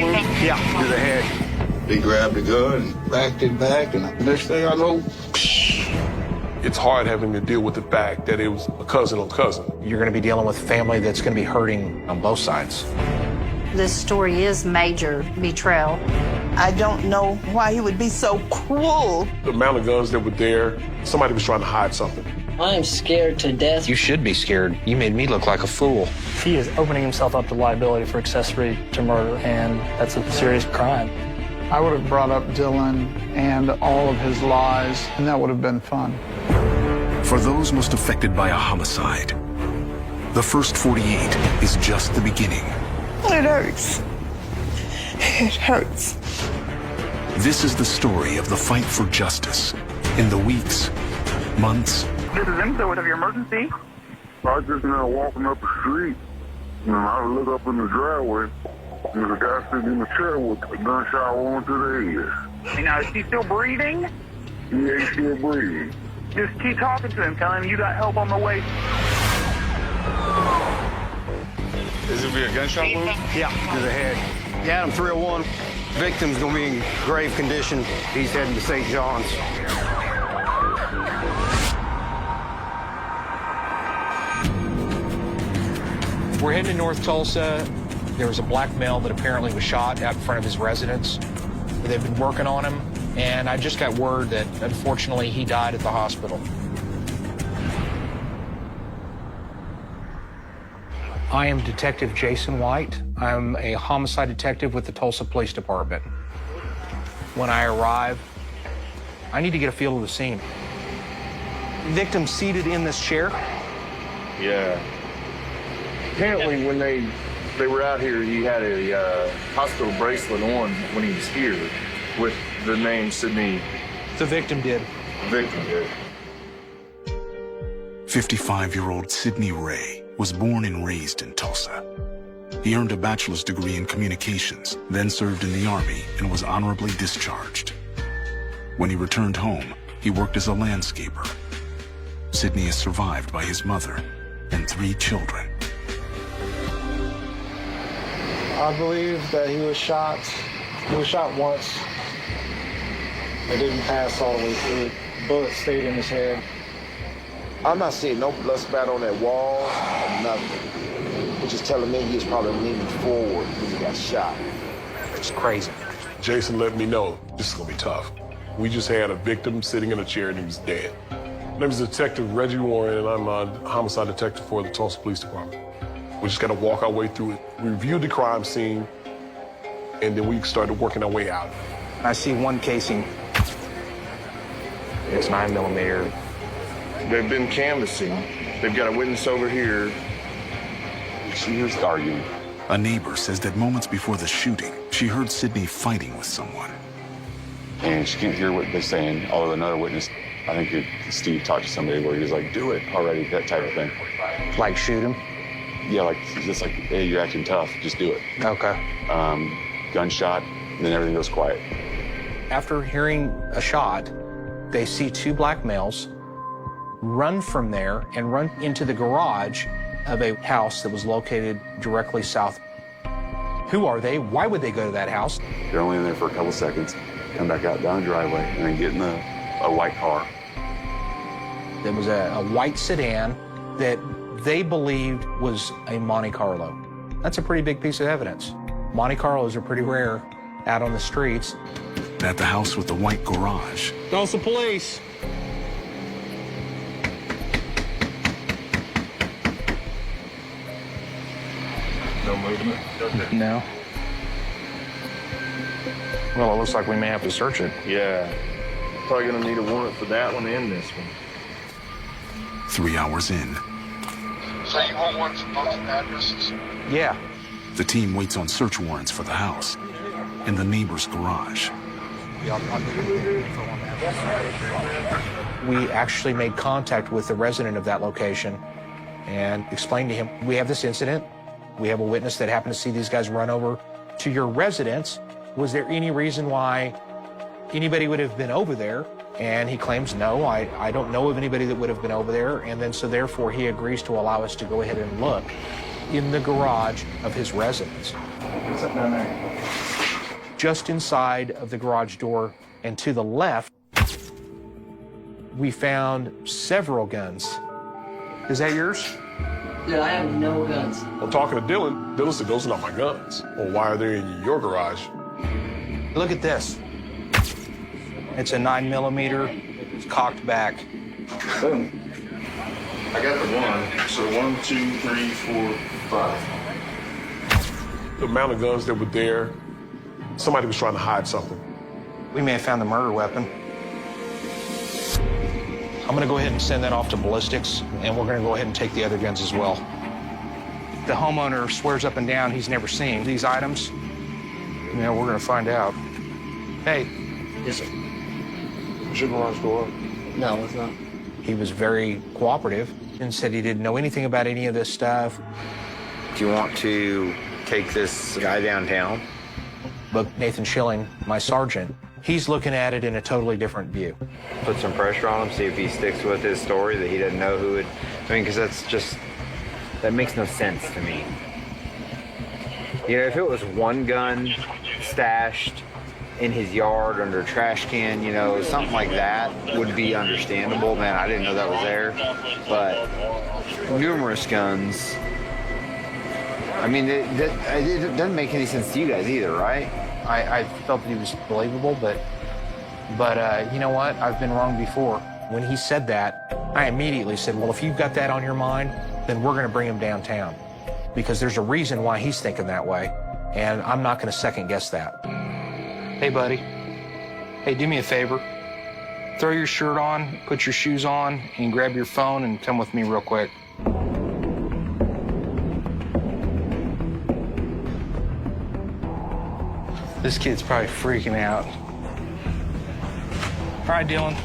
move? Yeah, to the head. They grabbed the gun and backed it back, and the next thing I know, it's hard having to deal with the fact that it was a cousin on cousin. You're going to be dealing with family that's going to be hurting on both sides. This story is major betrayal. I don't know why he would be so cruel. The amount of guns that were there, somebody was trying to hide something. I'm scared to death. You should be scared. You made me look like a fool. He is opening himself up to liability for accessory to murder, and that's a serious crime. I would have brought up Dylan and all of his lies, and that would have been fun. For those most affected by a homicide, the first 48 is just the beginning. It hurts. It hurts. This is the story of the fight for justice in the weeks, months, This is Enzo. What have your emergency? I was just now walking up the street, and I look up in the driveway, and there's a guy sitting in the chair with a gunshot wound to the head. Now, is he still breathing? Yeah, he's still breathing. Just keep talking to him. Tell him you got help on the way. Is it a gunshot wound? Yeah, to the head. Adam 301. Victim's going to be in grave condition. He's heading to St. John's. We're heading to North Tulsa. There was a black male that apparently was shot out in front of his residence. They've been working on him, and I just got word that, unfortunately, he died at the hospital. I am Detective Jason White. I'm a homicide detective with the Tulsa Police Department. When I arrive, I need to get a feel of the scene. Victim seated in this chair? Yeah. Apparently, when they were out here, he had a hospital bracelet on when he was here with the name Sydney. The victim did. The victim did. 55-year-old Sidney Ray was born and raised in Tulsa. He earned a bachelor's degree in communications, then served in the Army and was honorably discharged. When he returned home, he worked as a landscaper. Sidney is survived by his mother and 3 children. I believe that he was shot. He was shot once. It didn't pass all the way through. Bullet stayed in his head. I'm not seeing no blood spatter on that wall or nothing, which is telling me he was probably leaning forward when he got shot. It's crazy. Jason let me know this is going to be tough. We just had a victim sitting in a chair and he was dead. My name is Detective Reggie Warren, and I'm a homicide detective for the Tulsa Police Department. We just got to walk our way through it. We reviewed the crime scene, and then we started working our way out. I see one casing. It's 9mm. They've been canvassing. They've got a witness over here. She hears the arguing. A neighbor says that moments before the shooting, she heard Sidney fighting with someone. And she can't hear what they're saying, although another witness, I think Steve talked to somebody where he was like, do it already, that type of thing. Like shoot him? Yeah, like, just like, hey, you're acting tough, just do it. Okay. Gunshot, and then everything goes quiet. After hearing a shot, they see 2 black males run from there and run into the garage of a house that was located directly south. Who are they? Why would they go to that house? They're only in there for a couple seconds, come back out down the driveway, and then get in a white car. There was a white sedan that they believed was a Monte Carlo. That's a pretty big piece of evidence. Monte Carlos are pretty rare out on the streets. At the house with the white garage, Tulsa Police. No movement? No. Well, it looks like we may have to search it. Yeah. Probably gonna need a warrant for that one and this one. 3 hours in, So you want one for both addresses? Yeah. the team waits on search warrants for the house and the neighbor's garage. We actually made contact with the resident of that location and explained to him, we have this incident. We have a witness that happened to see these guys run over to your residence. Was there any reason why anybody would have been over there? And he claims, no, I don't know of anybody that would have been over there. And then so therefore he agrees to allow us to go ahead and look in the garage of his residence. What's up down there? just inside of the garage door, and to the left, we found several guns. Is that yours? Dude, I have no guns. I'm talking to Dylan. Dylan said, those are not my guns. Well, why are they in your garage? Look at this. It's a 9mm. It's cocked back. Boom. I got the one. So 1, 2, 3, 4, 5. The amount of guns that were there, somebody was trying to hide something. We may have found the murder weapon. I'm gonna go ahead and send that off to ballistics, and we're gonna go ahead and take the other guns as well. The homeowner swears up and down he's never seen these items. You know, we're gonna find out. Hey. Yes, sir. Is your garage door? No, it's not. He was very cooperative and said he didn't know anything about any of this stuff. Do you want to take this guy downtown? But Nathan Schilling, my sergeant, he's looking at it in a totally different view. Put some pressure on him, see if he sticks with his story that he doesn't know who it. I mean, because that makes no sense to me. You know, if it was one gun stashed in his yard under a trash can, you know, something like that would be understandable. Man, I didn't know that was there. But numerous guns. I mean, it doesn't make any sense to you guys either, right? I felt that he was believable, but you know what? I've been wrong before. When he said that, I immediately said, well, if you've got that on your mind, then we're going to bring him downtown. Because there's a reason why he's thinking that way, and I'm not going to second guess that. Hey, buddy. Hey, do me a favor. Throw your shirt on, put your shoes on, and grab your phone and come with me real quick. This kid's probably freaking out. All right, Dylan.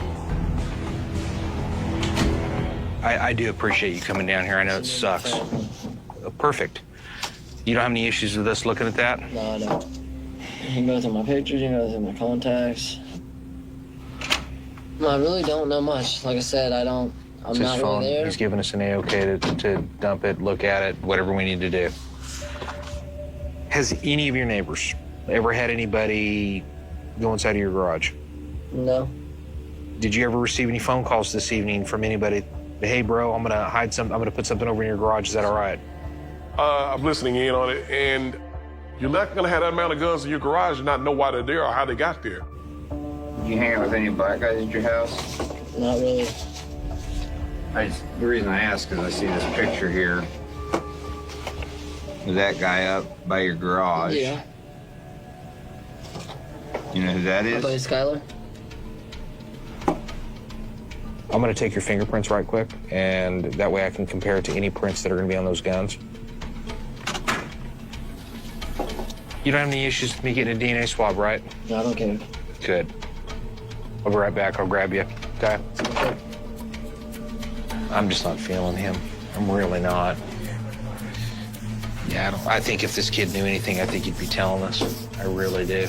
I do appreciate you coming down here. I know it sucks. Perfect. You don't have any issues with us looking at that? No, I don't. You can go through my pictures, you can go through my contacts. No, I really don't know much. Like I said, I'm It's not his phone. really there. He's giving us an A-OK to dump it, look at it, whatever we need to do. Has any of your neighbors ever had anybody go inside of your garage? No. Did you ever receive any phone calls this evening from anybody? Hey, bro, I'm gonna hide something. I'm gonna put something over in your garage. Is that all right? I'm listening in on it, and you're not gonna have that amount of guns in your garage and not know why they're there or how they got there. You hang out with any black guys at your house? Not really. The reason I ask is I see this picture here with that guy up by your garage. Yeah. You know who that My is? buddy Skylar. I'm gonna take your fingerprints right quick, and that way I can compare it to any prints that are gonna be on those guns. You don't have any issues with me getting a DNA swab, right? No, I don't care. Good. I'll be right back. I'll grab you. Okay? I'm just not feeling him. I'm really not. Yeah, I think if this kid knew anything, I think he'd be telling us. I really do.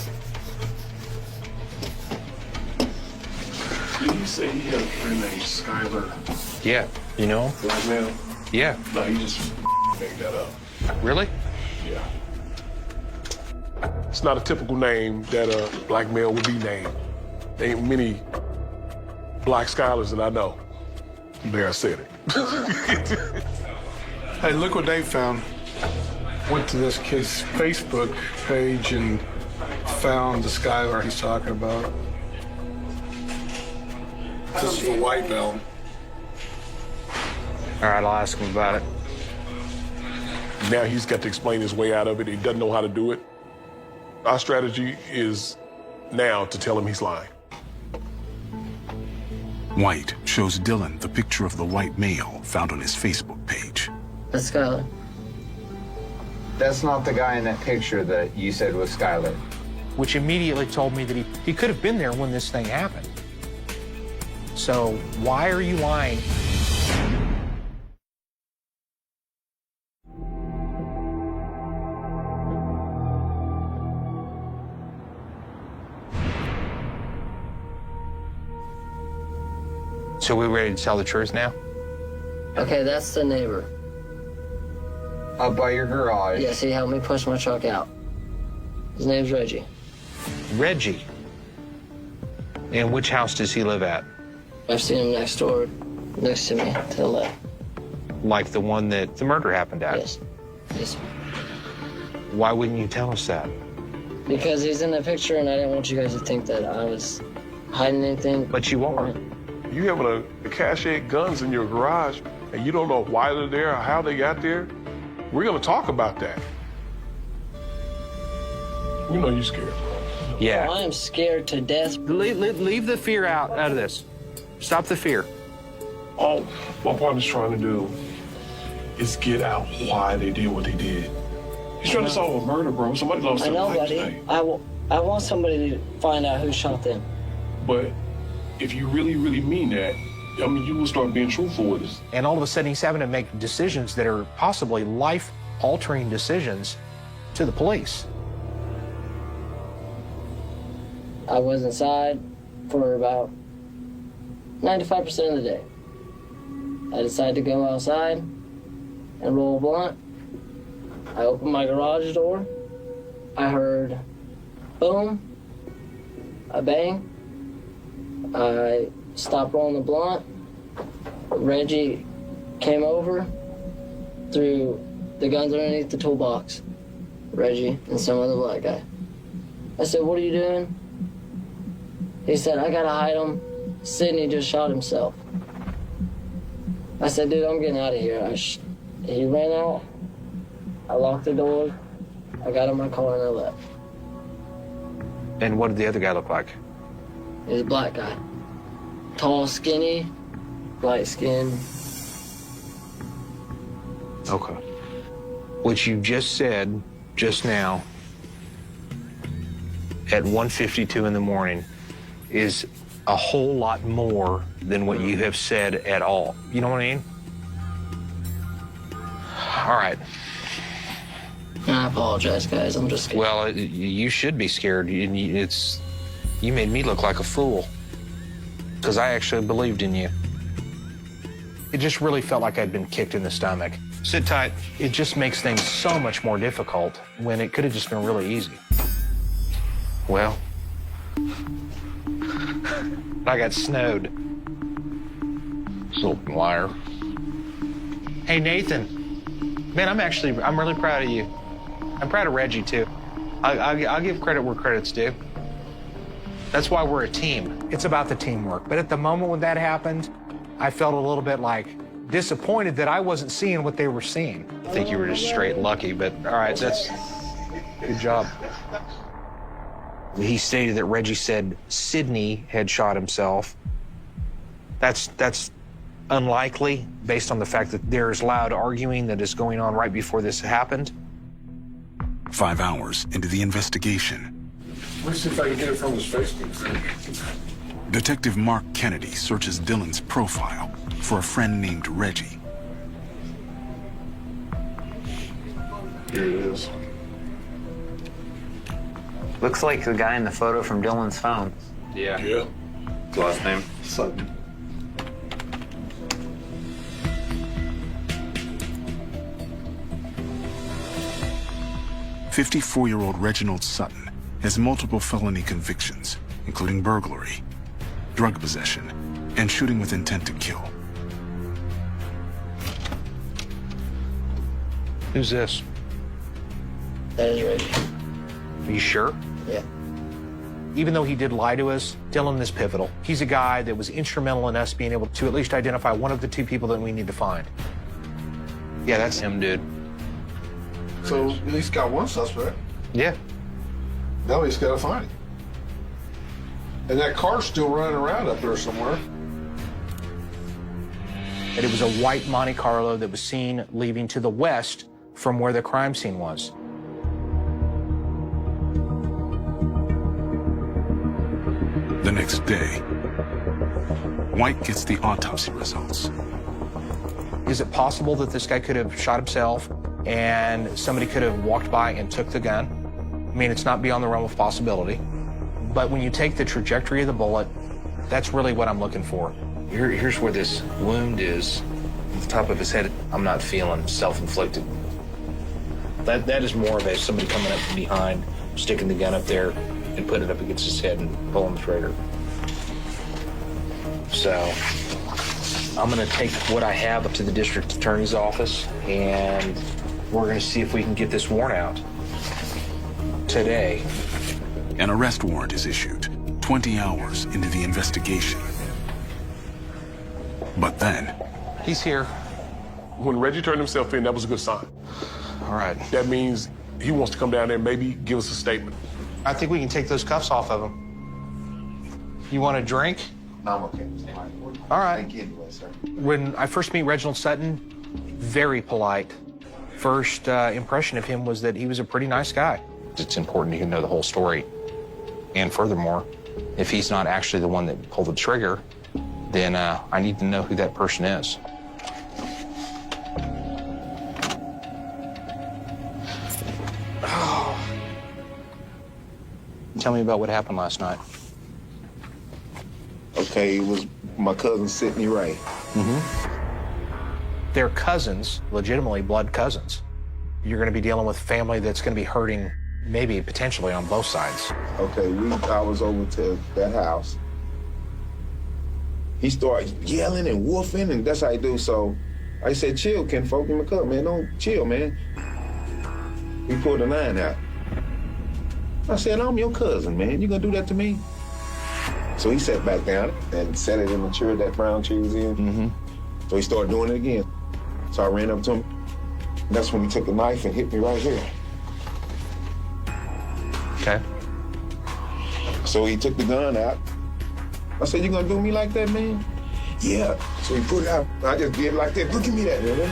Did you say he had a friend named Skylar? Yeah. You know him? Black male? Yeah. No, he just made that up. Really? Yeah. It's not a typical name that a black male would be named. There ain't many black Skylars that I know. There, I said it. Hey, look what they found. Went to this kid's Facebook page and found the Skylar he's talking about. This is a white belt. All right, I'll ask him about it. Now he's got to explain his way out of it. He doesn't know how to do it. Our strategy is now to tell him he's lying. White shows Dylan the picture of the white male found on his Facebook page. That's Skylar. That's not the guy in that picture that you said was Skylar. Which immediately told me that he could have been there when this thing happened. So why are you lying? So we ready to tell the truth now? Okay, that's the neighbor. Up by your garage. Yes, he helped me push my truck out. His name's Reggie. Reggie. And which house does he live at? I've seen him next door, next to me, to the left. Like the one that the murder happened at? Yes. Yes. Why wouldn't you tell us that? Because he's in the picture, and I didn't want you guys to think that I was hiding anything. But you are. You having a cache of guns in your garage, and you don't know why they're there or how they got there? We're going to talk about that. We know you're scared, bro. Yeah. I am scared to death. Leave the fear out of this. Stop the fear. All my partner's trying to do is get out why they did what they did. He's trying to solve a murder, bro. Somebody lost I their know, life buddy. today. I want somebody to find out who shot them. But if you really, really mean that, I mean, you will start being truthful with us. And all of a sudden, he's having to make decisions that are possibly life-altering decisions to the police. I was inside for about 95% of the day. I decided to go outside and roll a blunt. I opened my garage door. I heard boom, a bang. I stopped rolling the blunt. Reggie came over, threw the guns underneath the toolbox. Reggie and some other black guy. I said, "What are you doing?" He said, "I gotta hide him. Sidney just shot himself." I said, "Dude, I'm getting out of here." He ran out. I locked the door. I got in my car and I left. And what did the other guy look like? He was a black guy. Tall, skinny, light skin. Okay. What you just said just now at 1:52 in the morning is a whole lot more than what you have said at all. You know what I mean? All right. I apologize, guys. I'm just scared. Well, you should be scared. You made me look like a fool because I actually believed in you. It just really felt like I'd been kicked in the stomach. Sit tight. It just makes things so much more difficult when it could have just been really easy. Well, I got snowed. Little liar. Hey, Nathan. Man, I'm really proud of you. I'm proud of Reggie, too. I'll give credit where credit's due. That's why we're a team. It's about the teamwork. But at the moment when that happened, I felt a little bit like disappointed that I wasn't seeing what they were seeing. I think you were just straight lucky, but all right, that's good job. He stated that Reggie said Sidney had shot himself. That's unlikely based on the fact that there's loud arguing that is going on right before this happened. 5 hours into the investigation, Let's see if I can get it from his Facebook. Detective Mark Kennedy searches Dylan's profile for a friend named Reggie. Here it is. Looks like the guy in the photo from Dylan's phone. Yeah. His last name? Sutton. "54-year-old Reginald Sutton has multiple felony convictions, including burglary, drug possession, and shooting with intent to kill." Who's this? That is Reggie. Are you sure? Yeah. Even though he did lie to us, Dylan is pivotal. He's a guy that was instrumental in us being able to at least identify one of the two people that we need to find. Yeah, that's him, dude. So at least got one suspect. Yeah. Now we just gotta find him. And that car's still running around up there somewhere. And it was a white Monte Carlo that was seen leaving to the west from where the crime scene was. The next day, White gets the autopsy results. Is it possible that this guy could have shot himself and somebody could have walked by and took the gun? I mean, it's not beyond the realm of possibility. But when you take the trajectory of the bullet, that's really what I'm looking for. Here's where this wound is, at the top of his head. I'm not feeling self-inflicted. That is more of a somebody coming up from behind, sticking the gun up there, and putting it up against his head and pulling the trigger. So I'm going to take what I have up to the district attorney's office, and we're going to see if we can get this warrant out today. An arrest warrant is issued 20 hours into the investigation. But then... He's here. When Reggie turned himself in, that was a good sign. All right. That means he wants to come down there and maybe give us a statement. I think we can take those cuffs off of him. You want a drink? No, I'm okay. All right. Thank you anyway, sir. When I first meet Reginald Sutton, very polite. First impression of him was that he was a pretty nice guy. It's important to know the whole story. And furthermore, if he's not actually the one that pulled the trigger, then I need to know who that person is. Tell me about what happened last night. Okay, it was my cousin Sydney Ray. They're cousins, legitimately blood cousins. You're going to be dealing with family that's going to be hurting, maybe potentially on both sides. Okay, I was over to that house. He started yelling and woofing, and that's how he do. So I said, chill, Ken folk, give me a cup, man. Don't chill, man. He pulled a 9 out. I said, I'm your cousin, man. You gonna do that to me? So he sat back down and sat it in the chair that brown chair was in. So he started doing it again. So I ran up to him. And that's when he took a knife and hit me right here. Okay. So he took the gun out. I said, you gonna do me like that, man? Yeah. So he put it out. I just did like that. Look at me that, man.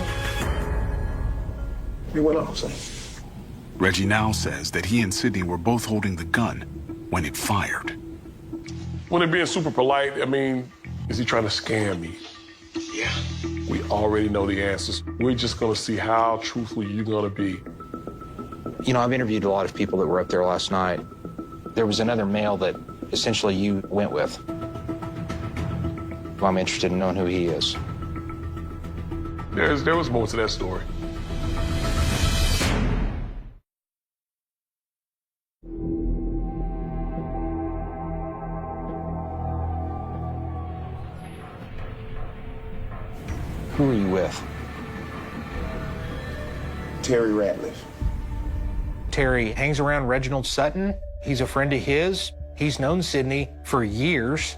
He went off, son. Reggie now says that he and Sydney were both holding the gun when it fired. When they're being super polite, I mean, is he trying to scam me? Yeah. We already know the answers. We're just gonna see how truthful you're gonna be. You know, I've interviewed a lot of people that were up there last night. There was another male that essentially you went with. I'm interested in knowing who he is. There was more to that story. Who are you with? Terry Ratliff. Terry hangs around Reginald Sutton. He's a friend of his. He's known Sydney for years.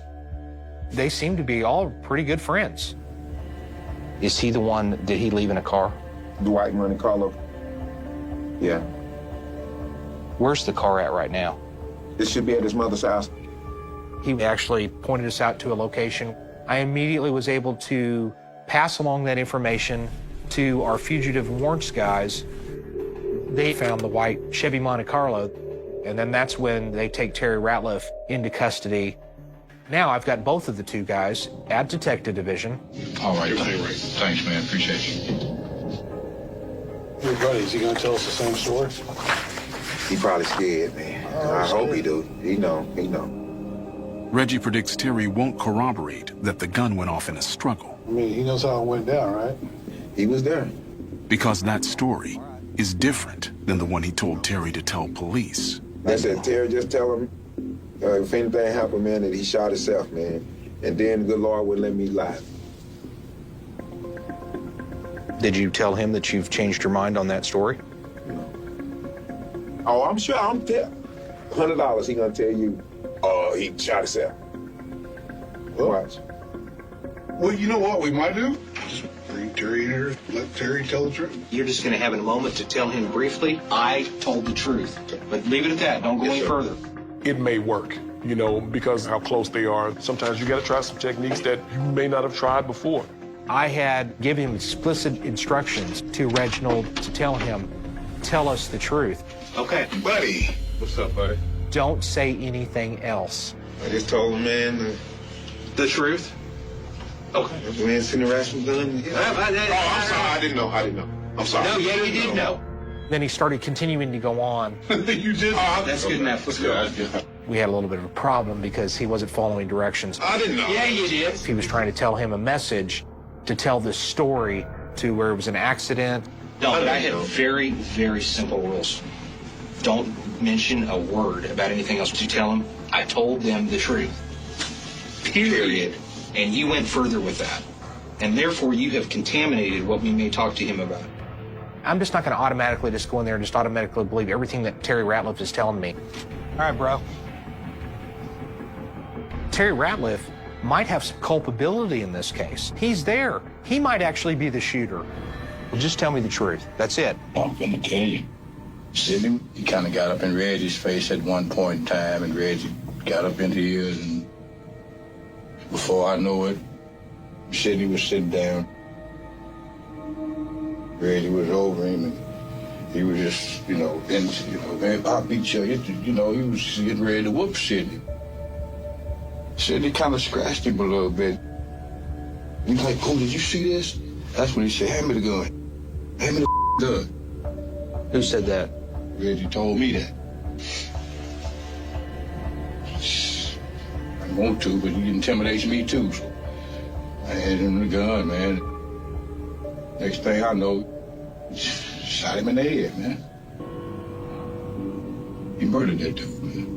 They seem to be all pretty good friends. Is he the one, did he leave in a car? Dwight and Monte Carlo. Yeah. Where's the car at right now? It should be at his mother's house. He actually pointed us out to a location. I immediately was able to pass along that information to our fugitive warrants guys. They found the white Chevy Monte Carlo, and then that's when they take Terry Ratliff into custody. Now I've got both of the two guys at Detective Division. All right, thanks, man. Appreciate you. Hey, buddy, is he gonna tell us the same story? He probably scared, man. I hope he do. He know. Reggie predicts Terry won't corroborate that the gun went off in a struggle. I mean, he knows how it went down, right? He was there. Because that story is different than the one he told Terry to tell police. I said, Terry, just tell him if anything happened, man, that he shot himself, man. And then the good Lord would let me lie. Did you tell him that you've changed your mind on that story? Oh, I'm sure. $100 he gonna tell you, he shot himself. Watch. Well, you know what we might do? Just bring Terry in here, let Terry tell the truth. You're just going to have a moment to tell him briefly, I told the truth. But leave it at that. Don't go any further. It may work, you know, because how close they are. Sometimes you got to try some techniques that you may not have tried before. I had given him explicit instructions to Reginald to tell him, tell us the truth. Okay. Buddy. What's up, buddy? Don't say anything else. I just told him, man. The truth? Okay. The man sitting around some gun. Oh, I'm sorry. I didn't know. I'm sorry. No, yeah, you did know. Then he started continuing to go on. You did? That's good enough. Let's go. We had a little bit of a problem because he wasn't following directions. I didn't know. Yeah, you did. He was trying to tell him a message to tell this story to where it was an accident. No, but I have very, very simple rules. Don't mention a word about anything else. Did you tell him? I told them the truth. Period. And you went further with that. And therefore, you have contaminated what we may talk to him about. I'm just not going to automatically just go in there and just automatically believe everything that Terry Ratliff is telling me. All right, bro. Terry Ratliff might have some culpability in this case. He's there. He might actually be the shooter. Well, just tell me the truth. That's it. I'm gonna tell you. Sidney, he kind of got up in Reggie's face at one point in time, and Reggie got up into his, and before I know it, Sidney was sitting down. Reggie was over him, and he was just, man, I'll beat you. He was getting ready to whoop Sidney. Sidney kind of scratched him a little bit. He's like, oh, did you see this? That's when he said, hand me the gun. Hand me the gun. Who said that? Reggie told me that. I want to, but he intimidates me too. So I handed him the gun, man. Next thing I know, shot him in the head, man. He murdered that dude, man.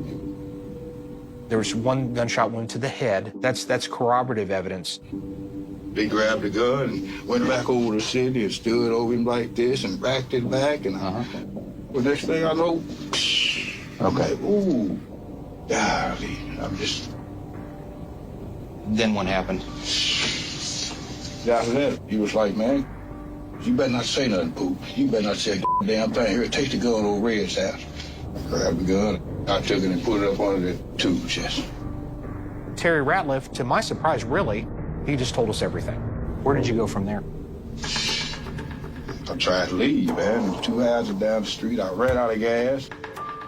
There was one gunshot wound to the head. That's corroborative evidence. They grabbed the gun and went back over to Sidney and stood over him like this and racked it back. And the next thing I know, I'm like, ooh, golly, I'm just. Then what happened? After that, he was like, man, you better not say nothing, Pooh. You better not say a damn thing. Here, take the gun over Red's house. I grabbed the gun. I took it and put it up under the tool chest. Terry Ratliff, to my surprise, really, he just told us everything. Where did you go from there? I tried to leave, man. The 2 houses down the street. I ran out of gas.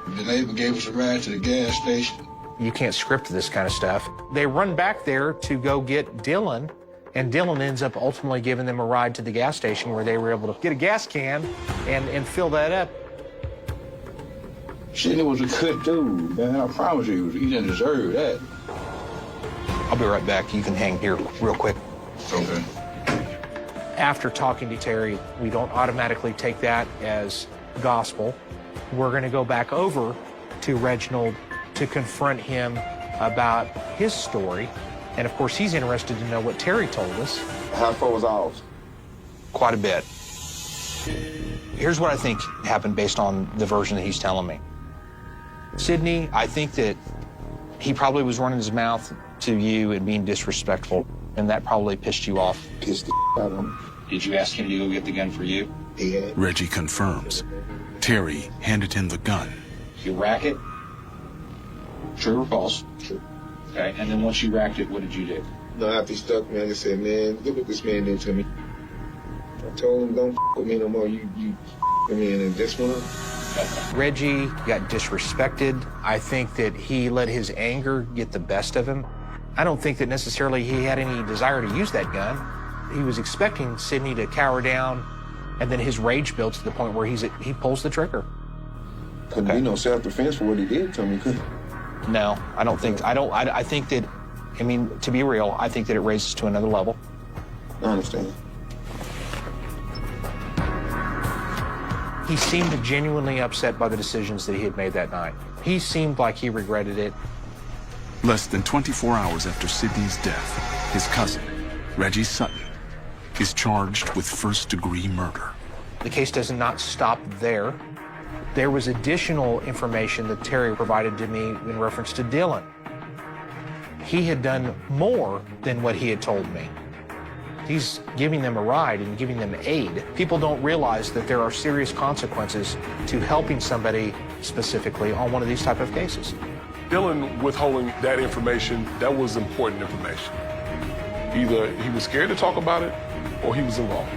The neighbor gave us a ride to the gas station. You can't script this kind of stuff. They run back there to go get Dylan, and Dylan ends up ultimately giving them a ride to the gas station where they were able to get a gas can and fill that up. Sidney was a good dude, man. I promise you, he didn't deserve that. I'll be right back. You can hang here real quick. Okay. After talking to Terry, we don't automatically take that as gospel. We're going to go back over to Reginald to confront him about his story. And of course, he's interested to know what Terry told us. How far was ours? Quite a bit. Here's what I think happened based on the version that he's telling me. Sidney, I think that he probably was running his mouth to you and being disrespectful, and that probably pissed you off. Pissed the out of him. Did you ask him to go get the gun for you? Yeah. Reggie confirms. Terry handed him the gun. You rack it? True or false? True. Okay, and then once you racked it, what did you do? No, after he stuck me, I just said, man, look what this man did to me. I told him, don't with me no more. You with me, and this one. Reggie got disrespected. I think that he let his anger get the best of him. I don't think that necessarily he had any desire to use that gun. He was expecting Sidney to cower down, and then his rage built to the point where he pulls the trigger. Couldn't be no self-defense for what he did to me, could it? No, I don't think. I think that. I mean, to be real, I think that it raises to another level. I understand. He seemed genuinely upset by the decisions that he had made that night. He seemed like he regretted it. Less than 24 hours after Sidney's death, his cousin, Reggie Sutton, is charged with first-degree murder. The case does not stop there. There was additional information that Terry provided to me in reference to Dylan. He had done more than what he had told me. He's giving them a ride and giving them aid. People don't realize that there are serious consequences to helping somebody specifically on one of these type of cases. Dylan withholding that information, that was important information. Either he was scared to talk about it or he was involved.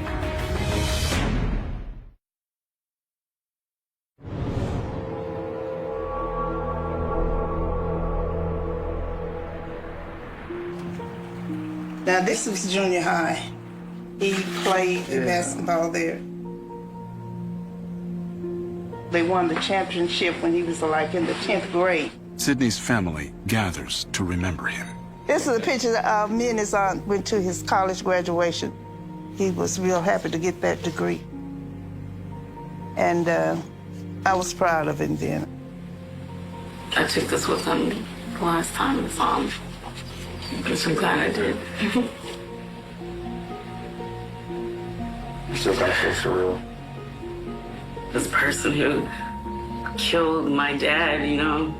Now, this was junior high. He played basketball there. They won the championship when he was like in the 10th grade. Sidney's family gathers to remember him. This is a picture of me and his aunt went to his college graduation. He was real happy to get that degree. And I was proud of him then. I took this with him the last time I saw him, which I'm glad I did. It still kind of feels surreal. This person who killed my dad, you know,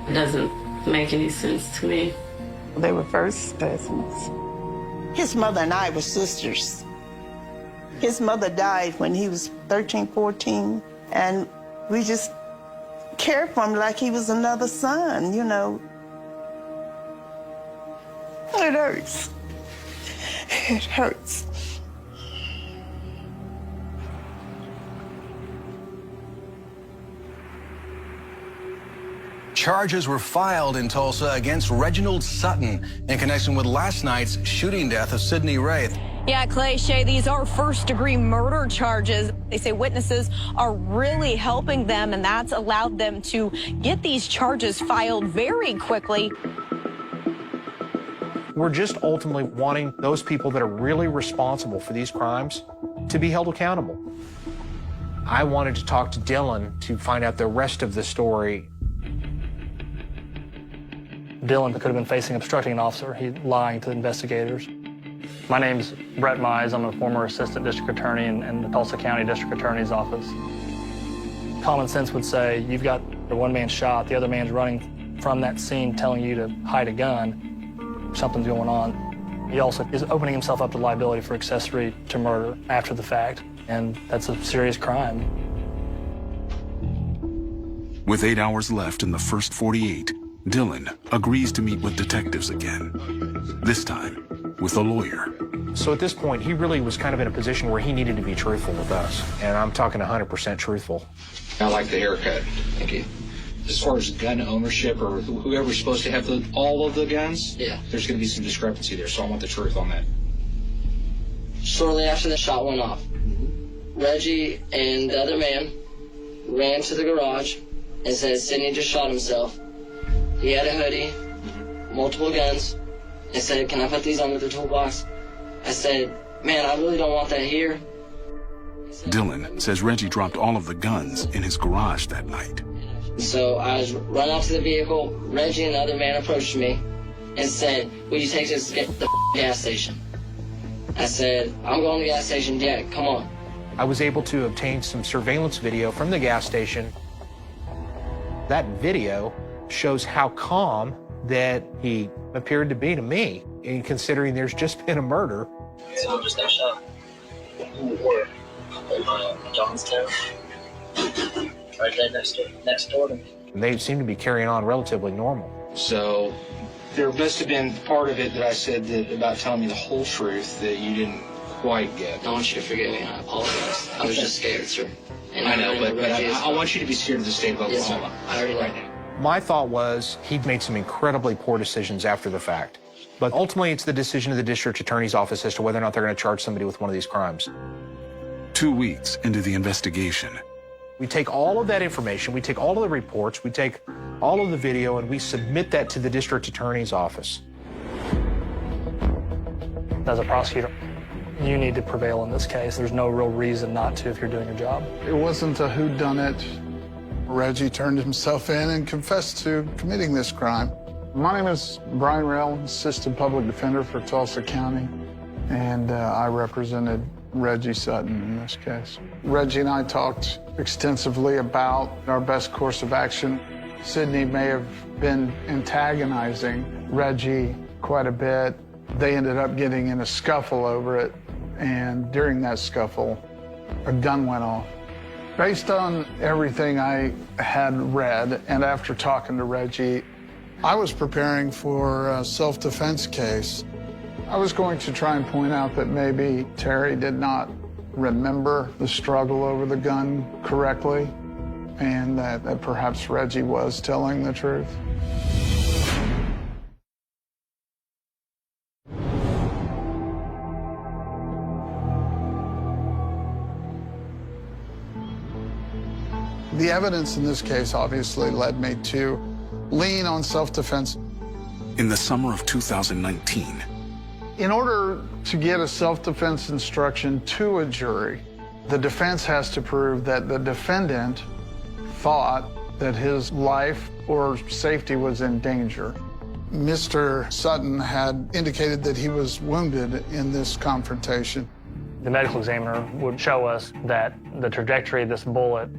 it doesn't make any sense to me. They were first cousins. His mother and I were sisters. His mother died when he was 13, 14, and we just cared for him like he was another son, you know. It hurts. It hurts. Charges were filed in Tulsa against Reginald Sutton in connection with last night's shooting death of Sidney Ray. Yeah, Clay, Shay, these are first-degree murder charges. They say witnesses are really helping them, and that's allowed them to get these charges filed very quickly. We're just ultimately wanting those people that are really responsible for these crimes to be held accountable. I wanted to talk to Dylan to find out the rest of the story. Dylan could have been facing obstructing an officer. He's lying to the investigators. My name's Brett Mize. I'm a former assistant district attorney in the Tulsa County District Attorney's Office. Common sense would say you've got one man shot, the other man's running from that scene telling you to hide a gun. Something's going on. He also is opening himself up to liability for accessory to murder after the fact, and that's a serious crime. With 8 hours left in the first 48, Dylan agrees to meet with detectives again, this time with a lawyer. So at this point, he really was kind of in a position where he needed to be truthful with us, and I'm talking 100% truthful. I like the haircut. Thank you. As far as gun ownership or whoever's supposed to have all of the guns, Yeah. there's going to be some discrepancy there, so I want the truth on that. Shortly after the shot went off, Reggie and the other man ran to the garage and said Sidney just shot himself. He had a hoodie, multiple guns, and said, "Can I put these under the toolbox?" I said, "Man, I really don't want that here." Dylan says Reggie dropped all of the guns in his garage that night. So I was run out to the vehicle. Reggie and the other man approached me and said, "Will you take us to the gas station?" I said, "I'm going to the gas station, Dad, come on." I was able to obtain some surveillance video from the gas station. That video shows how calm that he appeared to be to me, and considering there's just been a murder. So I just got shot. Where? In Johnstown. Right there next door to me. And they seem to be carrying on relatively normal. So there must have been part of it that I said that about telling me the whole truth that you didn't quite get. I want you to forgive me. I apologize. I was just scared, sir. And I know, but I want you to be scared of the state of Yes, sir. Oklahoma. I already know. Right now. My thought was he'd made some incredibly poor decisions after the fact. But ultimately, it's the decision of the district attorney's office as to whether or not they're going to charge somebody with one of these crimes. 2 weeks into the investigation, We take all of that information, we take all of the reports, we take all of the video, and we submit that to the district attorney's office. As a prosecutor, you need to prevail in this case. There's no real reason not to if you're doing your job. It wasn't a whodunit. Reggie turned himself in and confessed to committing this crime. My name is Brian Rell, Assistant Public Defender for Tulsa County, and I represented Reggie Sutton in this case. Reggie and I talked extensively about our best course of action. Sidney may have been antagonizing Reggie quite a bit. They ended up getting in a scuffle over it, and during that scuffle, a gun went off. Based on everything I had read, and after talking to Reggie, I was preparing for a self-defense case. I was going to try and point out that maybe Terry did not remember the struggle over the gun correctly, and that perhaps Reggie was telling the truth. The evidence in this case obviously led me to lean on self-defense. In the summer of 2019, in order to get a self-defense instruction to a jury, the defense has to prove that the defendant thought that his life or safety was in danger. Mr. Sutton had indicated that he was wounded in this confrontation. The medical examiner would show us that the trajectory of this bullet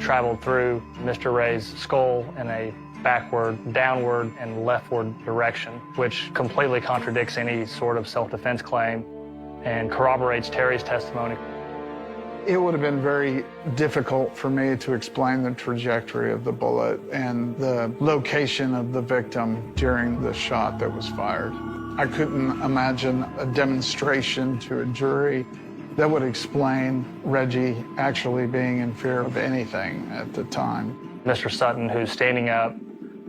traveled through Mr. Ray's skull in a backward, downward, and leftward direction, which completely contradicts any sort of self-defense claim and corroborates Terry's testimony. It would have been very difficult for me to explain the trajectory of the bullet and the location of the victim during the shot that was fired. I couldn't imagine a demonstration to a jury that would explain Reggie actually being in fear of anything at the time. Mr. Sutton, who's standing up,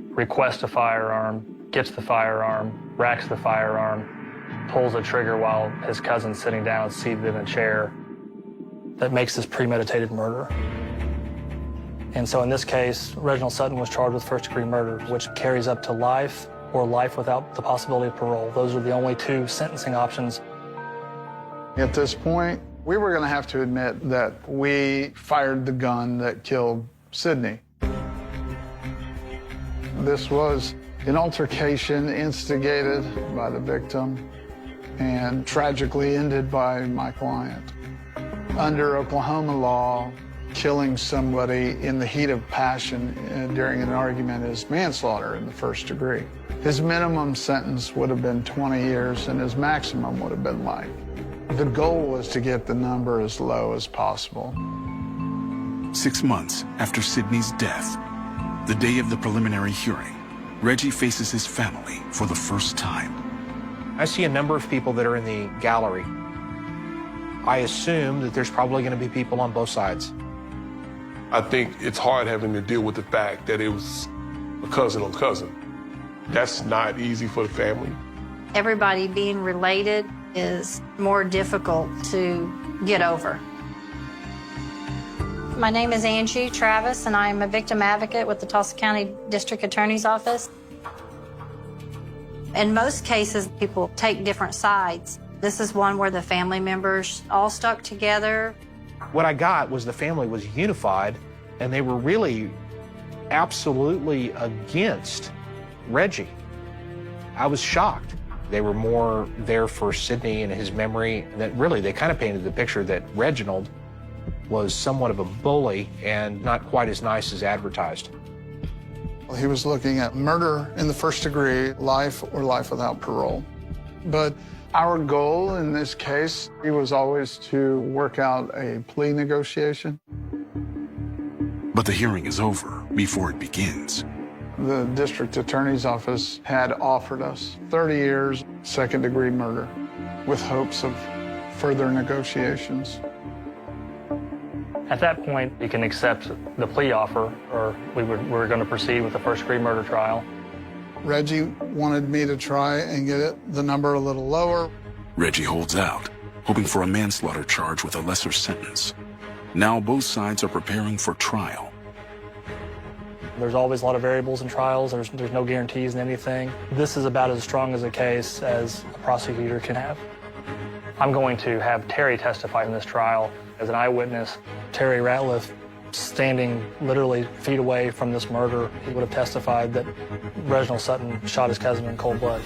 requests a firearm, gets the firearm, racks the firearm, pulls the trigger while his cousin's sitting down seated in a chair. That makes this premeditated murder. And so in this case, Reginald Sutton was charged with first-degree murder, which carries up to life or life without the possibility of parole. Those are the only two sentencing options. At this point, we were going to have to admit that we fired the gun that killed Sidney. This was an altercation instigated by the victim and tragically ended by my client. Under Oklahoma law, killing somebody in the heat of passion during an argument is manslaughter in the first degree. His minimum sentence would have been 20 years and his maximum would have been life. The goal was to get the number as low as possible. 6 months after Sidney's death, the day of the preliminary hearing, Reggie faces his family for the first time. I see a number of people that are in the gallery. I assume that there's probably going to be people on both sides. I think it's hard having to deal with the fact that it was a cousin on cousin. That's not easy for the family. Everybody being related is more difficult to get over. My name is Angie Travis, and I'm a victim advocate with the Tulsa County District Attorney's Office. In most cases, people take different sides. This is one where the family members all stuck together. What I got was the family was unified, and they were really absolutely against Reggie. I was shocked. They were more there for Sidney and his memory. That really, they kind of painted the picture that Reginald was somewhat of a bully and not quite as nice as advertised. He was looking at murder in the first degree, life or life without parole. But our goal in this case, it was always to work out a plea negotiation. But the hearing is over before it begins. The district attorney's office had offered us 30 years, second-degree murder, with hopes of further negotiations. At that point, you can accept the plea offer, or we're going to proceed with the first-degree murder trial. Reggie wanted me to try and get the number a little lower. Reggie holds out, hoping for a manslaughter charge with a lesser sentence. Now both sides are preparing for trial. There's always a lot of variables in trials. There's no guarantees in anything. This is about as strong as a case as a prosecutor can have. I'm going to have Terry testify in this trial as an eyewitness. Terry Ratliff, standing literally feet away from this murder, he would have testified that Reginald Sutton shot his cousin in cold blood.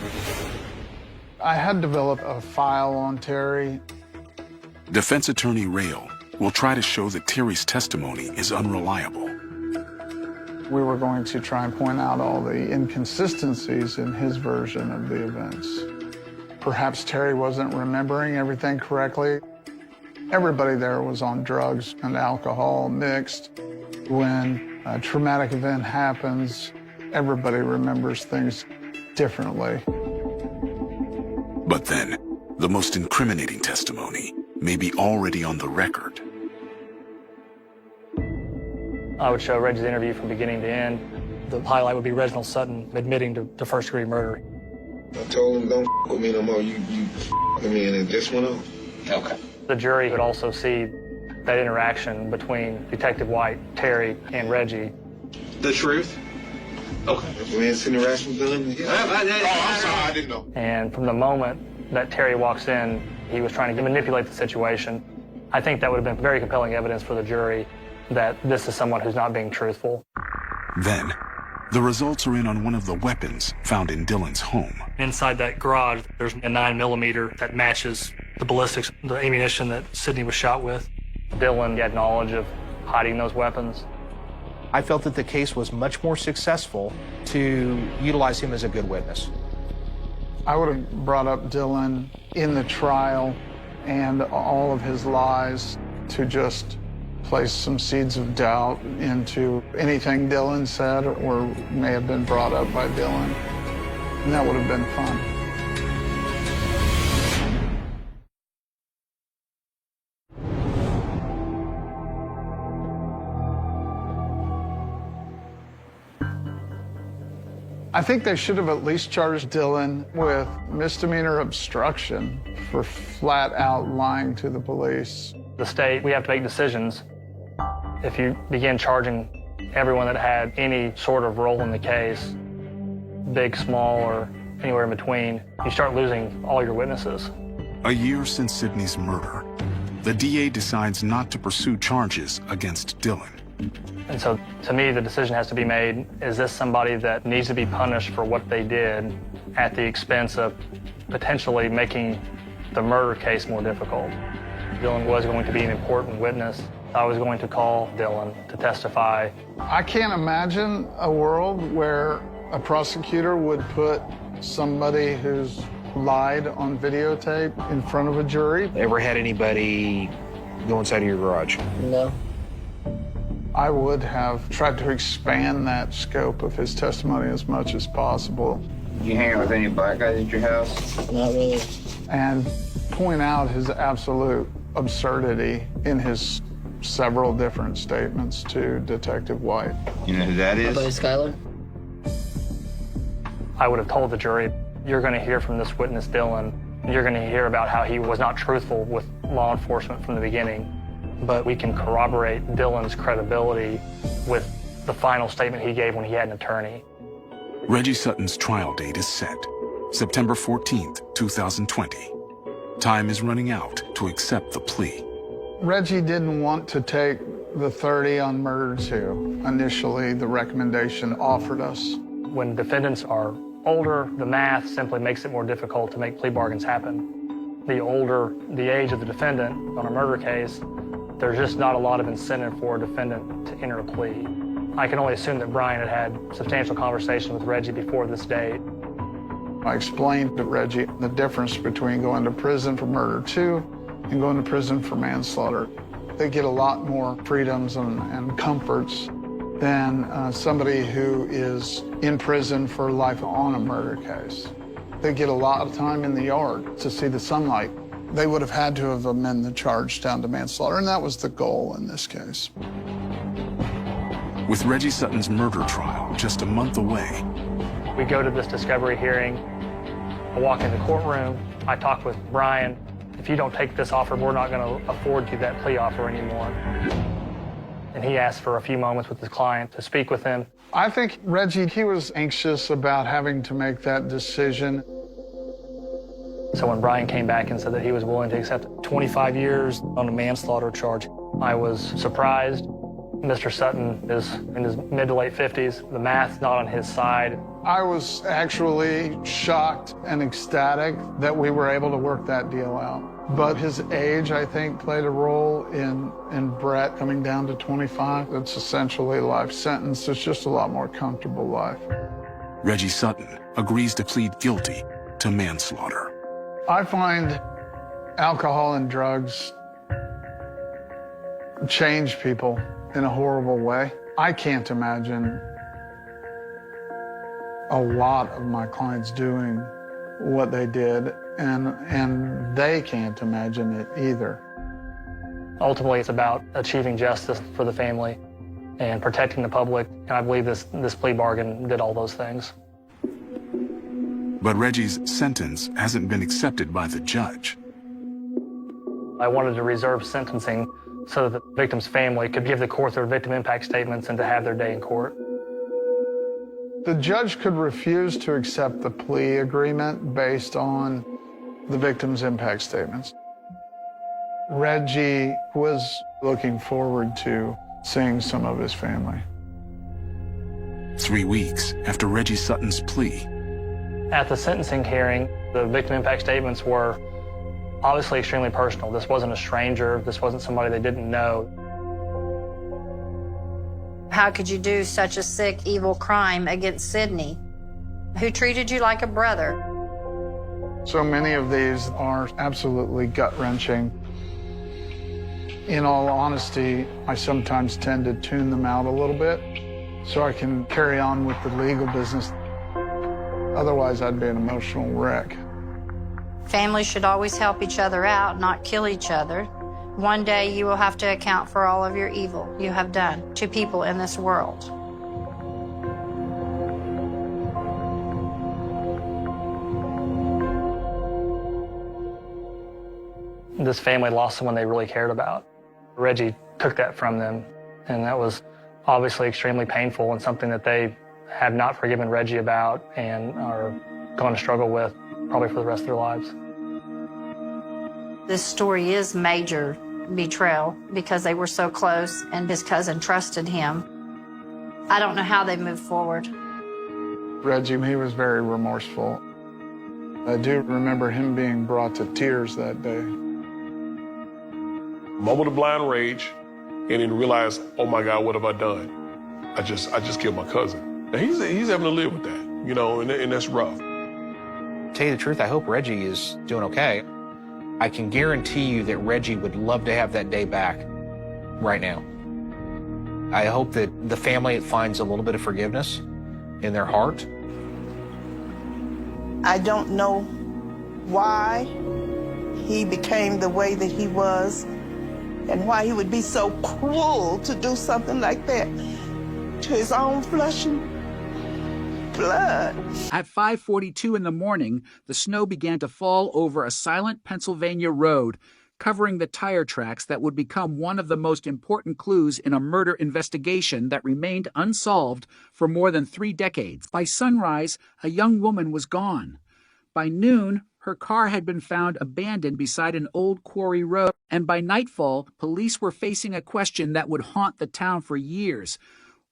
I had developed a file on Terry. Defense attorney Rail will try to show that Terry's testimony is unreliable. We were going to try and point out all the inconsistencies in his version of the events. Perhaps Terry wasn't remembering everything correctly. Everybody there was on drugs and alcohol mixed. When a traumatic event happens, everybody remembers things differently. But then, the most incriminating testimony may be already on the record. I would show Reggie's interview from beginning to end. The highlight would be Reginald Sutton admitting to first-degree murder. I told him, don't f with me no more. You with me, and it just went on. Okay. The jury would also see that interaction between Detective White, Terry, and Reggie. The truth? Okay. Man, this interaction done? Yeah. I'm sorry, I didn't know. And from the moment that Terry walks in, he was trying to manipulate the situation. I think that would have been very compelling evidence for the jury that this is someone who's not being truthful. Then, the results are in on one of the weapons found in Dylan's home. Inside that garage, there's a 9mm that matches the ballistics, the ammunition that Sidney was shot with. Dylan had knowledge of hiding those weapons. I felt that the case was much more successful to utilize him as a good witness. I would have brought up Dylan in the trial and all of his lies to just place some seeds of doubt into anything Dylan said or may have been brought up by Dylan. And that would have been fun. I think they should have at least charged Dylan with misdemeanor obstruction for flat out lying to the police. The state, we have to make decisions. If you begin charging everyone that had any sort of role in the case, big, small, or anywhere in between, you start losing all your witnesses. A year since Sidney's murder, the DA decides not to pursue charges against Dylan. And so, to me, the decision has to be made, is this somebody that needs to be punished for what they did at the expense of potentially making the murder case more difficult? Dylan was going to be an important witness. I was going to call Dylan to testify. I can't imagine a world where a prosecutor would put somebody who's lied on videotape in front of a jury. Ever had anybody go inside of your garage? No. I would have tried to expand that scope of his testimony as much as possible. You hang out with any black guys at your house? Not really. And point out his absolute absurdity in his several different statements to Detective White. You know who that is? Buddy Skyler? I would have told the jury, you're going to hear from this witness, Dylan. You're going to hear about how he was not truthful with law enforcement from the beginning. But we can corroborate Dylan's credibility with the final statement he gave when he had an attorney. Reggie Sutton's trial date is set, September 14th, 2020. Time is running out to accept the plea. Reggie didn't want to take the 30 on murder 2. Initially, the recommendation offered us. When defendants are older, the math simply makes it more difficult to make plea bargains happen. The older the age of the defendant on a murder case, there's just not a lot of incentive for a defendant to enter a plea. I can only assume that Brian had had substantial conversation with Reggie before this date. I explained to Reggie the difference between going to prison for murder 2 and going to prison for manslaughter. They get a lot more freedoms and comforts than somebody who is in prison for life on a murder case. They get a lot of time in the yard to see the sunlight. They would have had to have amended the charge down to manslaughter, and that was the goal in this case. With Reggie Sutton's murder trial just a month away, we go to this discovery hearing. I walk in the courtroom. I talk with Brian. If you don't take this offer, we're not going to afford you that plea offer anymore. And he asked for a few moments with his client to speak with him. I think Reggie, he was anxious about having to make that decision. So when Brian came back and said that he was willing to accept 25 years on a manslaughter charge, I was surprised. Mr. Sutton is in his mid to late 50s. The math's not on his side. I was actually shocked and ecstatic that we were able to work that deal out. But his age, I think, played a role in Brett coming down to 25. It's essentially a life sentence. It's just a lot more comfortable life. Reggie Sutton agrees to plead guilty to manslaughter. I find alcohol and drugs change people in a horrible way. I can't imagine a lot of my clients doing what they did, and they can't imagine it either. Ultimately, it's about achieving justice for the family and protecting the public, and I believe this plea bargain did all those things. But Reggie's sentence hasn't been accepted by the judge. I wanted to reserve sentencing so that the victim's family could give the court their victim impact statements and to have their day in court. The judge could refuse to accept the plea agreement based on the victim's impact statements. Reggie was looking forward to seeing some of his family. 3 weeks after Reggie Sutton's plea. At the sentencing hearing, the victim impact statements were obviously extremely personal. This wasn't a stranger. This wasn't somebody they didn't know. How could you do such a sick, evil crime against Sydney, who treated you like a brother? So many of these are absolutely gut-wrenching. In all honesty, I sometimes tend to tune them out a little bit so I can carry on with the legal business. Otherwise, I'd be an emotional wreck. Families should always help each other out, not kill each other. One day you will have to account for all of your evil you have done to people in this world. This family lost someone they really cared about. Reggie took that from them, and that was obviously extremely painful and something that they have not forgiven Reggie about and are going to struggle with probably for the rest of their lives. This story is major betrayal because they were so close and his cousin trusted him. I don't know how they move forward. Reggie, he was very remorseful. I do remember him being brought to tears that day. Moment of blind rage, and then realize, oh my God, what have I done? I just killed my cousin. And he's having to live with that, you know, and that's rough. To tell you the truth, I hope Reggie is doing okay. I can guarantee you that Reggie would love to have that day back right now. I hope that the family finds a little bit of forgiveness in their heart. I don't know why he became the way that he was and why he would be so cruel to do something like that to his own flesh and blood. At 5:42 in the morning, the snow began to fall over a silent Pennsylvania road, covering the tire tracks that would become one of the most important clues in a murder investigation that remained unsolved for more than 3 decades. By sunrise, a young woman was gone. By noon, her car had been found abandoned beside an old quarry road, and by nightfall, police were facing a question that would haunt the town for years.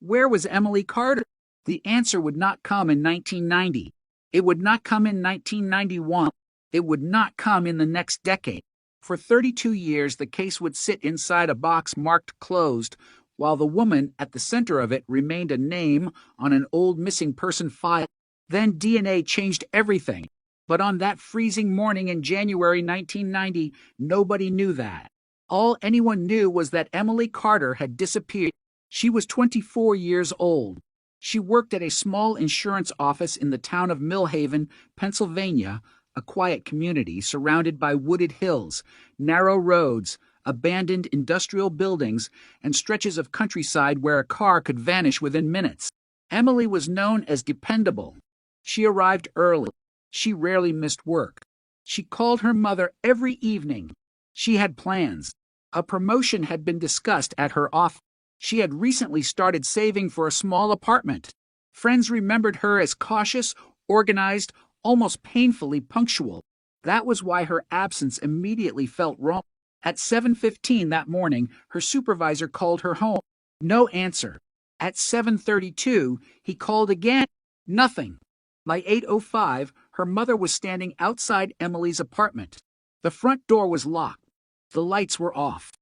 Where was Emily Carter? The answer would not come in 1990. It would not come in 1991. It would not come in the next decade. For 32 years, the case would sit inside a box marked closed, while the woman at the center of it remained a name on an old missing person file. Then DNA changed everything. But on that freezing morning in January 1990, nobody knew that. All anyone knew was that Emily Carter had disappeared. She was 24 years old. She worked at a small insurance office in the town of Millhaven, Pennsylvania, a quiet community surrounded by wooded hills, narrow roads, abandoned industrial buildings, and stretches of countryside where a car could vanish within minutes. Emily was known as dependable. She arrived early. She rarely missed work. She called her mother every evening. She had plans. A promotion had been discussed at her office. She had recently started saving for a small apartment. Friends remembered her as cautious, organized, almost painfully punctual. That was why her absence immediately felt wrong. At 7:15 that morning, her supervisor called her home. No answer. At 7:32, he called again. Nothing. By 8:05, her mother was standing outside Emily's apartment. The front door was locked. The lights were off.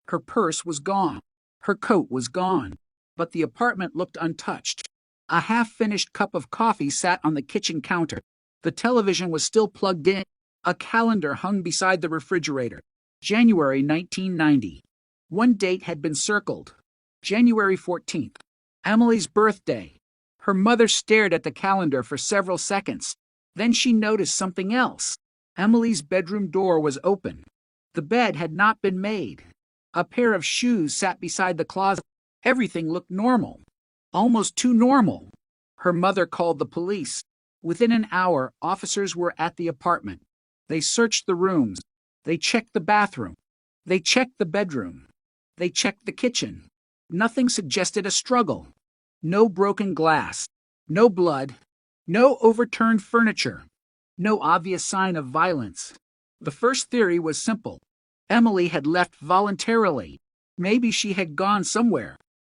Her purse was gone. Her coat was gone. But the apartment looked untouched. A half-finished cup of coffee sat on the kitchen counter. The television was still plugged in. A calendar hung beside the refrigerator. January 1990. One date had been circled. January 14th. Emily's birthday. Her mother stared at the calendar for several seconds. Then she noticed something else. Emily's bedroom door was open. The bed had not been made. A pair of shoes sat beside the closet. Everything looked normal. Almost too normal. Her mother called the police. Within an hour, officers were at the apartment. They searched the rooms. They checked the bathroom. They checked the bedroom. They checked the kitchen. Nothing suggested a struggle. No broken glass. No blood. No overturned furniture. No obvious sign of violence. The first theory was simple. Emily had left voluntarily. Maybe she had gone somewhere.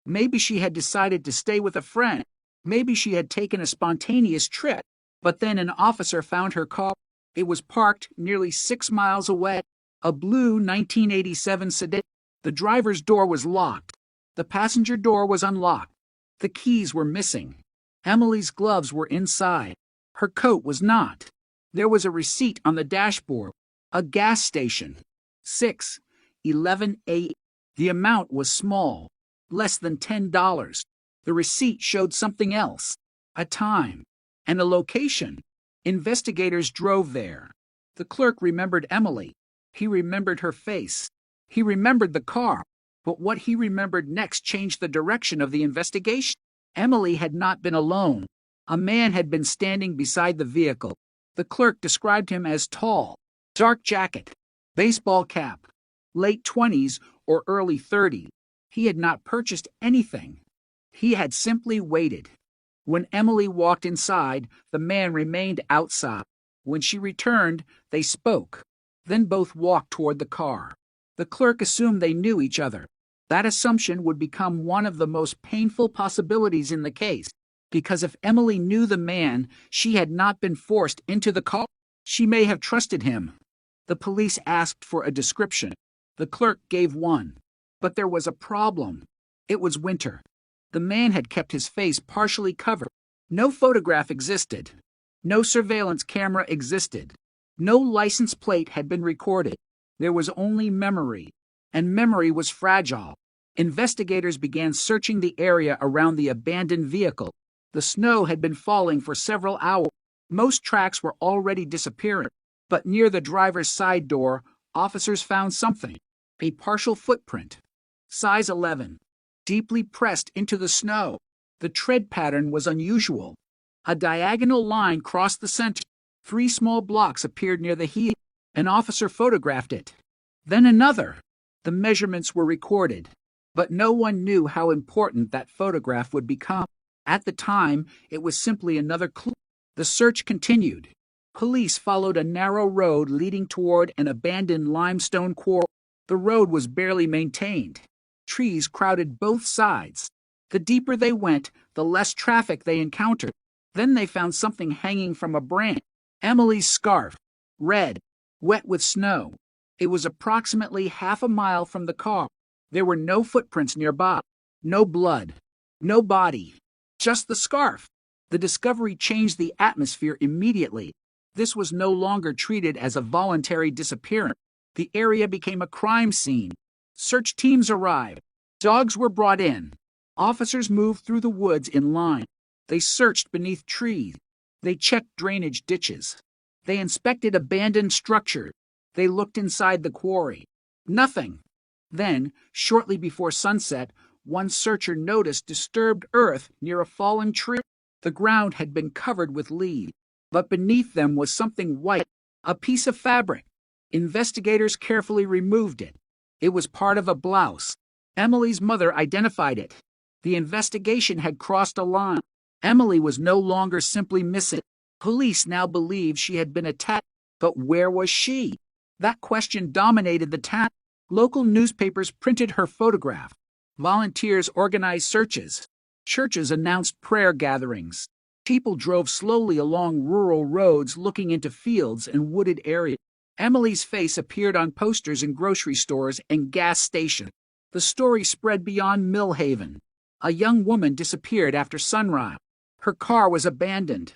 Maybe she had decided to stay with a friend. Maybe she had taken a spontaneous trip, but then an officer found her car. It was parked nearly 6 miles away, a blue 1987 sedan. The driver's door was locked. The passenger door was unlocked. The keys were missing. Emily's gloves were inside. Her coat was not. There was a receipt on the dashboard. A gas station. 6:11 a.m. The amount was small, less than $10. The receipt showed something else, a time, and a location. Investigators drove there. The clerk remembered Emily. He remembered her face. He remembered the car. But what he remembered next changed the direction of the investigation. Emily had not been alone. A man had been standing beside the vehicle. The clerk described him as tall, dark jacket, baseball cap, late 20s or early 30s. He had not purchased anything. He had simply waited. When Emily walked inside, the man remained outside. When she returned, they spoke. Then both walked toward the car. The clerk assumed they knew each other. That assumption would become one of the most painful possibilities in the case, because if Emily knew the man, she had not been forced into the car. She may have trusted him. The police asked for a description. The clerk gave one. But there was a problem. It was winter. The man had kept his face partially covered. No photograph existed. No surveillance camera existed. No license plate had been recorded. There was only memory, and memory was fragile. Investigators began searching the area around the abandoned vehicle. The snow had been falling for several hours. Most tracks were already disappearing, but near the driver's side door, officers found something. A partial footprint, size 11, deeply pressed into the snow. The tread pattern was unusual. A diagonal line crossed the center. 3 small blocks appeared near the heel. An officer photographed it. Then another. The measurements were recorded, but no one knew how important that photograph would become. At the time, it was simply another clue. The search continued. Police followed a narrow road leading toward an abandoned limestone quarry. The road was barely maintained. Trees crowded both sides. The deeper they went, the less traffic they encountered. Then they found something hanging from a branch. Emily's scarf, red, wet with snow. It was approximately half a mile from the car. There were no footprints nearby, no blood, no body, just the scarf. The discovery changed the atmosphere immediately. This was no longer treated as a voluntary disappearance. The area became a crime scene. Search teams arrived. Dogs were brought in. Officers moved through the woods in line. They searched beneath trees. They checked drainage ditches. They inspected abandoned structures. They looked inside the quarry. Nothing. Then, shortly before sunset, one searcher noticed disturbed earth near a fallen tree. The ground had been covered with leaves, but beneath them was something white, a piece of fabric. Investigators carefully removed it. It was part of a blouse. Emily's mother identified it. The investigation had crossed a line. Emily was no longer simply missing. Police now believed she had been attacked. But where was she? That question dominated the town. Local newspapers printed her photograph. Volunteers organized searches. Churches announced prayer gatherings. People drove slowly along rural roads looking into fields and wooded areas. Emily's face appeared on posters in grocery stores and gas stations. The story spread beyond Millhaven. A young woman disappeared after sunrise. Her car was abandoned.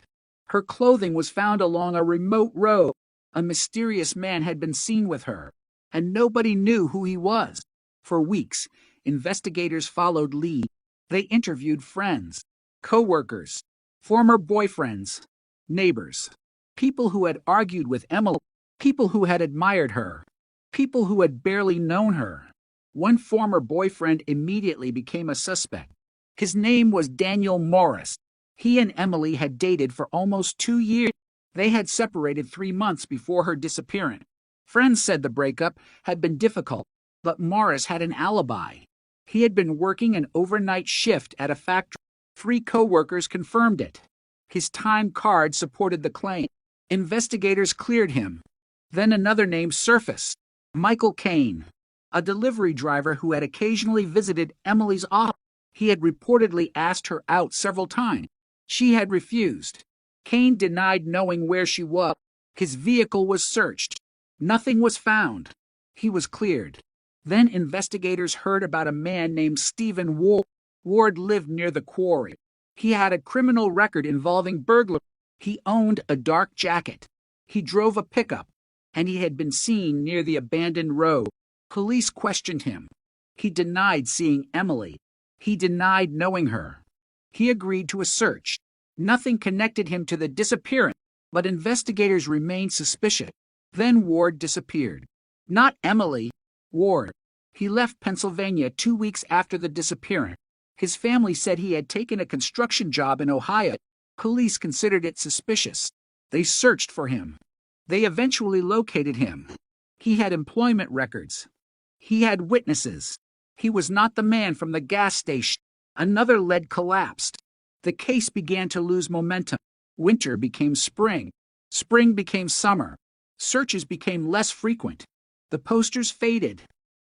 Her clothing was found along a remote road. A mysterious man had been seen with her, and nobody knew who he was. For weeks, investigators followed leads. They interviewed friends, co-workers, former boyfriends, neighbors, people who had argued with Emily, people who had admired her, people who had barely known her. One former boyfriend immediately became a suspect. His name was Daniel Morris. He and Emily had dated for almost 2 years. They had separated 3 months before her disappearance. Friends said the breakup had been difficult, but Morris had an alibi. He had been working an overnight shift at a factory. 3 co-workers confirmed it. His time card supported the claim. Investigators cleared him. Then another name surfaced, Michael Kane, a delivery driver who had occasionally visited Emily's office. He had reportedly asked her out several times. She had refused. Kane denied knowing where she was. His vehicle was searched. Nothing was found. He was cleared. Then investigators heard about a man named Stephen Ward. Ward lived near the quarry. He had a criminal record involving burglary. He owned a dark jacket. He drove a pickup, and he had been seen near the abandoned road. Police questioned him. He denied seeing Emily. He denied knowing her. He agreed to a search. Nothing connected him to the disappearance, but investigators remained suspicious. Then Ward disappeared. Not Emily, Ward. He left Pennsylvania 2 weeks after the disappearance. His family said he had taken a construction job in Ohio. Police considered it suspicious. They searched for him. They eventually located him. He had employment records. He had witnesses. He was not the man from the gas station. Another lead collapsed. The case began to lose momentum. Winter became spring. Spring became summer. Searches became less frequent. The posters faded.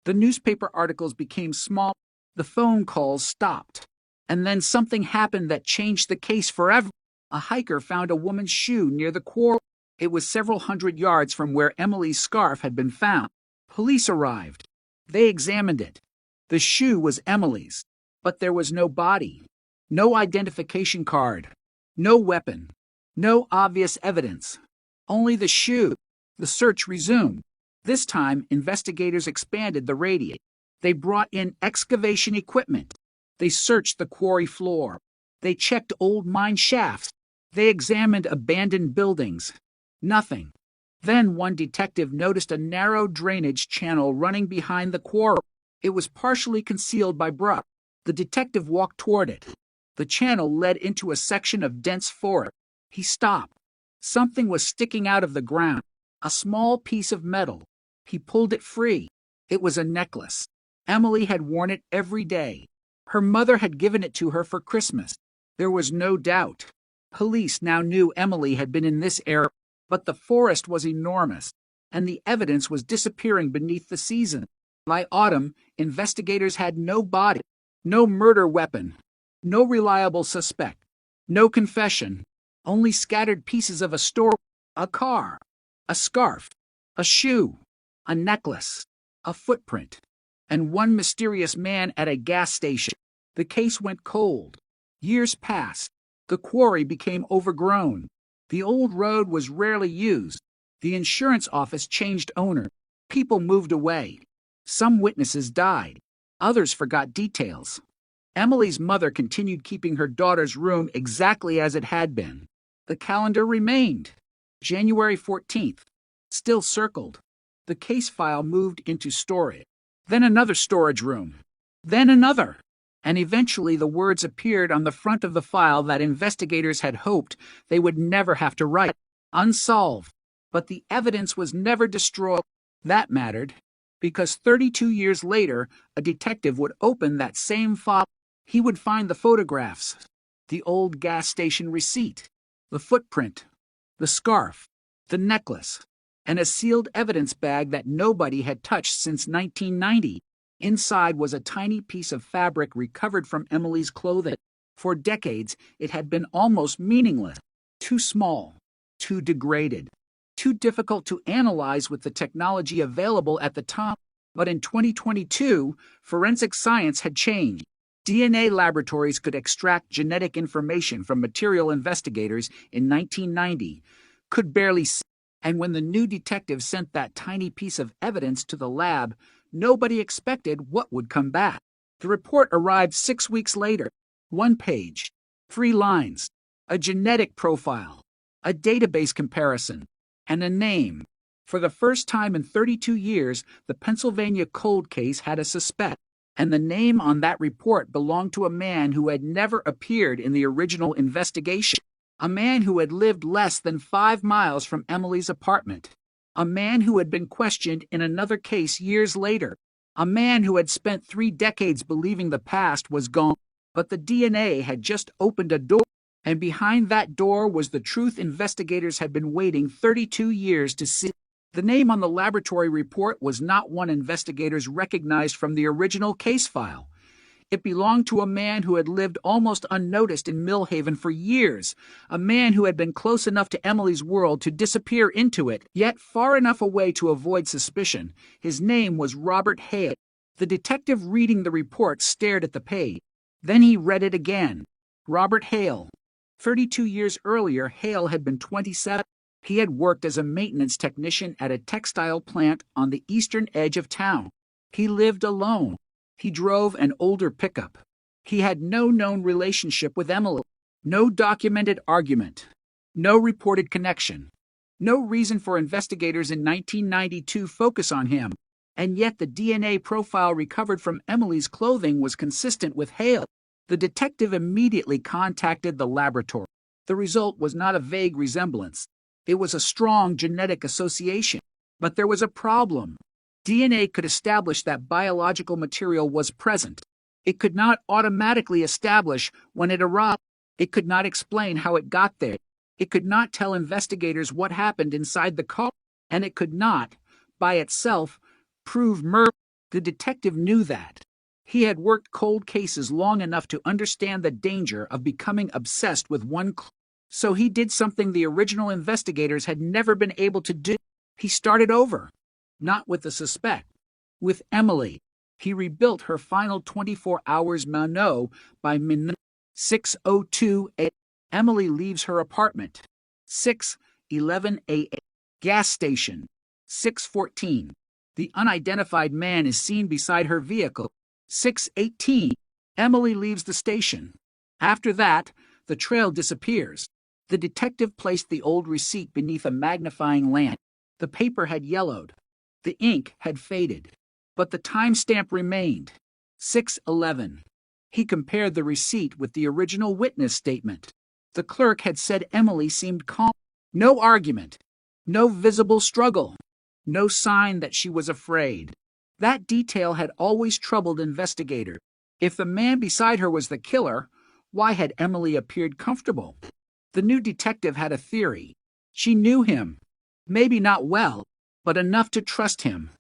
The newspaper articles became small. The phone calls stopped. And then something happened that changed the case forever. A hiker found a woman's shoe near the quarry. It was several hundred yards from where Emily's scarf had been found. Police arrived. They examined it. The shoe was Emily's, but there was no body, no identification card, no weapon, no obvious evidence. Only the shoe. The search resumed. This time, investigators expanded the radius. They brought in excavation equipment. They searched the quarry floor. They checked old mine shafts. They examined abandoned buildings. Nothing. Then one detective noticed a narrow drainage channel running behind the quarry. It was partially concealed by brush. The detective walked toward it. The channel led into a section of dense forest. He stopped. Something was sticking out of the ground. A small piece of metal. He pulled it free. It was a necklace. Emily had worn it every day. Her mother had given it to her for Christmas. There was no doubt. Police now knew Emily had been in this area, but the forest was enormous, and the evidence was disappearing beneath the season. By autumn, investigators had no body, no murder weapon, no reliable suspect, no confession, only scattered pieces of a story, a car, a scarf, a shoe, a necklace, a footprint, and one mysterious man at a gas station. The case went cold. Years passed. The quarry became overgrown. The old road was rarely used. The insurance office changed owner. People moved away. Some witnesses died. Others forgot details. Emily's mother continued keeping her daughter's room exactly as it had been. The calendar remained. January 14th. Still circled. The case file moved into storage. Then another storage room. Then another. And eventually the words appeared on the front of the file that investigators had hoped they would never have to write. Unsolved. But the evidence was never destroyed. That mattered, because 32 years later, a detective would open that same file. He would find the photographs, the old gas station receipt, the footprint, the scarf, the necklace, and a sealed evidence bag that nobody had touched since 1990. Inside was a tiny piece of fabric recovered from Emily's clothing. For decades, it had been almost meaningless. Too small, too degraded, too difficult to analyze with the technology available at the time. But in 2022, forensic science had changed. DNA laboratories could extract genetic information from material investigators in 1990 could barely see. And when the new detective sent that tiny piece of evidence to the lab, nobody expected what would come back. The report arrived 6 weeks later. 1 page, 3 lines, a genetic profile, a database comparison, and a name. For the first time in 32 years, the Pennsylvania cold case had a suspect, and the name on that report belonged to a man who had never appeared in the original investigation, a man who had lived less than 5 miles from Emily's apartment. A man who had been questioned in another case years later. A man who had spent 3 decades believing the past was gone. But the DNA had just opened a door, and behind that door was the truth investigators had been waiting 32 years to see. The name on the laboratory report was not one investigators recognized from the original case file. It belonged to a man who had lived almost unnoticed in Millhaven for years, a man who had been close enough to Emily's world to disappear into it, yet far enough away to avoid suspicion. His name was Robert Hale. The detective reading the report stared at the page. Then he read it again. Robert Hale. 32 years earlier, Hale had been 27. He had worked as a maintenance technician at a textile plant on the eastern edge of town. He lived alone. He drove an older pickup. He had no known relationship with Emily, no documented argument, no reported connection, no reason for investigators in 1992 focus on him, and yet the DNA profile recovered from Emily's clothing was consistent with Hale. The detective immediately contacted the laboratory. The result was not a vague resemblance. It was a strong genetic association. But there was a problem. DNA could establish that biological material was present. It could not automatically establish when it arrived. It could not explain how it got there. It could not tell investigators what happened inside the car. And it could not, by itself, prove murder. The detective knew that. He had worked cold cases long enough to understand the danger of becoming obsessed with one clue. So he did something the original investigators had never been able to do. He started over. Not with the suspect. With Emily. He rebuilt her final 24 hours mano by 6:02 a.m. Emily leaves her apartment. 6:11 a.m. Gas station. 6:14. The unidentified man is seen beside her vehicle. 6:18. Emily leaves the station. After that, the trail disappears. The detective placed the old receipt beneath a magnifying lamp. The paper had yellowed. The ink had faded. But the timestamp remained. 6:11. He compared the receipt with the original witness statement. The clerk had said Emily seemed calm. No argument. No visible struggle. No sign that she was afraid. That detail had always troubled investigators. If the man beside her was the killer, why had Emily appeared comfortable? The new detective had a theory. She knew him. Maybe not well, but enough to trust him.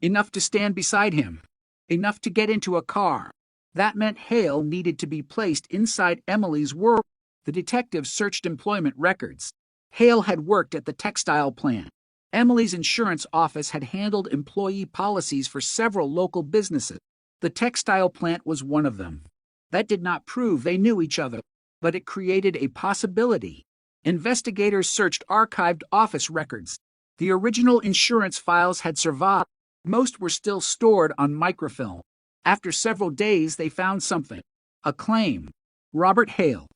Enough to stand beside him. Enough to get into a car. That meant Hale needed to be placed inside Emily's world. The detective searched employment records. Hale had worked at the textile plant. Emily's insurance office had handled employee policies for several local businesses. The textile plant was one of them. That did not prove they knew each other, but it created a possibility. Investigators searched archived office records. The original insurance files had survived. Most were still stored on microfilm. After several days, they found something. A claim. Robert Hale.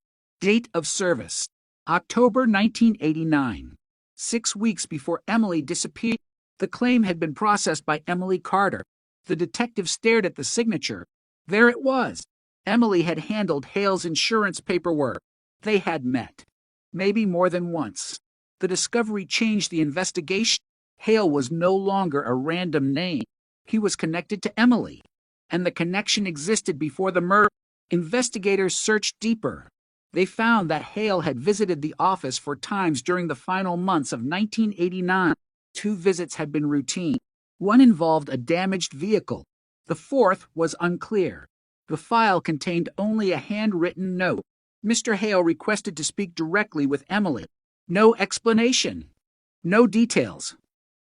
Date of service. October 1989. 6 weeks before Emily disappeared. The claim had been processed by Emily Carter. The detective stared at the signature. There it was. Emily had handled Hale's insurance paperwork. They had met. Maybe more than once. The discovery changed the investigation. Hale was no longer a random name. He was connected to Emily. And the connection existed before the murder. Investigators searched deeper. They found that Hale had visited the office 4 times during the final months of 1989. 2 visits had been routine. One involved a damaged vehicle. The 4th was unclear. The file contained only a handwritten note. Mr. Hale requested to speak directly with Emily. No explanation. No details.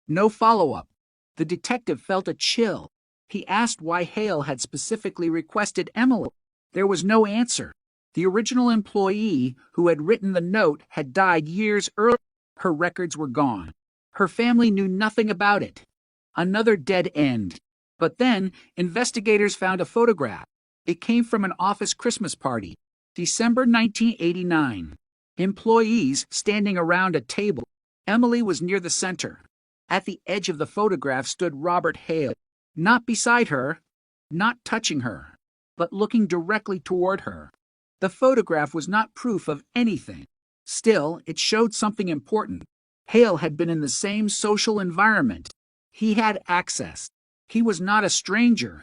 No follow-up. The detective felt a chill. He asked why Hale had specifically requested Emily. There was no answer. The original employee who had written the note had died years earlier. Her records were gone. Her family knew nothing about it. Another dead end. But then, investigators found a photograph. It came from an office Christmas party. December 1989. Employees standing around a table. Emily was near the center. At the edge of the photograph stood Robert Hale. Not beside her, not touching her, but looking directly toward her. The photograph was not proof of anything. Still, it showed something important. Hale had been in the same social environment. He had access. He was not a stranger,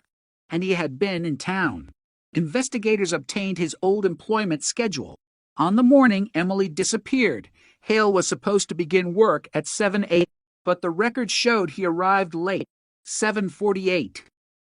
and he had been in town. Investigators obtained his old employment schedule. On the morning Emily disappeared, Hale was supposed to begin work at 7 a.m., but the records showed he arrived late, 7:48.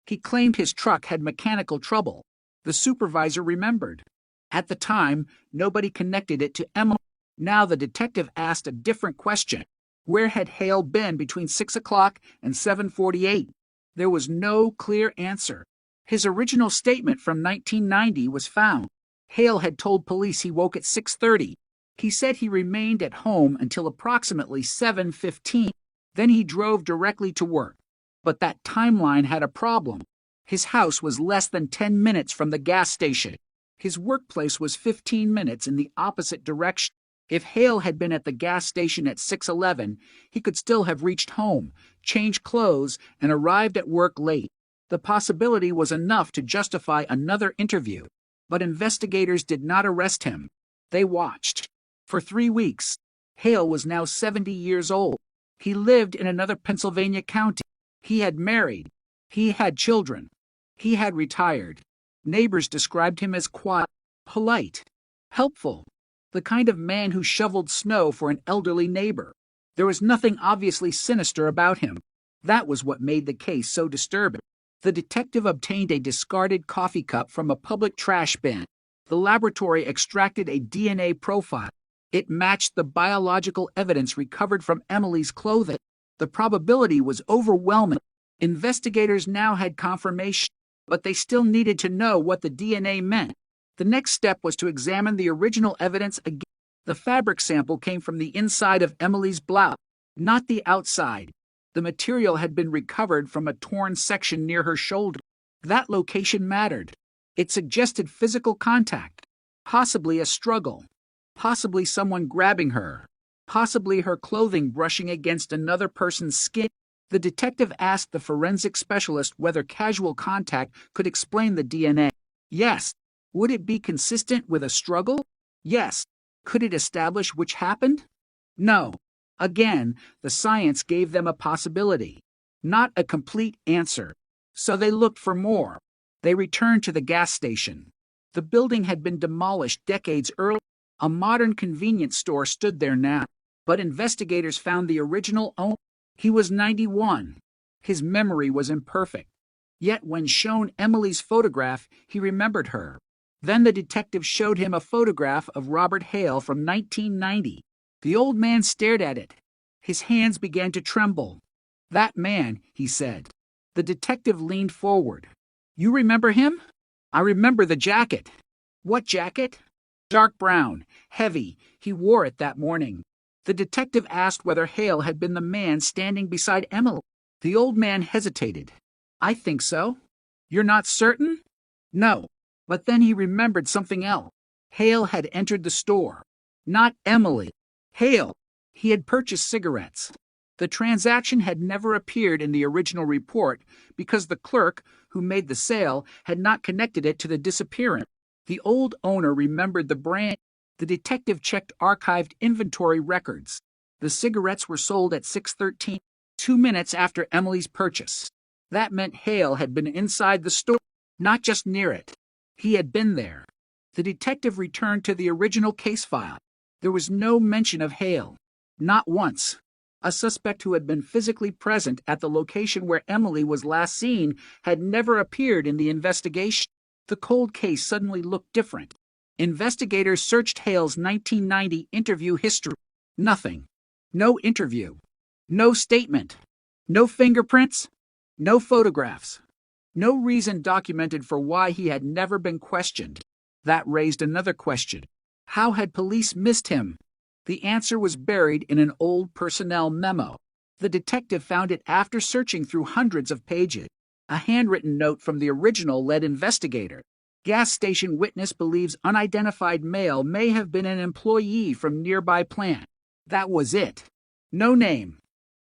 He claimed his truck had mechanical trouble. The supervisor remembered. At the time, nobody connected it to Emily. Now the detective asked a different question. Where had Hale been between 6 o'clock and 7:48? There was no clear answer. His original statement from 1990 was found. Hale had told police he woke at 6:30. He said he remained at home until approximately 7:15. Then he drove directly to work. But that timeline had a problem. His house was less than 10 minutes from the gas station. His workplace was 15 minutes in the opposite direction. If Hale had been at the gas station at 6:11, he could still have reached home, changed clothes, and arrived at work late. The possibility was enough to justify another interview. But investigators did not arrest him. They watched. For 3 weeks. Hale was now 70 years old. He lived in another Pennsylvania county. He had married. He had children. He had retired. Neighbors described him as quiet, polite, helpful, the kind of man who shoveled snow for an elderly neighbor. There was nothing obviously sinister about him. That was what made the case so disturbing. The detective obtained a discarded coffee cup from a public trash bin. The laboratory extracted a DNA profile. It matched the biological evidence recovered from Emily's clothing. The probability was overwhelming. Investigators now had confirmation, but they still needed to know what the DNA meant. The next step was to examine the original evidence again. The fabric sample came from the inside of Emily's blouse, not the outside. The material had been recovered from a torn section near her shoulder. That location mattered. It suggested physical contact, possibly a struggle, possibly someone grabbing her, possibly her clothing brushing against another person's skin. The detective asked the forensic specialist whether casual contact could explain the DNA. Yes. Would it be consistent with a struggle? Yes. Could it establish which happened? No. Again, the science gave them a possibility, not a complete answer. So they looked for more. They returned to the gas station. The building had been demolished decades earlier. A modern convenience store stood there now, but investigators found the original owner. He was 91. His memory was imperfect. Yet when shown Emily's photograph, he remembered her. Then the detective showed him a photograph of Robert Hale from 1990. The old man stared at it. His hands began to tremble. That man, he said. The detective leaned forward. You remember him? I remember the jacket. What jacket? Dark brown, heavy. He wore it that morning. The detective asked whether Hale had been the man standing beside Emily. The old man hesitated. I think so. You're not certain? No. But then he remembered something else. Hale had entered the store. Not Emily. Hale. He had purchased cigarettes. The transaction had never appeared in the original report because the clerk who made the sale had not connected it to the disappearance. The old owner remembered the brand. The detective checked archived inventory records. The cigarettes were sold at 6:13, 2 minutes after Emily's purchase. That meant Hale had been inside the store, not just near it. He had been there. The detective returned to the original case file. There was no mention of Hale. Not once. A suspect who had been physically present at the location where Emily was last seen had never appeared in the investigation. The cold case suddenly looked different. Investigators searched Hale's 1990 interview history. Nothing. No interview. No statement. No fingerprints. No photographs. No reason documented for why he had never been questioned. That raised another question. How had police missed him? The answer was buried in an old personnel memo. The detective found it after searching through hundreds of pages. A handwritten note from the original lead investigator. Gas station witness believes unidentified male may have been an employee from nearby plant. That was it. No name.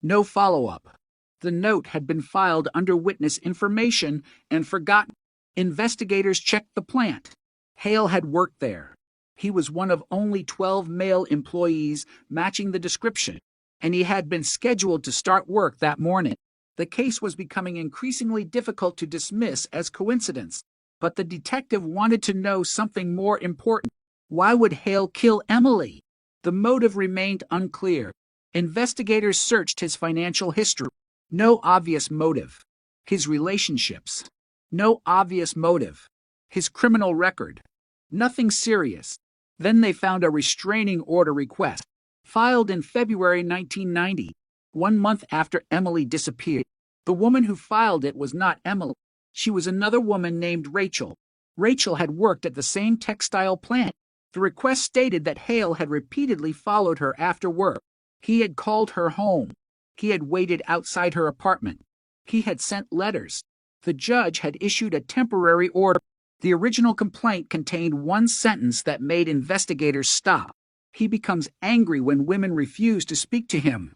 No follow-up. The note had been filed under witness information and forgotten. Investigators checked the plant. Hale had worked there. He was one of only 12 male employees matching the description, and he had been scheduled to start work that morning. The case was becoming increasingly difficult to dismiss as coincidence, but the detective wanted to know something more important. Why would Hale kill Emily? The motive remained unclear. Investigators searched his financial history. No obvious motive. His relationships. No obvious motive. his criminal record. Nothing serious. Then they found a restraining order request, filed in February 1990, 1 month after Emily disappeared. The woman who filed it was not Emily. She was another woman named Rachel. Rachel had worked at the same textile plant. The request stated that Hale had repeatedly followed her after work. He had called her home. He had waited outside her apartment. He had sent letters. The judge had issued a temporary order. The original complaint contained one sentence that made investigators stop. He becomes angry when women refuse to speak to him.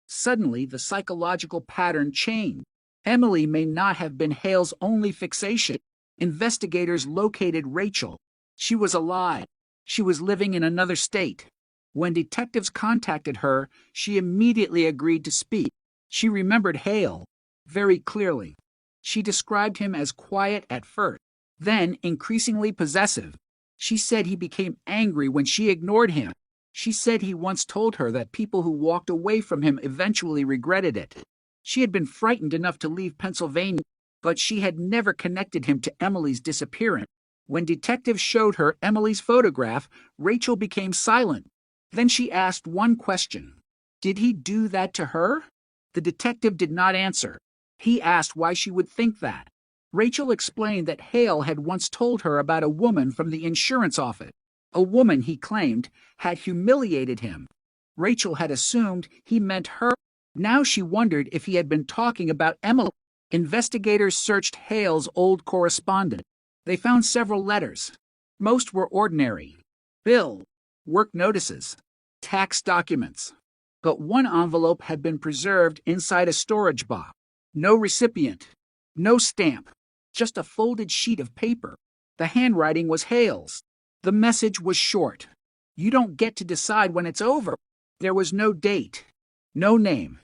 Suddenly, the psychological pattern changed. Emily may not have been Hale's only fixation. Investigators located Rachel. She was alive. She was living in another state. When detectives contacted her, she immediately agreed to speak. She remembered Hale very clearly. She described him as quiet at first, then increasingly possessive. She said he became angry when she ignored him. She said he once told her that people who walked away from him eventually regretted it. She had been frightened enough to leave Pennsylvania, but she had never connected him to Emily's disappearance. When detectives showed her Emily's photograph, Rachel became silent. Then she asked one question. Did he do that to her? The detective did not answer. He asked why she would think that. Rachel explained that Hale had once told her about a woman from the insurance office. A woman, he claimed, had humiliated him. Rachel had assumed he meant her. Now she wondered if he had been talking about Emily. Investigators searched Hale's old correspondence. They found several letters. Most were ordinary. Bill, work notices, tax documents. But one envelope had been preserved inside a storage box. No recipient, no stamp, just a folded sheet of paper. The handwriting was Hale's. The message was short. You don't get to decide when it's over. There was no date, no name.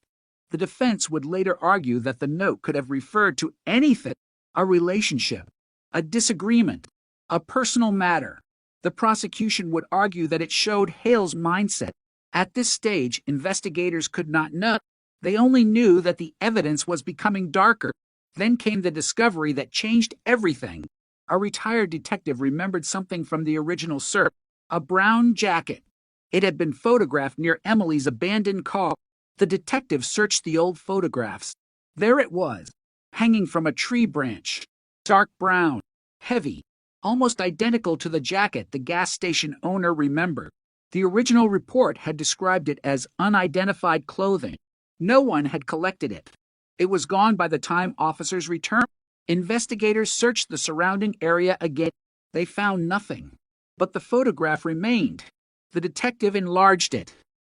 The defense would later argue that the note could have referred to anything, a relationship, a disagreement, a personal matter. The prosecution would argue that it showed Hale's mindset. At this stage, investigators could not know. They only knew that the evidence was becoming darker. Then came the discovery that changed everything. A retired detective remembered something from the original search, a brown jacket. It had been photographed near Emily's abandoned car. The detective searched the old photographs. There it was, hanging from a tree branch. Dark brown, heavy, almost identical to the jacket the gas station owner remembered. The original report had described it as unidentified clothing. No one had collected it. It was gone by the time officers returned. Investigators searched the surrounding area again. They found nothing. But the photograph remained. The detective enlarged it.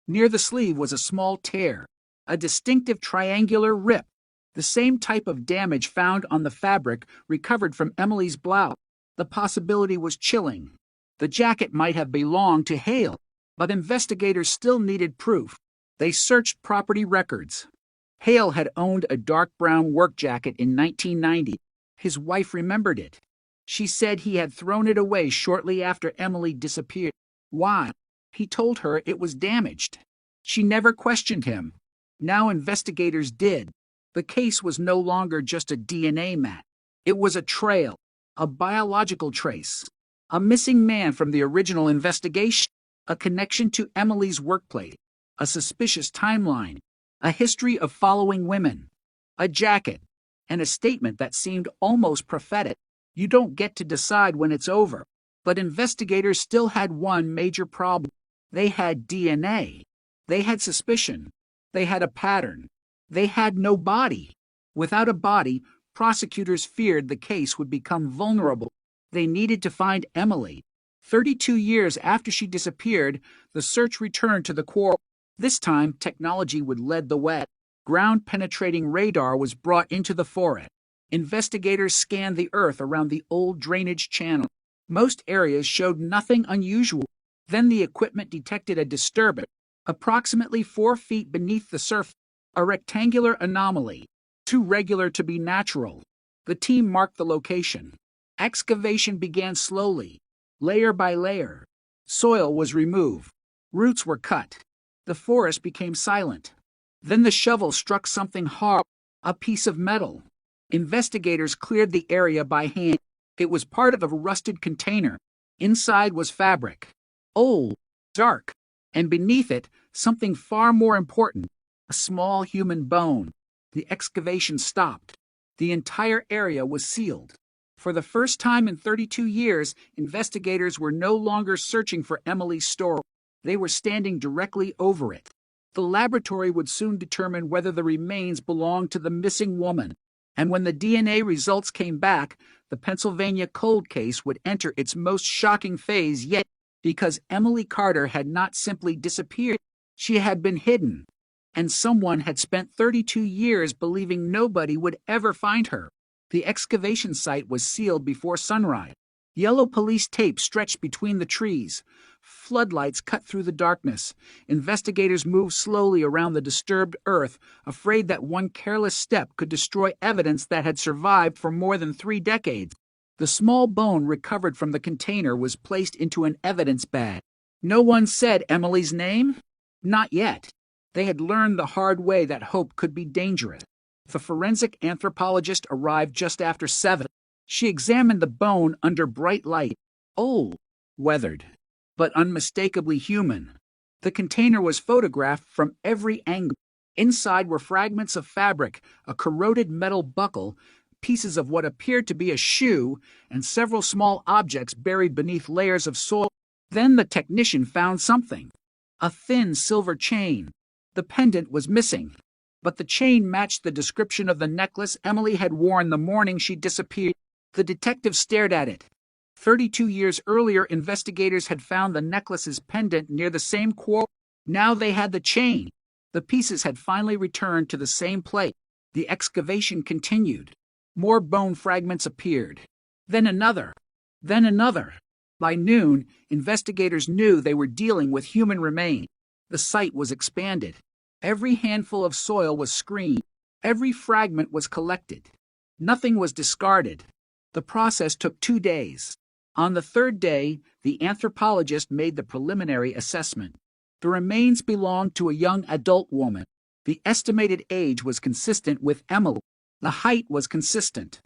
Near the sleeve was a small tear, a distinctive triangular rip, the same type of damage found on the fabric recovered from Emily's blouse. The possibility was chilling. The jacket might have belonged to Hale, but investigators still needed proof. They searched property records. Hale had owned a dark brown work jacket in 1990. His wife remembered it. She said he had thrown it away shortly after Emily disappeared. Why? He told her it was damaged. She never questioned him. Now investigators did. The case was no longer just a DNA match. It was a trail, a biological trace, a missing man from the original investigation, a connection to Emily's workplace, a suspicious timeline, a history of following women, a jacket, and a statement that seemed almost prophetic. You don't get to decide when it's over. But investigators still had one major problem. They had DNA. They had suspicion. They had a pattern. They had no body. Without a body, prosecutors feared the case would become vulnerable. They needed to find Emily. 32 years after she disappeared, the search returned to the quarry. This time, technology would lead the way. Ground-penetrating radar was brought into the forest. Investigators scanned the earth around the old drainage channel. Most areas showed nothing unusual. Then the equipment detected a disturbance, approximately 4 feet beneath the surface, a rectangular anomaly, too regular to be natural. The team marked the location. Excavation began slowly, layer by layer. Soil was removed. Roots were cut. The forest became silent. Then the shovel struck something hard, a piece of metal. Investigators cleared the area by hand. It was part of a rusted container. Inside was fabric, old, dark, and beneath it, something far more important, a small human bone. The excavation stopped. The entire area was sealed. For the first time in 32 years, investigators were no longer searching for Emily's story. They were standing directly over it. The laboratory would soon determine whether the remains belonged to the missing woman. And when the DNA results came back, the Pennsylvania cold case would enter its most shocking phase yet, because Emily Carter had not simply disappeared, she had been hidden. And someone had spent 32 years believing nobody would ever find her. The excavation site was sealed before sunrise. Yellow police tape stretched between the trees. Floodlights cut through the darkness. Investigators moved slowly around the disturbed earth, afraid that one careless step could destroy evidence that had survived for more than 3 decades. The small bone recovered from the container was placed into an evidence bag. No one said Emily's name? Not yet. They had learned the hard way that hope could be dangerous. The forensic anthropologist arrived just after 7. She examined the bone under bright light. Old, weathered, but unmistakably human. The container was photographed from every angle. Inside were fragments of fabric, a corroded metal buckle, pieces of what appeared to be a shoe, and several small objects buried beneath layers of soil. Then the technician found something. A thin silver chain. The pendant was missing, but the chain matched the description of the necklace Emily had worn the morning she disappeared. The detective stared at it. 32 years earlier, investigators had found the necklace's pendant near the same quarry. Now they had the chain. The pieces had finally returned to the same place. The excavation continued. More bone fragments appeared. Then another. Then another. By noon, investigators knew they were dealing with human remains. The site was expanded. Every handful of soil was screened. Every fragment was collected. Nothing was discarded. The process took 2 days. On the 3rd day, the anthropologist made the preliminary assessment. The remains belonged to a young adult woman. The estimated age was consistent with Emily. The height was consistent.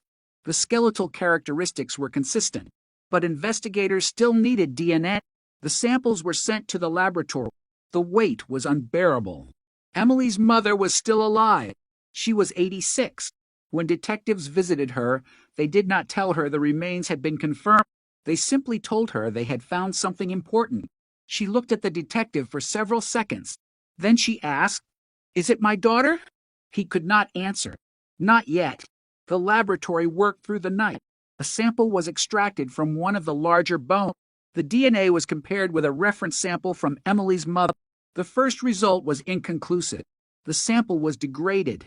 The skeletal characteristics were consistent. But investigators still needed DNA. The samples were sent to the laboratory. The weight was unbearable. Emily's mother was still alive. She was 86. When detectives visited her, they did not tell her the remains had been confirmed. They simply told her they had found something important. She looked at the detective for several seconds. Then she asked, "Is it my daughter?" He could not answer. Not yet. The laboratory worked through the night. A sample was extracted from one of the larger bones. The DNA was compared with a reference sample from Emily's mother. The first result was inconclusive. The sample was degraded.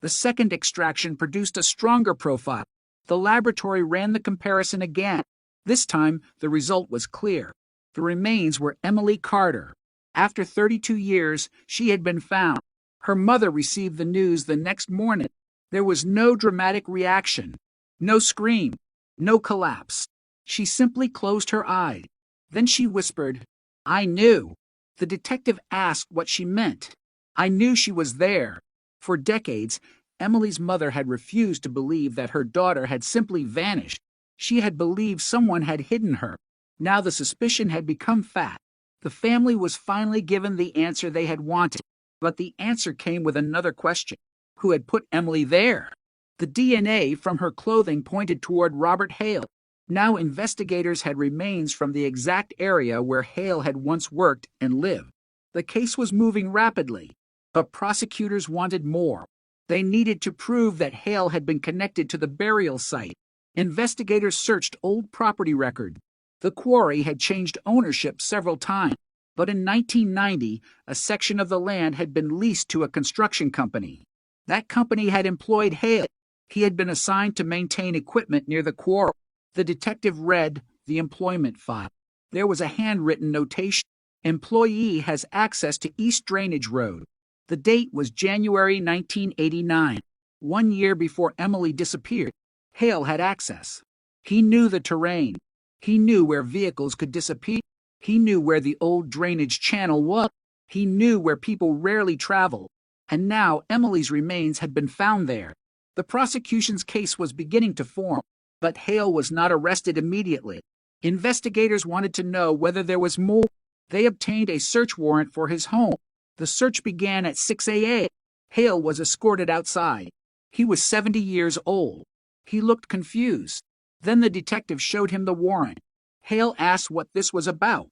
The second extraction produced a stronger profile. The laboratory ran the comparison again. This time, the result was clear. The remains were Emily Carter. After 32 years, she had been found. Her mother received the news the next morning. There was no dramatic reaction, no scream, no collapse. She simply closed her eyes. Then she whispered, "I knew." The detective asked what she meant. "I knew she was there." For decades, Emily's mother had refused to believe that her daughter had simply vanished. She had believed someone had hidden her. Now the suspicion had become fact. The family was finally given the answer they had wanted. But the answer came with another question. Who had put Emily there? The DNA from her clothing pointed toward Robert Hale. Now investigators had remains from the exact area where Hale had once worked and lived. The case was moving rapidly, but prosecutors wanted more. They needed to prove that Hale had been connected to the burial site. Investigators searched old property records. The quarry had changed ownership several times, but in 1990, a section of the land had been leased to a construction company. That company had employed Hale. He had been assigned to maintain equipment near the quarry. The detective read the employment file. There was a handwritten notation. Employee has access to East Drainage Road. The date was January 1989. 1 year before Emily disappeared, Hale had access. He knew the terrain. He knew where vehicles could disappear. He knew where the old drainage channel was. He knew where people rarely traveled. And now Emily's remains had been found there. The prosecution's case was beginning to form. But Hale was not arrested immediately. Investigators wanted to know whether there was more. They obtained a search warrant for his home. The search began at 6 a.m. Hale was escorted outside. He was 70 years old. He looked confused. Then the detective showed him the warrant. Hale asked what this was about.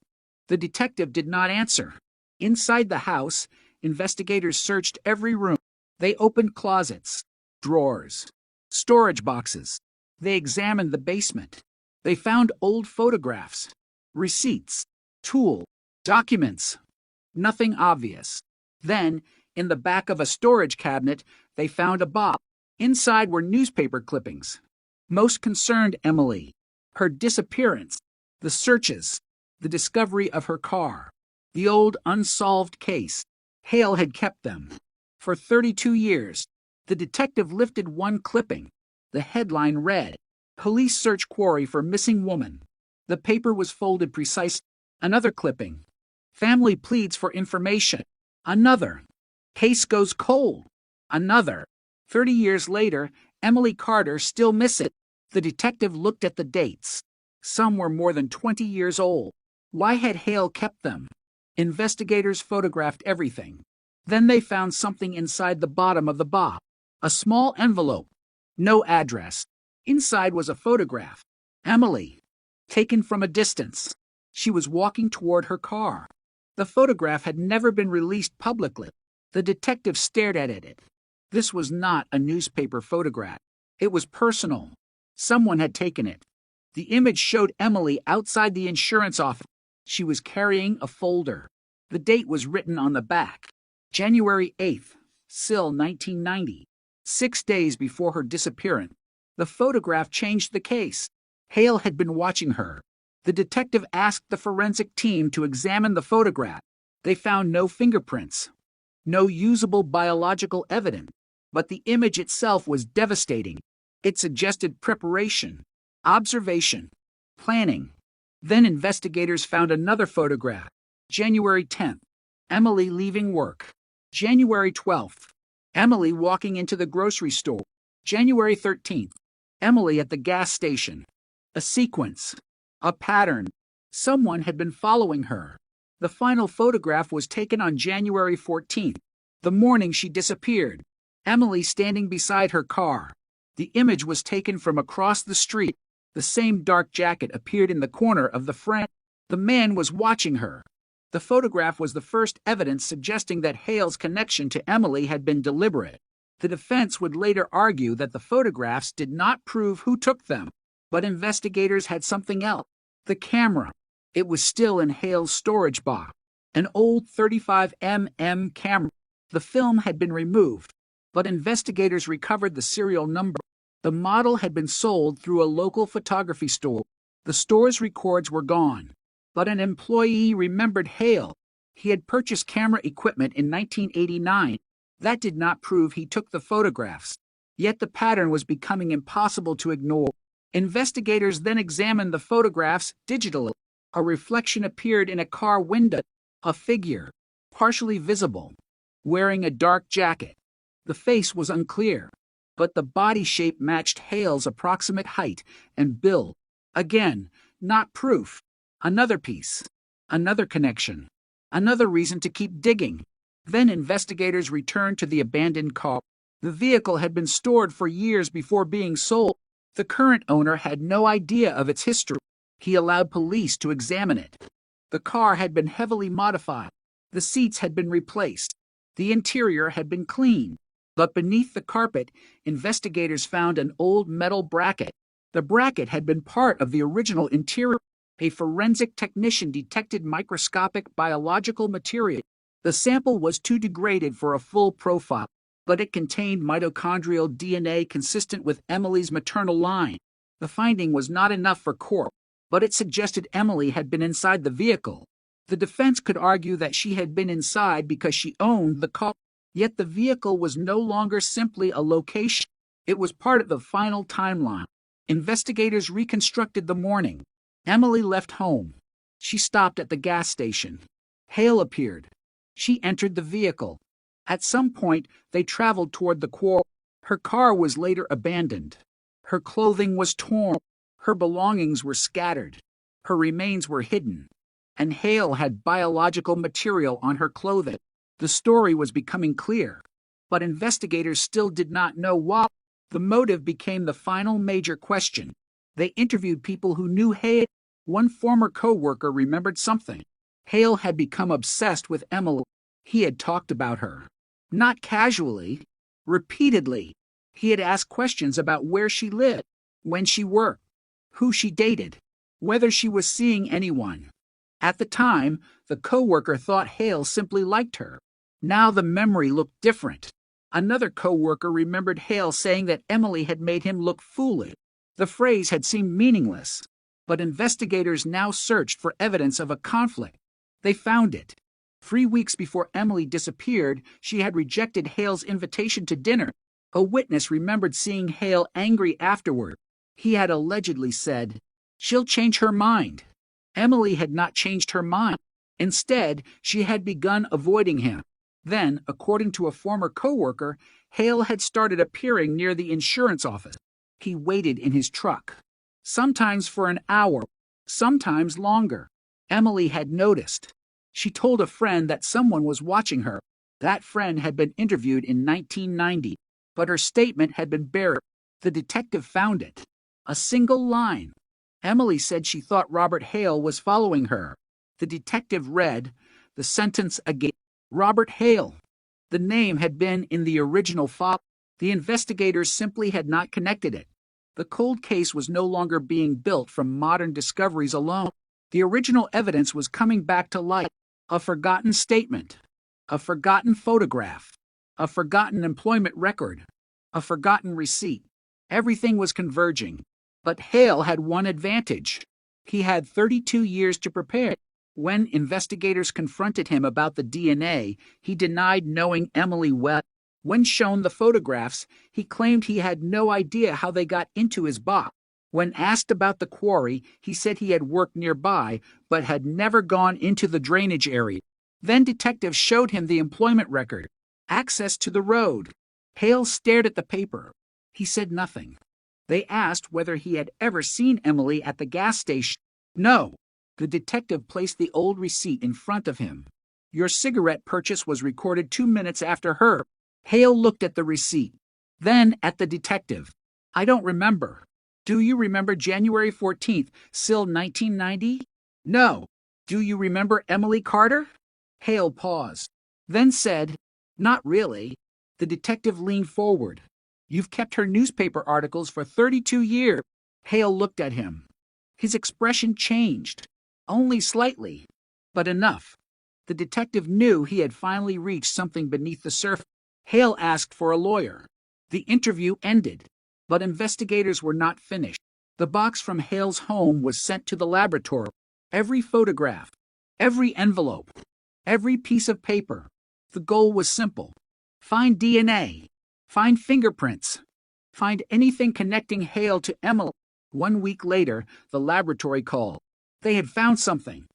The detective did not answer. Inside the house, investigators searched every room. They opened closets, drawers, storage boxes. They examined the basement. They found old photographs, receipts, tools, documents. Nothing obvious. Then, in the back of a storage cabinet, they found a box. Inside were newspaper clippings. Most concerned Emily, her disappearance, the searches, the discovery of her car, the old unsolved case. Hale had kept them. For 32 years, the detective lifted one clipping. The headline read, "Police search quarry for missing woman." The paper was folded precisely. Another clipping. "Family pleads for information." Another. "Case goes cold." Another. 30 years later, Emily Carter still missing. The detective looked at the dates. Some were more than 20 years old. Why had Hale kept them? Investigators photographed everything. Then they found something inside the bottom of the box. A small envelope. No address. Inside was a photograph. Emily. Taken from a distance. She was walking toward her car. The photograph had never been released publicly. The detective stared at it. This was not a newspaper photograph. It was personal. Someone had taken it. The image showed Emily outside the insurance office. She was carrying a folder. The date was written on the back. January 8th, Sill 1990. 6 days before her disappearance. The photograph changed the case. Hale had been watching her. The detective asked the forensic team to examine the photograph. They found no fingerprints, no usable biological evidence, but the image itself was devastating. It suggested preparation, observation, planning. Then investigators found another photograph. January 10th, Emily leaving work. January 12th, Emily walking into the grocery store. January 13th, Emily at the gas station. A sequence, a pattern. Someone had been following her. The final photograph was taken on January 14th, the morning she disappeared. Emily standing beside her car. The image was taken from across the street. The same dark jacket appeared in the corner of the frame. The man was watching her. The photograph was the first evidence suggesting that Hale's connection to Emily had been deliberate. The defense would later argue that the photographs did not prove who took them, but investigators had something else. The camera. It was still in Hale's storage box. An old 35mm camera. The film had been removed, but investigators recovered the serial number. The model had been sold through a local photography store. The store's records were gone, but an employee remembered Hale. He had purchased camera equipment in 1989. That did not prove he took the photographs. Yet the pattern was becoming impossible to ignore. Investigators then examined the photographs digitally. A reflection appeared in a car window. A figure, partially visible, wearing a dark jacket. The face was unclear, but the body shape matched Hale's approximate height and build. Again, not proof. Another piece. Another connection. Another reason to keep digging. Then investigators returned to the abandoned car. The vehicle had been stored for years before being sold. The current owner had no idea of its history. He allowed police to examine it. The car had been heavily modified. The seats had been replaced. The interior had been cleaned. But beneath the carpet, investigators found an old metal bracket. The bracket had been part of the original interior. A forensic technician detected microscopic biological material. The sample was too degraded for a full profile, but it contained mitochondrial DNA consistent with Emily's maternal line. The finding was not enough for court, but it suggested Emily had been inside the vehicle. The defense could argue that she had been inside because she owned the car. Yet the vehicle was no longer simply a location. It was part of the final timeline. Investigators reconstructed the morning. Emily left home. She stopped at the gas station. Hale appeared. She entered the vehicle. At some point, they traveled toward the quarry. Her car was later abandoned. Her clothing was torn. Her belongings were scattered. Her remains were hidden. And Hale had biological material on her clothing. The story was becoming clear, but investigators still did not know why. The motive became the final major question. They interviewed people who knew Hale. One former co-worker remembered something. Hale had become obsessed with Emily. He had talked about her. Not casually, repeatedly. He had asked questions about where she lived, when she worked, who she dated, whether she was seeing anyone. At the time, the co-worker thought Hale simply liked her. Now the memory looked different. Another co-worker remembered Hale saying that Emily had made him look foolish. The phrase had seemed meaningless, but investigators now searched for evidence of a conflict. They found it. 3 weeks before Emily disappeared, she had rejected Hale's invitation to dinner. A witness remembered seeing Hale angry afterward. He had allegedly said, "She'll change her mind." Emily had not changed her mind. Instead, she had begun avoiding him. Then, according to a former co-worker, Hale had started appearing near the insurance office. He waited in his truck, sometimes for an hour, sometimes longer. Emily had noticed. She told a friend that someone was watching her. That friend had been interviewed in 1990, but her statement had been buried. The detective found it. A single line. Emily said she thought Robert Hale was following her. The detective read the sentence again. Robert Hale. The name had been in the original file. The investigators simply had not connected it. The cold case was no longer being built from modern discoveries alone. The original evidence was coming back to light. A forgotten statement. A forgotten photograph. A forgotten employment record. A forgotten receipt. Everything was converging. But Hale had one advantage. He had 32 years to prepare. When investigators confronted him about the DNA, he denied knowing Emily well. When shown the photographs, he claimed he had no idea how they got into his box. When asked about the quarry, he said he had worked nearby, but had never gone into the drainage area. Then detectives showed him the employment record, access to the road. Hale stared at the paper. He said nothing. They asked whether he had ever seen Emily at the gas station. No. The detective placed the old receipt in front of him. Your cigarette purchase was recorded 2 minutes after her. Hale looked at the receipt, then at the detective. I don't remember. Do you remember January 14th, still 1990? No. Do you remember Emily Carter? Hale paused, then said, Not really. The detective leaned forward. You've kept her newspaper articles for 32 years. Hale looked at him. His expression changed. Only slightly, but enough. The detective knew he had finally reached something beneath the surface. Hale asked for a lawyer. The interview ended, but investigators were not finished. The box from Hale's home was sent to the laboratory. Every photograph, every envelope, every piece of paper. The goal was simple. Find DNA, find fingerprints, find anything connecting Hale to Emily. 1 week later, the laboratory called. They had found something.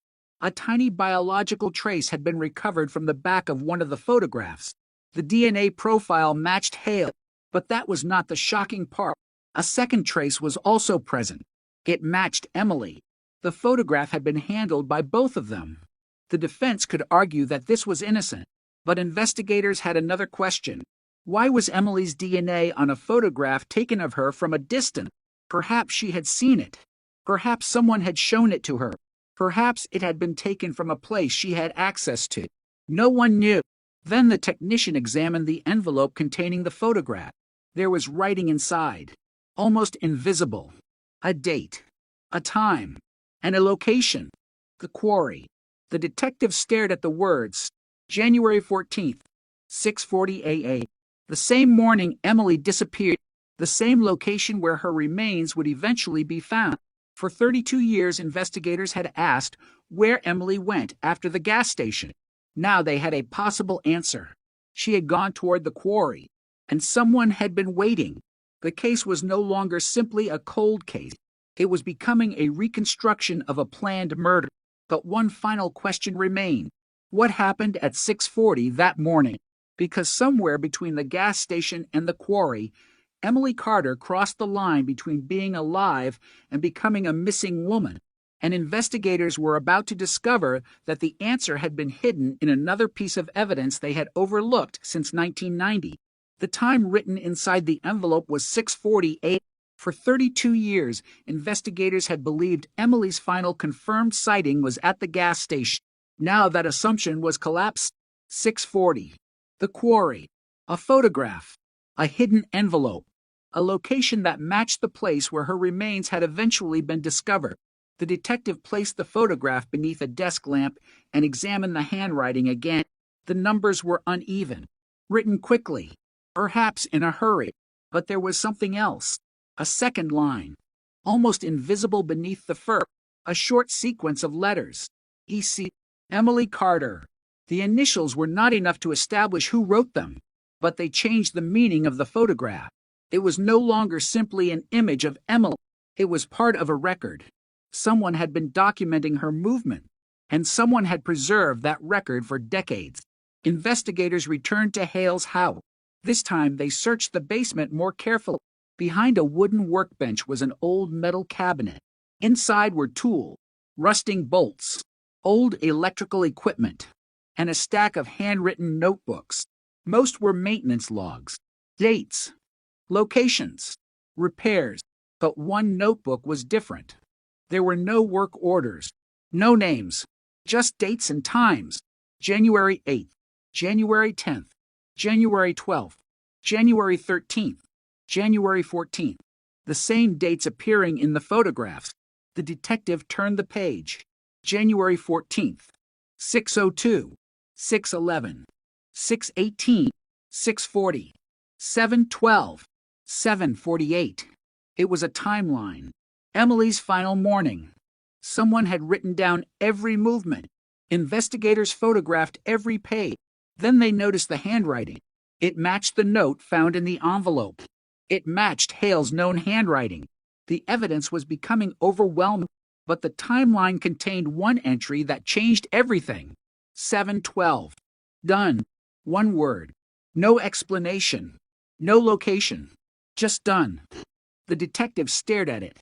A tiny biological trace had been recovered from the back of one of the photographs. The DNA profile matched Hale, but that was not the shocking part. A second trace was also present. It matched Emily. The photograph had been handled by both of them. The defense could argue that this was innocent, but investigators had another question. Why was Emily's DNA on a photograph taken of her from a distance? Perhaps she had seen it. Perhaps someone had shown it to her. Perhaps it had been taken from a place she had access to. No one knew. Then the technician examined the envelope containing the photograph. There was writing inside, almost invisible. A date, a time, and a location. The quarry. The detective stared at the words. January 14th, 6:40 a.m. The same morning Emily disappeared. The same location where her remains would eventually be found. For 32 years, investigators had asked where Emily went after the gas station. Now they had a possible answer. She had gone toward the quarry, and someone had been waiting. The case was no longer simply a cold case. It was becoming a reconstruction of a planned murder. But one final question remained. What happened at 6:40 that morning? Because somewhere between the gas station and the quarry, Emily Carter crossed the line between being alive and becoming a missing woman, and investigators were about to discover that the answer had been hidden in another piece of evidence they had overlooked since 1990. The time written inside the envelope was 6:48. For 32 years, investigators had believed Emily's final confirmed sighting was at the gas station. Now that assumption was collapsed. 6:40. The quarry. A photograph. A hidden envelope. A location that matched the place where her remains had eventually been discovered. The detective placed the photograph beneath a desk lamp and examined the handwriting again. The numbers were uneven, written quickly, perhaps in a hurry, but there was something else. A second line, almost invisible beneath the first, a short sequence of letters. E.C. Emily Carter. The initials were not enough to establish who wrote them, but they changed the meaning of the photograph. It was no longer simply an image of Emily. It was part of a record. Someone had been documenting her movement, and someone had preserved that record for decades. Investigators returned to Hale's house. This time they searched the basement more carefully. Behind a wooden workbench was an old metal cabinet. Inside were tools, rusting bolts, old electrical equipment, and a stack of handwritten notebooks. Most were maintenance logs, dates, locations, repairs, but one notebook was different. There were no work orders, no names, just dates and times. January 8th, January 10th, January 12th, January 13th, January 14th. The same dates appearing in the photographs. The detective turned the page. January 14th, 6:02, 6:11, 6:18, 6:40, 7:12, 7:48. It was a timeline. Emily's final morning. Someone had written down every movement. Investigators photographed every page. Then they noticed the handwriting. It matched the note found in the envelope. It matched Hale's known handwriting. The evidence was becoming overwhelming, but the timeline contained one entry that changed everything. 7:12. Done. One word. No explanation. No location. Just done. The detective stared at it.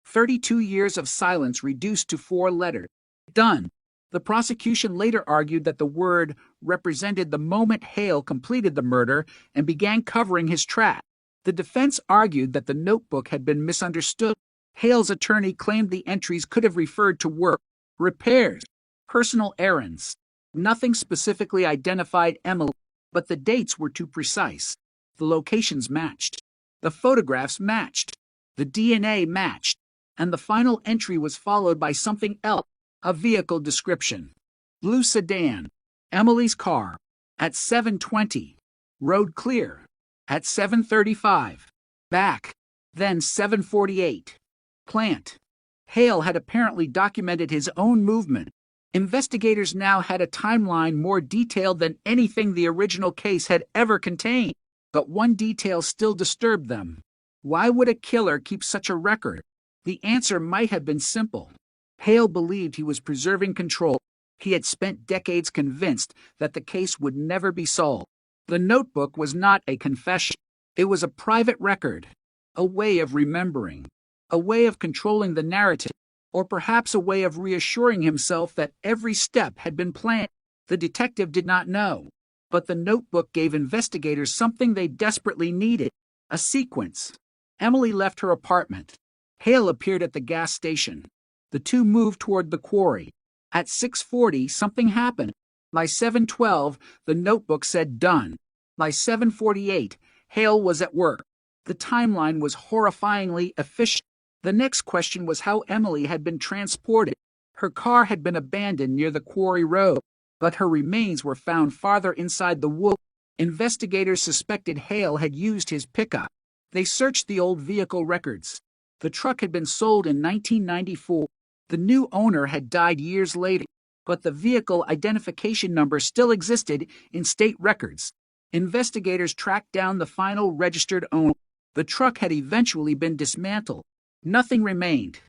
32 years of silence reduced to 4 letters. Done. The prosecution later argued that the word represented the moment Hale completed the murder and began covering his track. The defense argued that the notebook had been misunderstood. Hale's attorney claimed the entries could have referred to work, repairs, personal errands. Nothing specifically identified Emily, but the dates were too precise. The locations matched. The photographs matched. The DNA matched. And the final entry was followed by something else, a vehicle description. Blue sedan. Emily's car. At 7:20. Road clear. At 7:35. Back. Then 7:48. Plant. Hale had apparently documented his own movement. Investigators now had a timeline more detailed than anything the original case had ever contained. But one detail still disturbed them. Why would a killer keep such a record? The answer might have been simple. Hale believed he was preserving control. He had spent decades convinced that the case would never be solved. The notebook was not a confession. It was a private record, a way of remembering, a way of controlling the narrative, or perhaps a way of reassuring himself that every step had been planned. The detective did not know, but the notebook gave investigators something they desperately needed, a sequence. Emily left her apartment. Hale appeared at the gas station. The two moved toward the quarry. At 6:40, something happened. By 7:12, the notebook said done. By 7:48, Hale was at work. The timeline was horrifyingly efficient. The next question was how Emily had been transported. Her car had been abandoned near the quarry road, but her remains were found farther inside the woods. Investigators suspected Hale had used his pickup. They searched the old vehicle records. The truck had been sold in 1994. The new owner had died years later, but the vehicle identification number still existed in state records. Investigators tracked down the final registered owner. The truck had eventually been dismantled. Nothing remained,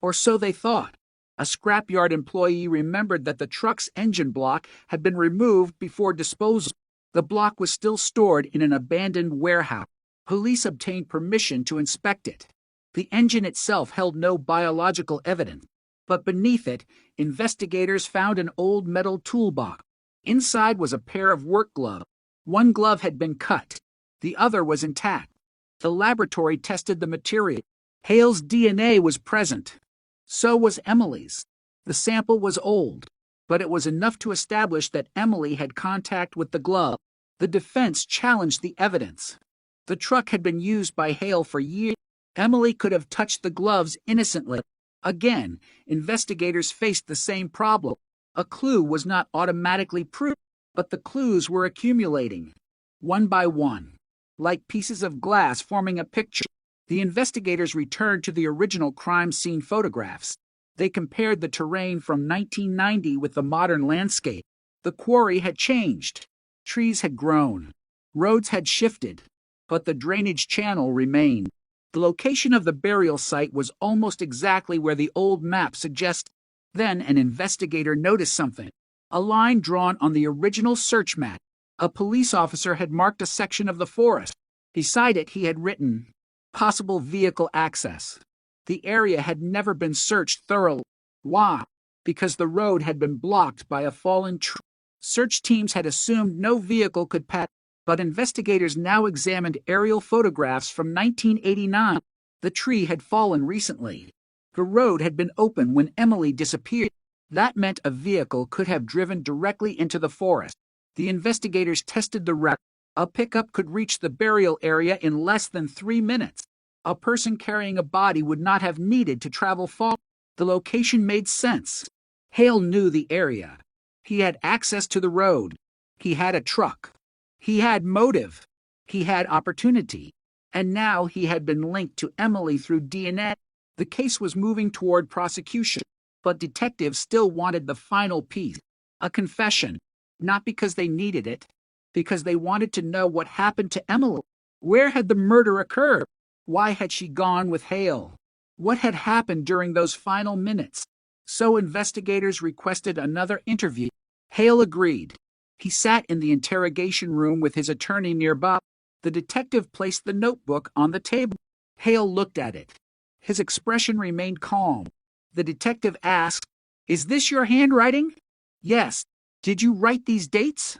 or so they thought. A scrapyard employee remembered that the truck's engine block had been removed before disposal. The block was still stored in an abandoned warehouse. Police obtained permission to inspect it. The engine itself held no biological evidence, but beneath it, investigators found an old metal toolbox. Inside was a pair of work gloves. One glove had been cut. The other was intact. The laboratory tested the material. Hale's DNA was present. So was Emily's. The sample was old, but it was enough to establish that Emily had contact with the glove. The defense challenged the evidence. The truck had been used by Hale for years. Emily could have touched the gloves innocently. Again, investigators faced the same problem. A clue was not automatically proved, but the clues were accumulating, one by one, like pieces of glass forming a picture. The investigators returned to the original crime scene photographs. They compared the terrain from 1990 with the modern landscape. The quarry had changed. Trees had grown. Roads had shifted, but the drainage channel remained. The location of the burial site was almost exactly where the old map suggested. Then an investigator noticed something. A line drawn on the original search map. A police officer had marked a section of the forest. Beside it, he had written, "Possible vehicle access." The area had never been searched thoroughly. Why? Because the road had been blocked by a fallen tree. Search teams had assumed no vehicle could pass, but investigators now examined aerial photographs from 1989. The tree had fallen recently. The road had been open when Emily disappeared. That meant a vehicle could have driven directly into the forest. The investigators tested the record. A pickup could reach the burial area in less than 3 minutes. A person carrying a body would not have needed to travel far. The location made sense. Hale knew the area. He had access to the road. He had a truck. He had motive. He had opportunity. And now he had been linked to Emily through DNA. The case was moving toward prosecution, but detectives still wanted the final piece, a confession, not because they needed it, because they wanted to know what happened to Emily. Where had the murder occurred? Why had she gone with Hale? What had happened during those final minutes? So investigators requested another interview. Hale agreed. He sat in the interrogation room with his attorney nearby. The detective placed the notebook on the table. Hale looked at it. His expression remained calm. The detective asked, "Is this your handwriting?" "Yes." "Did you write these dates?"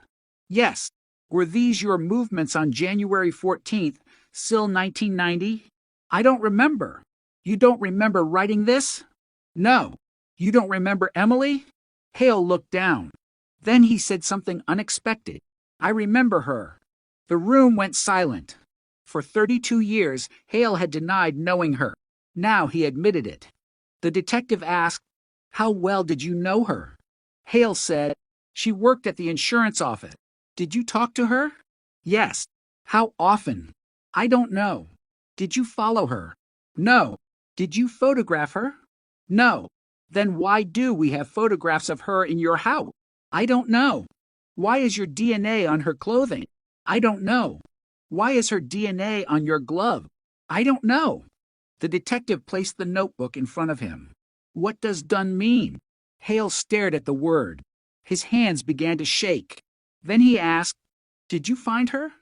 "Yes." "Were these your movements on January 14th, still 1990? "I don't remember." "You don't remember writing this?" "No." "You don't remember Emily?" Hale looked down. Then he said something unexpected. "I remember her." The room went silent. For 32 years, Hale had denied knowing her. Now he admitted it. The detective asked, "How well did you know her?" Hale said, "She worked at the insurance office." "Did you talk to her?" "Yes." "How often?" "I don't know." "Did you follow her?" "No." "Did you photograph her?" "No." "Then why do we have photographs of her in your house?" "I don't know." "Why is your DNA on her clothing?" "I don't know." "Why is her DNA on your glove?" "I don't know." The detective placed the notebook in front of him. "What does done mean?" Hale stared at the word. His hands began to shake. Then he asked, "Did you find her?"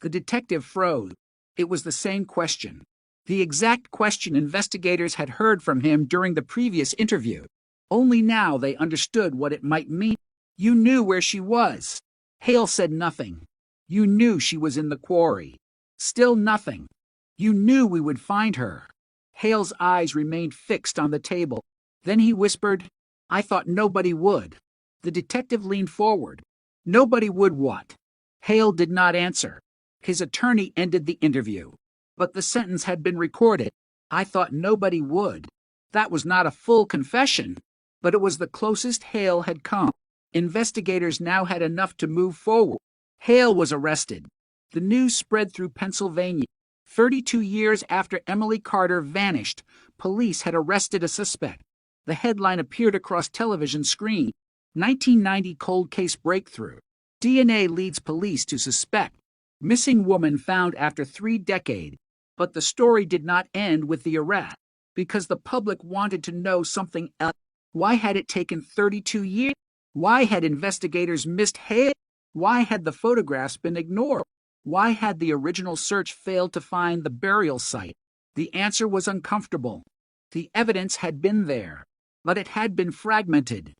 The detective froze. It was the same question. The exact question investigators had heard from him during the previous interview. Only now they understood what it might mean. "You knew where she was." Hale said nothing. "You knew she was in the quarry." Still nothing. "You knew we would find her." Hale's eyes remained fixed on the table. Then he whispered, "I thought nobody would." The detective leaned forward. "Nobody would what?" Hale did not answer. His attorney ended the interview. But the sentence had been recorded. "I thought nobody would." That was not a full confession, but it was the closest Hale had come. Investigators now had enough to move forward. Hale was arrested. The news spread through Pennsylvania. 32 years after Emily Carter vanished, police had arrested a suspect. The headline appeared across television screen. 1990 cold case breakthrough. DNA leads police to suspect. Missing woman found after 3 decades. But the story did not end with the arrest, because the public wanted to know something else. Why had it taken 32 years? Why had investigators missed Hale? Why had the photographs been ignored? Why had the original search failed to find the burial site? The answer was uncomfortable. The evidence had been there, but it had been fragmented.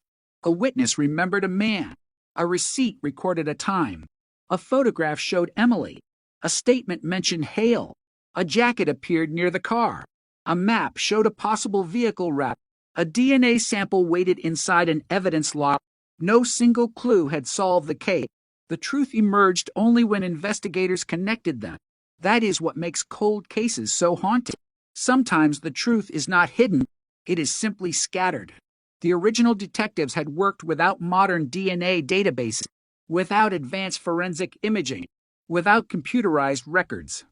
A witness remembered a man. A receipt recorded a time. A photograph showed Emily. A statement mentioned Hale. A jacket appeared near the car. A map showed a possible vehicle route. A DNA sample waited inside an evidence log. No single clue had solved the case. The truth emerged only when investigators connected them. That is what makes cold cases so haunting. Sometimes the truth is not hidden, it is simply scattered. The original detectives had worked without modern DNA databases, without advanced forensic imaging, without computerized records,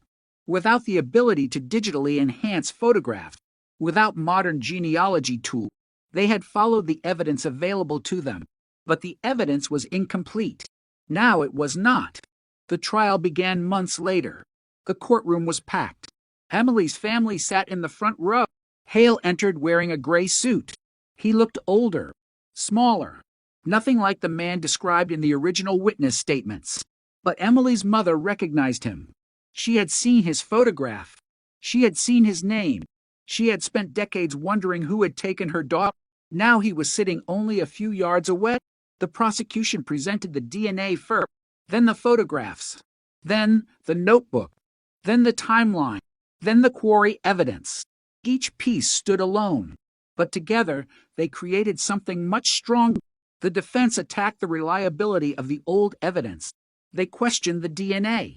without the ability to digitally enhance photographs, without modern genealogy tools. They had followed the evidence available to them, but the evidence was incomplete. Now it was not. The trial began months later. The courtroom was packed. Emily's family sat in the front row. Hale entered wearing a gray suit. He looked older, smaller, nothing like the man described in the original witness statements. But Emily's mother recognized him. She had seen his photograph. She had seen his name. She had spent decades wondering who had taken her daughter. Now he was sitting only a few yards away. The prosecution presented the DNA first, then the photographs, then the notebook, then the timeline, then the quarry evidence. Each piece stood alone, but together they created something much stronger. The defense attacked the reliability of the old evidence. They questioned the DNA.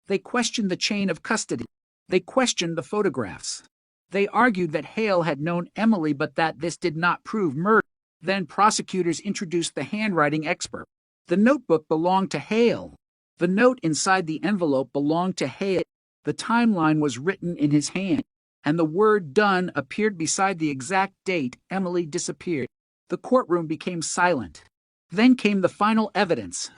They questioned the chain of custody. They questioned the photographs. They argued that Hale had known Emily but that this did not prove murder. Then prosecutors introduced the handwriting expert. The notebook belonged to Hale. The note inside the envelope belonged to Hale. The timeline was written in his hand, and the word "done" appeared beside the exact date Emily disappeared. The courtroom became silent. Then came the final evidence,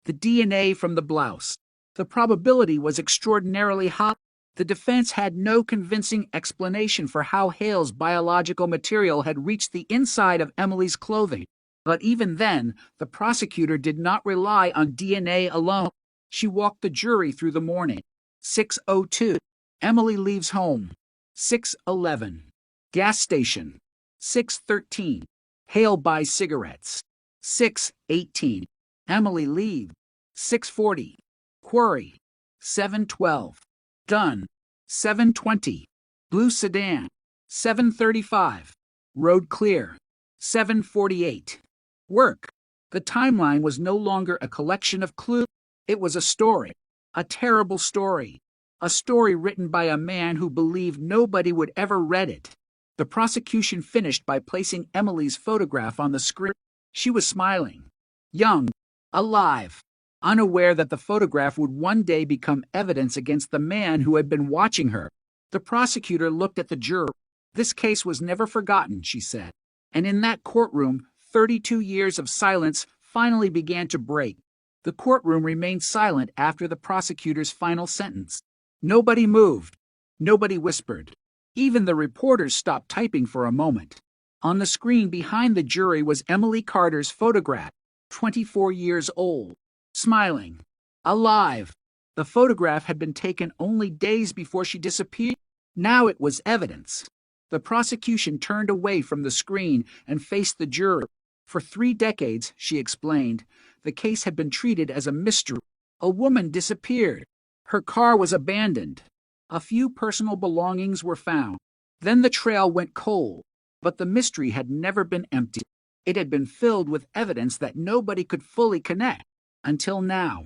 the DNA from the blouse. The probability was extraordinarily high. The defense had no convincing explanation for how Hale's biological material had reached the inside of Emily's clothing. But even then, the prosecutor did not rely on DNA alone. She walked the jury through the morning. 6:02. Emily leaves home. 6:11. Gas station. 6:13. Hale buys cigarettes. 6:18. Emily leaves. 6:40. Quarry. 7:12. Done. 7:20. Blue sedan. 7:35. Road clear. 7:48. Work. The timeline was no longer a collection of clues. It was a story. A terrible story. A story written by a man who believed nobody would ever read it. The prosecution finished by placing Emily's photograph on the screen. She was smiling. Young. Alive. Unaware that the photograph would one day become evidence against the man who had been watching her. The prosecutor looked at the juror. This case was never forgotten, she said. And in that courtroom, 32 years of silence finally began to break. The courtroom remained silent after the prosecutor's final sentence. Nobody moved. Nobody whispered. Even the reporters stopped typing for a moment. On the screen behind the jury was Emily Carter's photograph, 24 years old. Smiling. Alive. The photograph had been taken only days before she disappeared. Now it was evidence. The prosecution turned away from the screen and faced the juror. For 3 decades, she explained, the case had been treated as a mystery. A woman disappeared. Her car was abandoned. A few personal belongings were found. Then the trail went cold. But the mystery had never been empty. It had been filled with evidence that nobody could fully connect. Until now.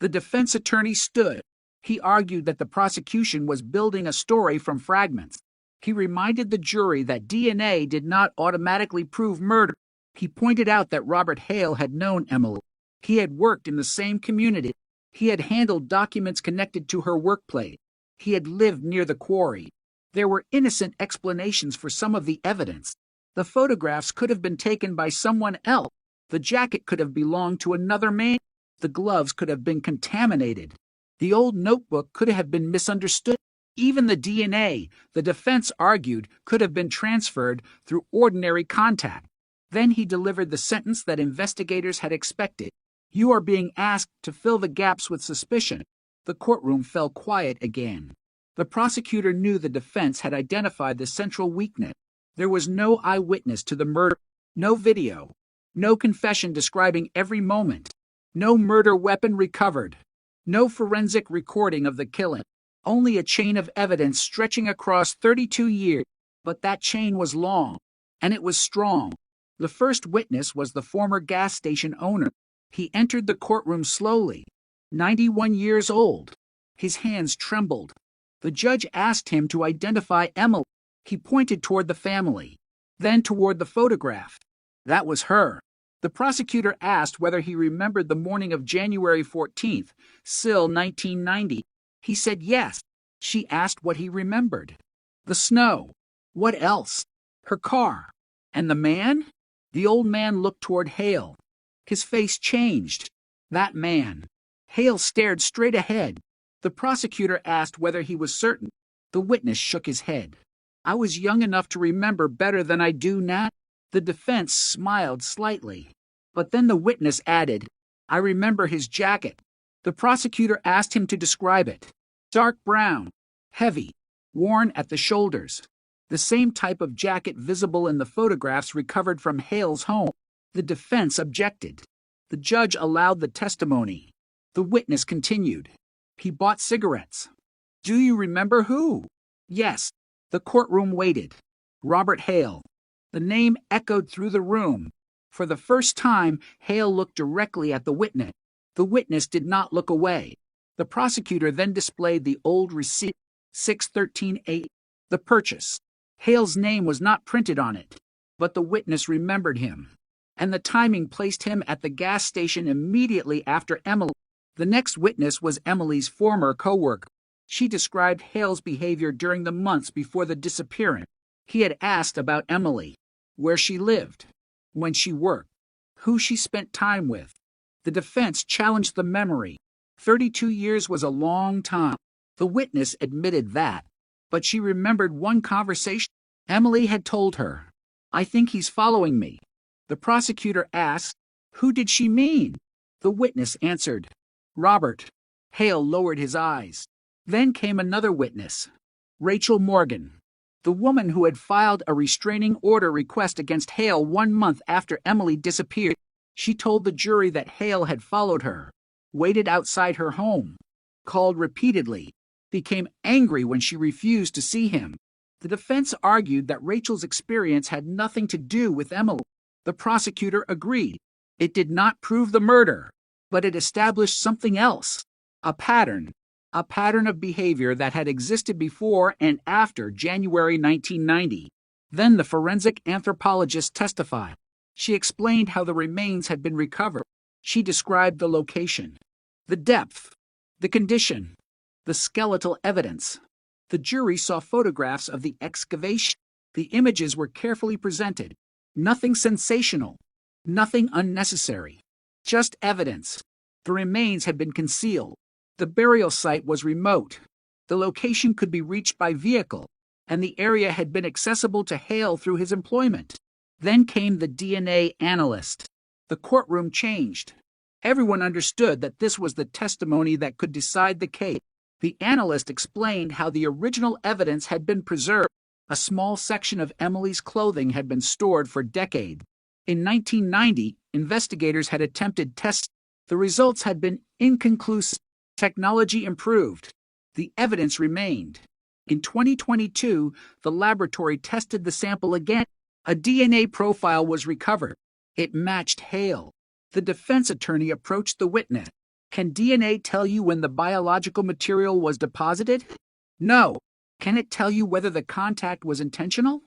The defense attorney stood. He argued that the prosecution was building a story from fragments. He reminded the jury that DNA did not automatically prove murder. He pointed out that Robert Hale had known Emily. He had worked in the same community. He had handled documents connected to her workplace. He had lived near the quarry. There were innocent explanations for some of the evidence. The photographs could have been taken by someone else. The jacket could have belonged to another man. The gloves could have been contaminated. The old notebook could have been misunderstood. Even the DNA, the defense argued, could have been transferred through ordinary contact. Then he delivered the sentence that investigators had expected. You are being asked to fill the gaps with suspicion. The courtroom fell quiet again. The prosecutor knew the defense had identified the central weakness. There was no eyewitness to the murder, no video, no confession describing every moment, no murder weapon recovered, no forensic recording of the killing, only a chain of evidence stretching across 32 years. But that chain was long, and it was strong. The first witness was the former gas station owner. He entered the courtroom slowly, 91 years old. His hands trembled. The judge asked him to identify Emily. He pointed toward the family, then toward the photograph. That was her. The prosecutor asked whether he remembered the morning of January 14th, Sill 1990. He said yes. She asked what he remembered. The snow. What else? Her car. And the man? The old man looked toward Hale. His face changed. That man. Hale stared straight ahead. The prosecutor asked whether he was certain. The witness shook his head. I was young enough to remember better than I do now. The defense smiled slightly. But then the witness added, I remember his jacket. The prosecutor asked him to describe it. Dark brown, heavy, worn at the shoulders. The same type of jacket visible in the photographs recovered from Hale's home. The defense objected. The judge allowed the testimony. The witness continued. He bought cigarettes. Do you remember who? Yes. The courtroom waited. Robert Hale. The name echoed through the room. For the first time, Hale looked directly at the witness. The witness did not look away. The prosecutor then displayed the old receipt, 613-8, the purchase. Hale's name was not printed on it, but the witness remembered him. And the timing placed him at the gas station immediately after Emily. The next witness was Emily's former co-worker. She described Hale's behavior during the months before the disappearance. He had asked about Emily, where she lived, when she worked, who she spent time with. The defense challenged the memory. 32 years was a long time. The witness admitted that, but she remembered one conversation. Emily had told her, I think he's following me. The prosecutor asked, who did she mean? The witness answered, Robert. Hale lowered his eyes. Then came another witness, Rachel Morgan, the woman who had filed a restraining order request against Hale 1 month after Emily disappeared. She told the jury that Hale had followed her, waited outside her home, called repeatedly, became angry when she refused to see him. The defense argued that Rachel's experience had nothing to do with Emily. The prosecutor agreed. It did not prove the murder, but it established something else, a pattern of behavior that had existed before and after January 1990. Then the forensic anthropologist testified. She explained how the remains had been recovered. She described the location, the depth, the condition, the skeletal evidence. The jury saw photographs of the excavation. The images were carefully presented. Nothing sensational, nothing unnecessary, just evidence. The remains had been concealed. The burial site was remote. The location could be reached by vehicle, and the area had been accessible to Hale through his employment. Then came the DNA analyst. The courtroom changed. Everyone understood that this was the testimony that could decide the case. The analyst explained how the original evidence had been preserved. A small section of Emily's clothing had been stored for decades. In 1990, investigators had attempted tests. The results had been inconclusive. Technology improved. The evidence remained. In 2022, the laboratory tested the sample again. A DNA profile was recovered. It matched Hale. The defense attorney approached the witness. Can DNA tell you when the biological material was deposited? No. Can it tell you whether the contact was intentional?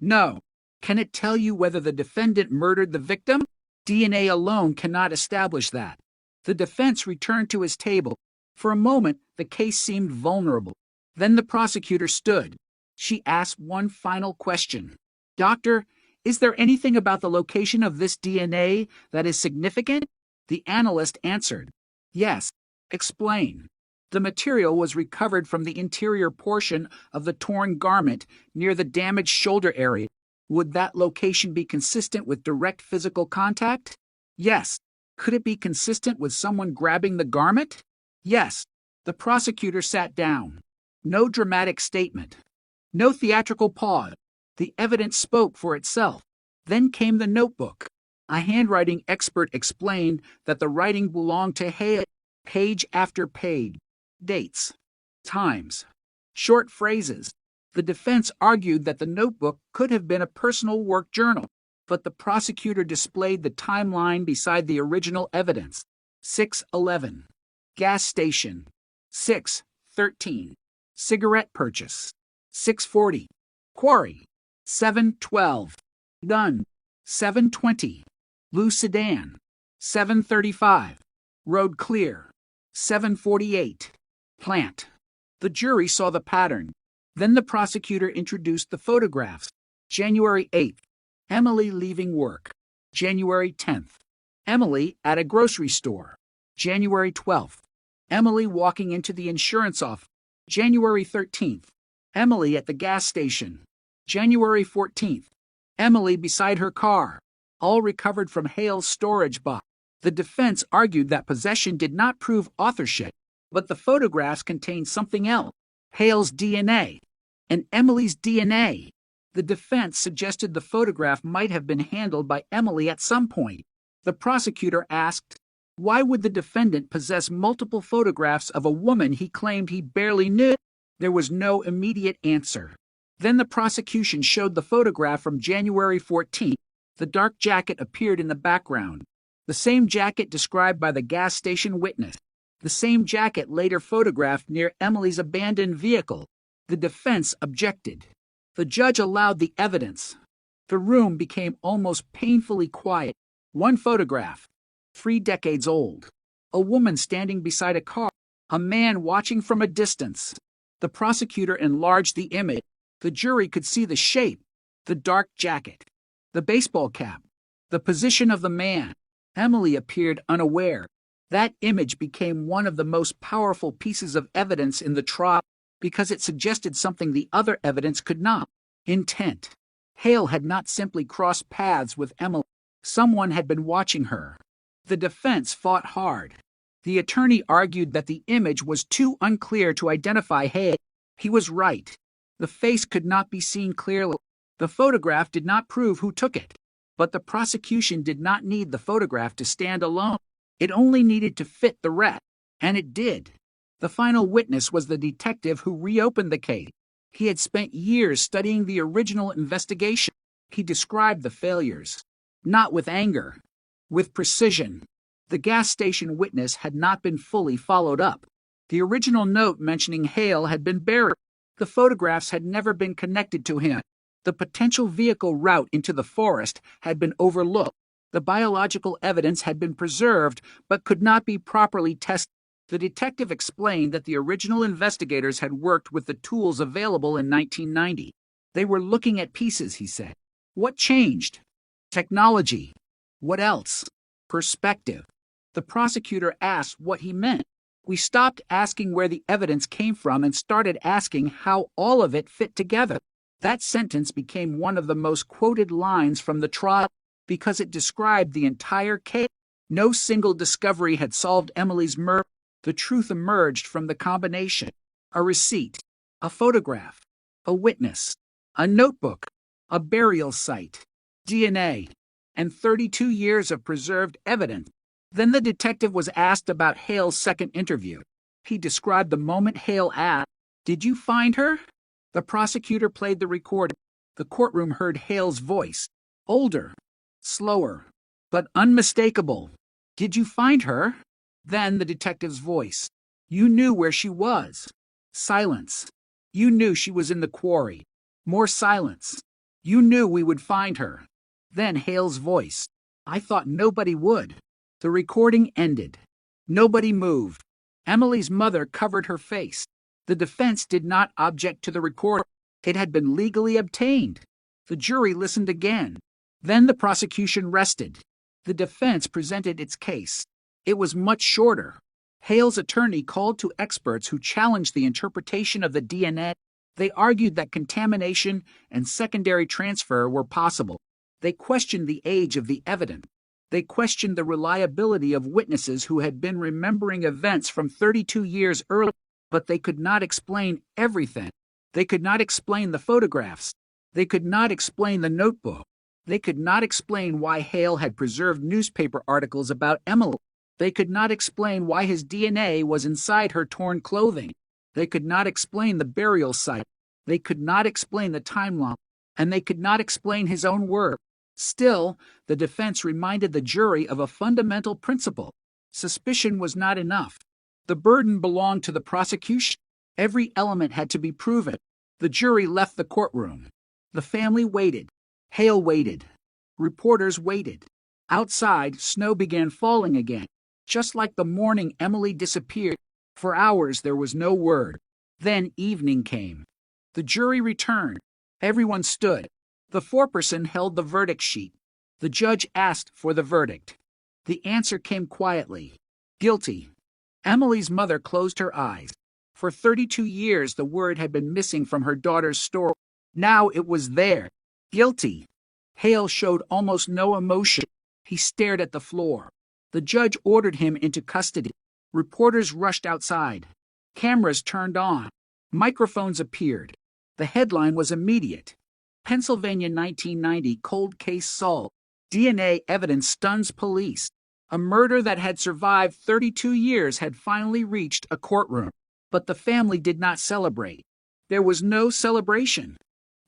No. Can it tell you whether the defendant murdered the victim? DNA alone cannot establish that. The defense returned to his table. For a moment, the case seemed vulnerable. Then the prosecutor stood. She asked one final question. Doctor, is there anything about the location of this DNA that is significant? The analyst answered, yes. Explain. The material was recovered from the interior portion of the torn garment near the damaged shoulder area. Would that location be consistent with direct physical contact? Yes. Could it be consistent with someone grabbing the garment? Yes. The prosecutor sat down. No dramatic statement. No theatrical pause. The evidence spoke for itself. Then came the notebook. A handwriting expert explained that the writing belonged to Hale, page after page. Dates. Times. Short phrases. The defense argued that the notebook could have been a personal work journal, but the prosecutor displayed the timeline beside the original evidence. 6:11. Gas station. 6:13. Cigarette purchase. 6:40. Quarry. 7:12. Gun. 7:20. Blue sedan. 7:35. Road clear. 7:48. Plant. The jury saw the pattern. Then the prosecutor introduced the photographs. January 8th. Emily leaving work. January 10th. Emily at a grocery store. January 12th. Emily walking into the insurance office. January 13th. Emily at the gas station. January 14th. Emily beside her car. All recovered from Hale's storage box. The defense argued that possession did not prove authorship, but the photographs contained something else. Hale's DNA and Emily's DNA. The defense suggested the photograph might have been handled by Emily at some point. The prosecutor asked, why would the defendant possess multiple photographs of a woman he claimed he barely knew? There was no immediate answer. Then the prosecution showed the photograph from January 14th. The dark jacket appeared in the background. The same jacket described by the gas station witness. The same jacket later photographed near Emily's abandoned vehicle. The defense objected. The judge allowed the evidence. The room became almost painfully quiet. One photograph, 3 decades old. A woman standing beside a car. A man watching from a distance. The prosecutor enlarged the image. The jury could see the shape, the dark jacket, the baseball cap, the position of the man. Emily appeared unaware. That image became one of the most powerful pieces of evidence in the trial because it suggested something the other evidence could not. Intent. Hale had not simply crossed paths with Emily. Someone had been watching her. The defense fought hard. The attorney argued that the image was too unclear to identify Hale. He was right. The face could not be seen clearly. The photograph did not prove who took it. But the prosecution did not need the photograph to stand alone. It only needed to fit the rest. And it did. The final witness was the detective who reopened the case. He had spent years studying the original investigation. He described the failures. Not with anger. With precision. The gas station witness had not been fully followed up. The original note mentioning Hale had been buried. The photographs had never been connected to him. The potential vehicle route into the forest had been overlooked. The biological evidence had been preserved, but could not be properly tested. The detective explained that the original investigators had worked with the tools available in 1990. They were looking at pieces, he said. What changed? Technology. What else? Perspective. The prosecutor asked what he meant. We stopped asking where the evidence came from and started asking how all of it fit together. That sentence became one of the most quoted lines from the trial because it described the entire case. No single discovery had solved Emily's murder. The truth emerged from the combination. A receipt, a photograph, a witness, a notebook, a burial site, DNA, and 32 years of preserved evidence. Then the detective was asked about Hale's second interview. He described the moment Hale asked, "Did you find her?" The prosecutor played the recording. The courtroom heard Hale's voice. Older, slower, but unmistakable. "Did you find her?" Then the detective's voice. "You knew where she was." Silence. "You knew she was in the quarry." More silence. "You knew we would find her." Then Hale's voice. "I thought nobody would." The recording ended. Nobody moved. Emily's mother covered her face. The defense did not object to the recording. It had been legally obtained. The jury listened again. Then the prosecution rested. The defense presented its case. It was much shorter. Hale's attorney called to experts who challenged the interpretation of the DNA. They argued that contamination and secondary transfer were possible. They questioned the age of the evidence. They questioned the reliability of witnesses who had been remembering events from 32 years earlier, but they could not explain everything. They could not explain the photographs. They could not explain the notebook. They could not explain why Hale had preserved newspaper articles about Emily. They could not explain why his DNA was inside her torn clothing. They could not explain the burial site. They could not explain the timeline. And they could not explain his own work. Still, the defense reminded the jury of a fundamental principle. Suspicion was not enough. The burden belonged to the prosecution. Every element had to be proven. The jury left the courtroom. The family waited. Hale waited. Reporters waited. Outside, snow began falling again. Just like the morning Emily disappeared, for hours there was no word. Then evening came. The jury returned. Everyone stood. The foreperson held the verdict sheet. The judge asked for the verdict. The answer came quietly. Guilty. Emily's mother closed her eyes. For 32 years the word had been missing from her daughter's story. Now it was there. Guilty. Hale showed almost no emotion. He stared at the floor. The judge ordered him into custody. Reporters rushed outside. Cameras turned on. Microphones appeared. The headline was immediate. Pennsylvania 1990 cold case solved. DNA evidence stuns police. A murder that had survived 32 years had finally reached a courtroom. But the family did not celebrate. There was no celebration.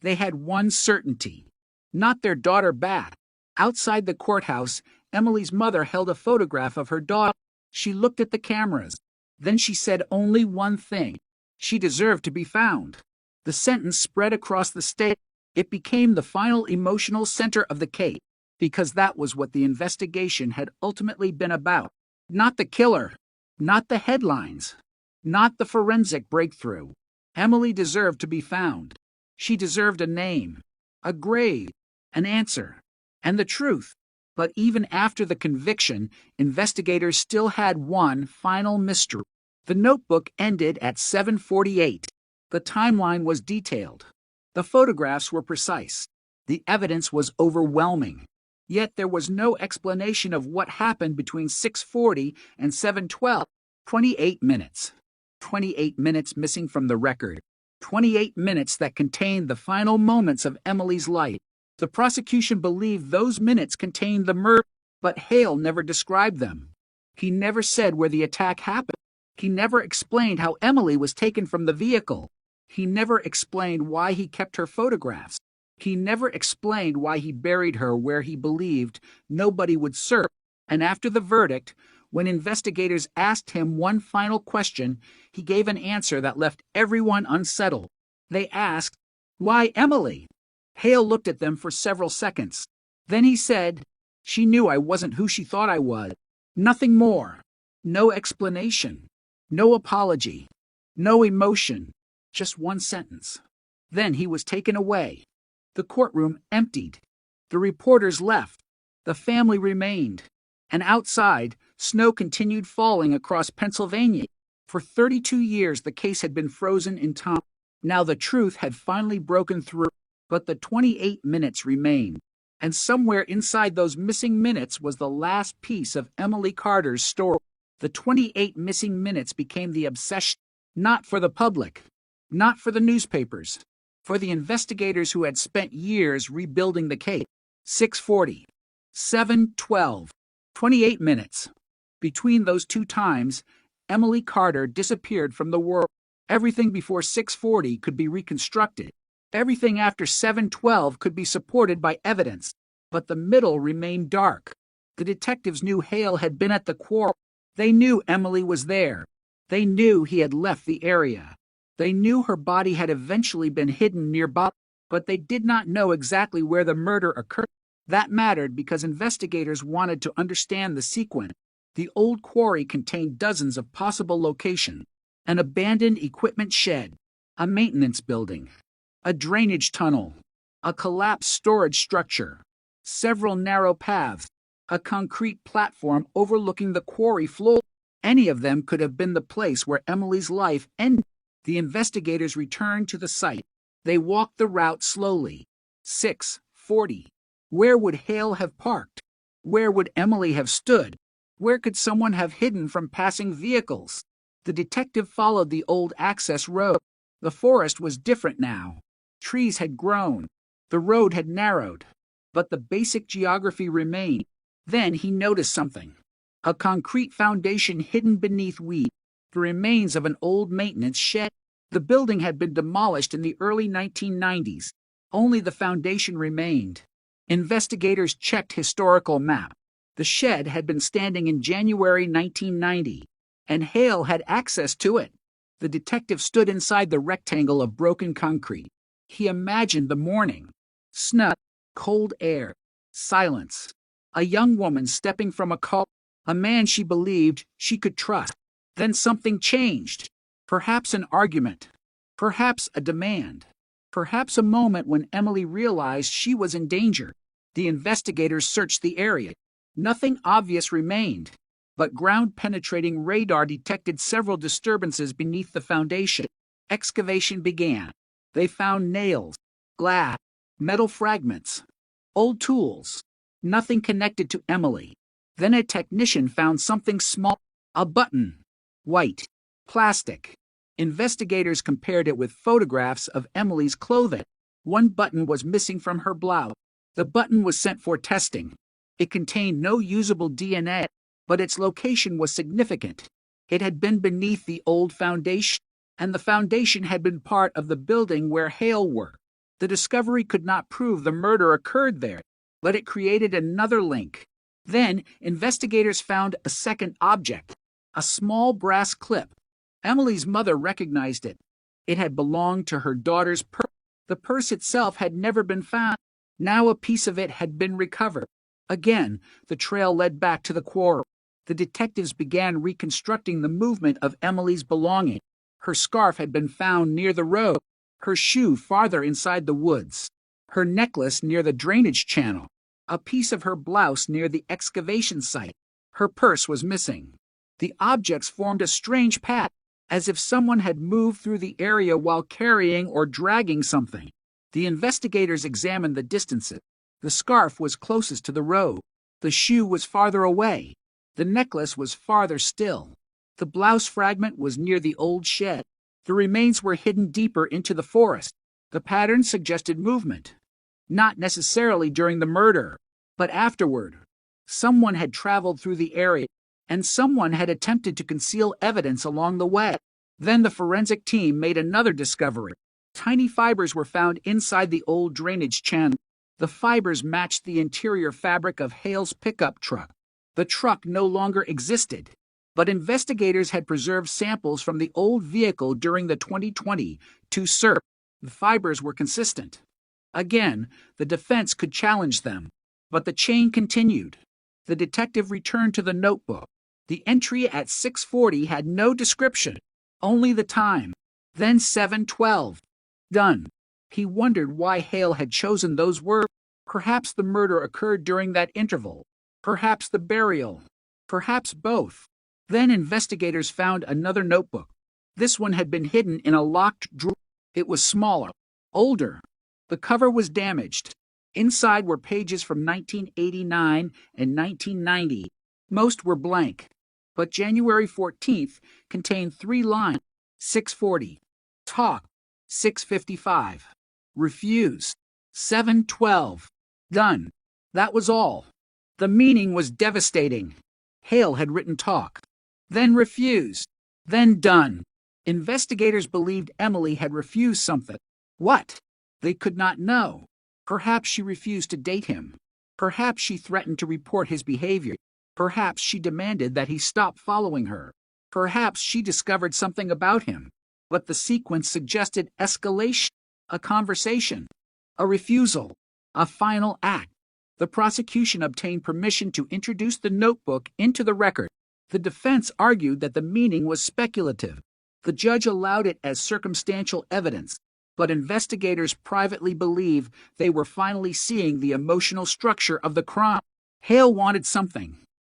They had one certainty. Not their daughter back. Outside the courthouse, Emily's mother held a photograph of her daughter. She looked at the cameras. Then she said only one thing. She deserved to be found. The sentence spread across the state. It became the final emotional center of the case, because that was what the investigation had ultimately been about. Not the killer, not the headlines, not the forensic breakthrough. Emily deserved to be found. She deserved a name, a grave, an answer, and the truth. But even after the conviction, investigators still had one final mystery. The notebook ended at 7:48. The timeline was detailed. The photographs were precise. The evidence was overwhelming. Yet there was no explanation of what happened between 6:40 and 7:12. 28 minutes. 28 minutes missing from the record. 28 minutes that contained the final moments of Emily's life. The prosecution believed those minutes contained the murder, but Hale never described them. He never said where the attack happened. He never explained how Emily was taken from the vehicle. He never explained why he kept her photographs. He never explained why he buried her where he believed nobody would search. And after the verdict, when investigators asked him one final question, he gave an answer that left everyone unsettled. They asked, "Why Emily?" Hale looked at them for several seconds. Then he said, "She knew I wasn't who she thought I was. Nothing more. No explanation. No apology. No emotion. Just one sentence." Then he was taken away. The courtroom emptied. The reporters left. The family remained. And outside, snow continued falling across Pennsylvania. For 32 years, the case had been frozen in time. Now the truth had finally broken through, but the 28 minutes remained. And somewhere inside those missing minutes was the last piece of Emily Carter's story. The 28 missing minutes became the obsession, not for the public, not for the newspapers, for the investigators who had spent years rebuilding the case. 6:40, 7:12, 28 minutes. Between those two times, Emily Carter disappeared from the world. Everything before 6:40 could be reconstructed. Everything after 7:12 could be supported by evidence. But the middle remained dark. The detectives knew Hale had been at the quarry. They knew Emily was there. They knew he had left the area. They knew her body had eventually been hidden nearby, but they did not know exactly where the murder occurred. That mattered because investigators wanted to understand the sequence. The old quarry contained dozens of possible locations: an abandoned equipment shed, a maintenance building, a drainage tunnel, a collapsed storage structure, several narrow paths, a concrete platform overlooking the quarry floor. Any of them could have been the place where Emily's life ended. The investigators returned to the site. They walked the route slowly. 6:40. Where would Hale have parked? Where would Emily have stood? Where could someone have hidden from passing vehicles? The detective followed the old access road. The forest was different now. Trees had grown. The road had narrowed. But the basic geography remained. Then he noticed something. A concrete foundation hidden beneath weed. The remains of an old maintenance shed. The building had been demolished in the early 1990s. Only the foundation remained. Investigators checked historical map. The shed had been standing in January 1990, and Hale had access to it. The detective stood inside the rectangle of broken concrete. He imagined the morning. Snow, cold air, silence. A young woman stepping from a car, a man she believed she could trust. Then something changed. Perhaps an argument. Perhaps a demand. Perhaps a moment when Emily realized she was in danger. The investigators searched the area. Nothing obvious remained, but ground-penetrating radar detected several disturbances beneath the foundation. Excavation began. They found nails, glass, metal fragments, old tools. Nothing connected to Emily. Then a technician found something small, a button, white, plastic. Investigators compared it with photographs of Emily's clothing. One button was missing from her blouse. The button was sent for testing. It contained no usable DNA, but its location was significant. It had been beneath the old foundation, and the foundation had been part of the building where Hale worked. The discovery could not prove the murder occurred there, but it created another link. Then, investigators found a second object, a small brass clip. Emily's mother recognized it. It had belonged to her daughter's purse. The purse itself had never been found. Now a piece of it had been recovered. Again, the trail led back to the quarry. The detectives began reconstructing the movement of Emily's belongings. Her scarf had been found near the road, her shoe farther inside the woods, her necklace near the drainage channel, a piece of her blouse near the excavation site. Her purse was missing. The objects formed a strange path, as if someone had moved through the area while carrying or dragging something. The investigators examined the distances. The scarf was closest to the road. The shoe was farther away. The necklace was farther still. The blouse fragment was near the old shed. The remains were hidden deeper into the forest. The pattern suggested movement. Not necessarily during the murder, but afterward. Someone had traveled through the area, and someone had attempted to conceal evidence along the way. Then the forensic team made another discovery. Tiny fibers were found inside the old drainage channel. The fibers matched the interior fabric of Hale's pickup truck. The truck no longer existed, but investigators had preserved samples from the old vehicle during the 2022 search. The fibers were consistent. Again, the defense could challenge them, but the chain continued. The detective returned to the notebook. The entry at 6:40 had no description, only the time. Then 7:12. Done. He wondered why Hale had chosen those words. Perhaps the murder occurred during that interval. Perhaps the burial. Perhaps both. Then investigators found another notebook. This one had been hidden in a locked drawer. It was smaller, older. The cover was damaged. Inside were pages from 1989 and 1990. Most were blank. But January 14th contained 3 lines. 6:40. Talk. 6:55. Refused. 7:12. Done. That was all. The meaning was devastating. Hale had written talk, then refused, then done. Investigators believed Emily had refused something. What? They could not know. Perhaps she refused to date him. Perhaps she threatened to report his behavior. Perhaps she demanded that he stop following her. Perhaps she discovered something about him. But the sequence suggested escalation, a conversation, a refusal, a final act. The prosecution obtained permission to introduce the notebook into the record. The defense argued that the meaning was speculative. The judge allowed it as circumstantial evidence, but investigators privately believe they were finally seeing the emotional structure of the crime. Hale wanted something.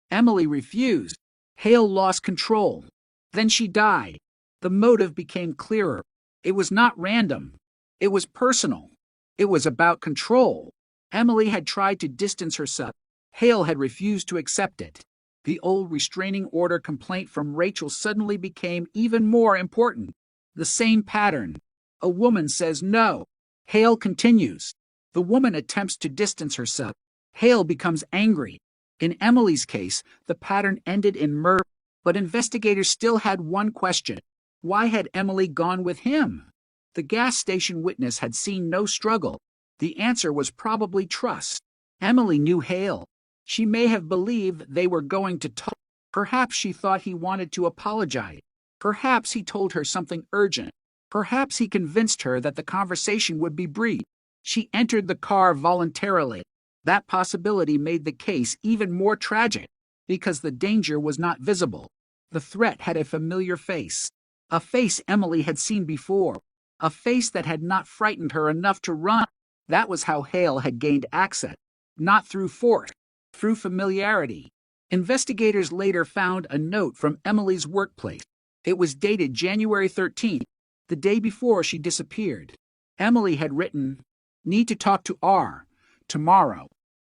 Emily refused. Hale lost control. Then she died. The motive became clearer. It was not random. It was personal. It was about control. Emily had tried to distance herself. Hale had refused to accept it. The old restraining order complaint from Rachel suddenly became even more important. The same pattern. A woman says no. Hale continues. The woman attempts to distance herself. Hale becomes angry. In Emily's case, the pattern ended in murder, but investigators still had one question. Why had Emily gone with him? The gas station witness had seen no struggle. The answer was probably trust. Emily knew Hale. She may have believed they were going to talk. Perhaps she thought he wanted to apologize. Perhaps he told her something urgent. Perhaps he convinced her that the conversation would be brief. She entered the car voluntarily. That possibility made the case even more tragic, because the danger was not visible. The threat had a familiar face. A face Emily had seen before. A face that had not frightened her enough to run. That was how Hale had gained access. Not through force, through familiarity. Investigators later found a note from Emily's workplace. It was dated January 13th, the day before she disappeared. Emily had written, "Need to talk to R. Tomorrow."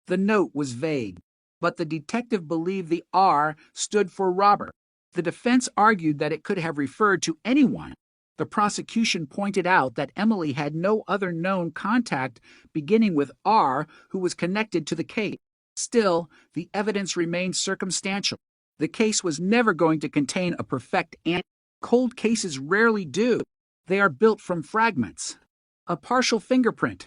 The note was vague, but the detective believed the R stood for Robert. The defense argued that it could have referred to anyone. The prosecution pointed out that Emily had no other known contact beginning with R who was connected to the case. Still, the evidence remained circumstantial. The case was never going to contain a perfect answer. Cold cases rarely do. They are built from fragments. A partial fingerprint,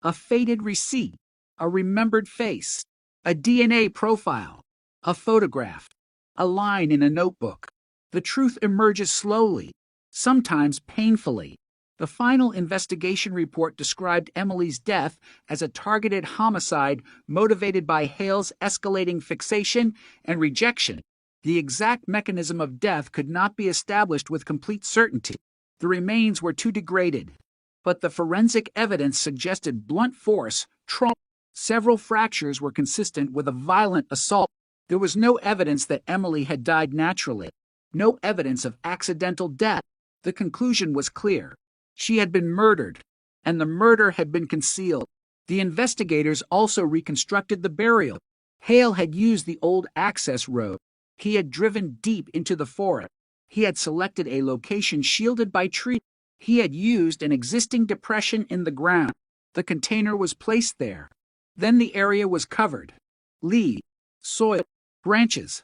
a faded receipt, a remembered face, a DNA profile, a photograph, a line in a notebook. The truth emerges slowly, sometimes painfully. The final investigation report described Emily's death as a targeted homicide motivated by Hale's escalating fixation and rejection. The exact mechanism of death could not be established with complete certainty. The remains were too degraded. But the forensic evidence suggested blunt force, trauma. Several fractures were consistent with a violent assault. There was no evidence that Emily had died naturally. No evidence of accidental death. The conclusion was clear. She had been murdered, and the murder had been concealed. The investigators also reconstructed the burial. Hale had used the old access road. He had driven deep into the forest. He had selected a location shielded by trees. He had used an existing depression in the ground. The container was placed there. Then the area was covered. Leaves, soil, branches.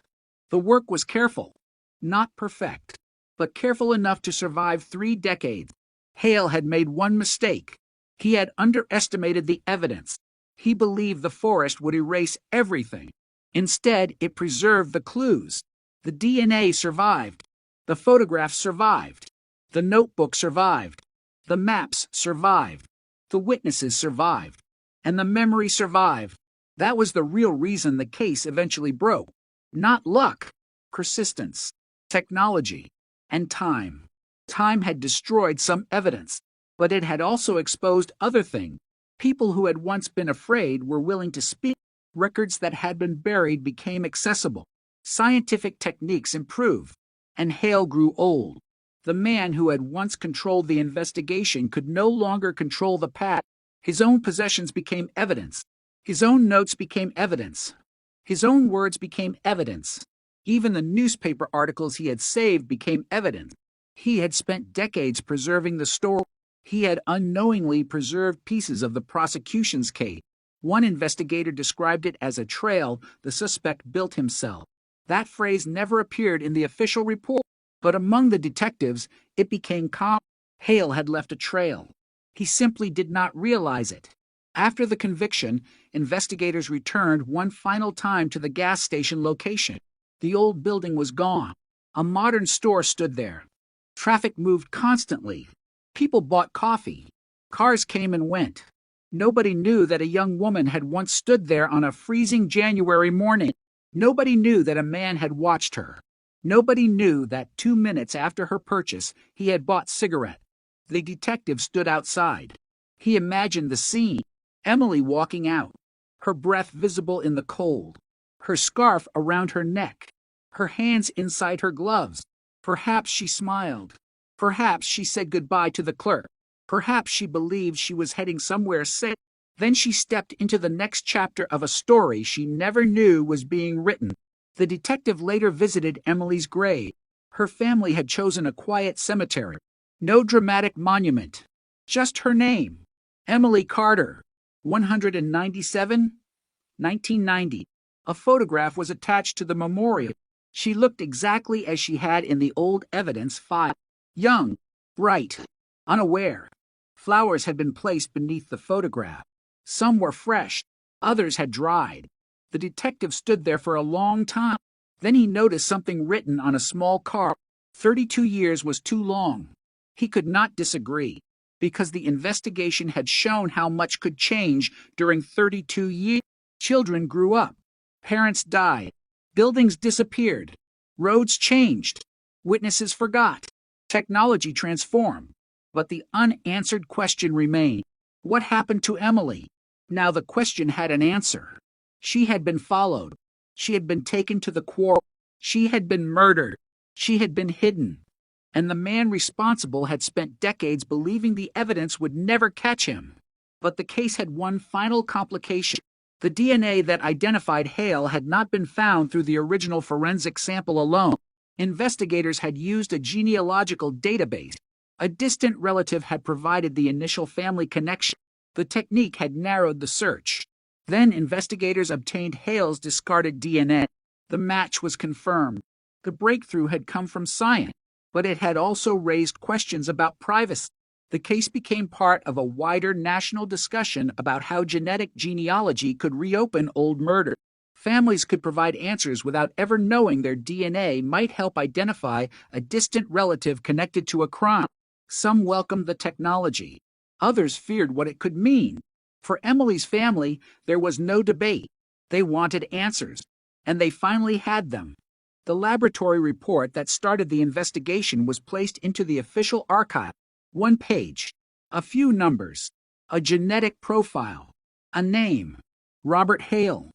The work was careful. Not perfect, but careful enough to survive 3 decades. Hale had made one mistake. He had underestimated the evidence. He believed the forest would erase everything. Instead, it preserved the clues. The DNA survived. The photographs survived. The notebook survived. The maps survived. The witnesses survived. And the memory survived. That was the real reason the case eventually broke. Not luck, persistence, technology, and time. Time had destroyed some evidence, but it had also exposed other things. People who had once been afraid were willing to speak. Records that had been buried became accessible. Scientific techniques improved, and Hale grew old. The man who had once controlled the investigation could no longer control the past. His own possessions became evidence. His own notes became evidence. His own words became evidence. Even the newspaper articles he had saved became evidence. He had spent decades preserving the story. He had unknowingly preserved pieces of the prosecution's case. One investigator described it as a trail the suspect built himself. That phrase never appeared in the official report, but among the detectives, it became common. Hale had left a trail. He simply did not realize it. After the conviction, investigators returned one final time to the gas station location. The old building was gone. A modern store stood there. Traffic moved constantly. People bought coffee. Cars came and went. Nobody knew that a young woman had once stood there on a freezing January morning. Nobody knew that a man had watched her. Nobody knew that 2 minutes after her purchase, he had bought cigarettes. The detective stood outside. He imagined the scene. Emily walking out, her breath visible in the cold, her scarf around her neck, her hands inside her gloves. Perhaps she smiled. Perhaps she said goodbye to the clerk. Perhaps she believed she was heading somewhere safe. Then she stepped into the next chapter of a story she never knew was being written. The detective later visited Emily's grave. Her family had chosen a quiet cemetery. No dramatic monument. Just her name. Emily Carter, 197, 1990. A photograph was attached to the memorial. She looked exactly as she had in the old evidence file. Young, bright, unaware. Flowers had been placed beneath the photograph. Some were fresh, others had dried. The detective stood there for a long time. Then he noticed something written on a small card. 32 years was too long. He could not disagree, because the investigation had shown how much could change during 32 years. Children grew up. Parents died. Buildings disappeared. Roads changed. Witnesses forgot. Technology transformed. But the unanswered question remained. What happened to Emily? Now the question had an answer. She had been followed. She had been taken to the quarry. She had been murdered. She had been hidden. And the man responsible had spent decades believing the evidence would never catch him. But the case had one final complication. The DNA that identified Hale had not been found through the original forensic sample alone. Investigators had used a genealogical database. A distant relative had provided the initial family connection. The technique had narrowed the search. Then investigators obtained Hale's discarded DNA. The match was confirmed. The breakthrough had come from science, but it had also raised questions about privacy. The case became part of a wider national discussion about how genetic genealogy could reopen old murders. Families could provide answers without ever knowing their DNA might help identify a distant relative connected to a crime. Some welcomed the technology. Others feared what it could mean. For Emily's family, there was no debate. They wanted answers, and they finally had them. The laboratory report that started the investigation was placed into the official archive. 1 page, a few numbers, a genetic profile, a name, Robert Hale.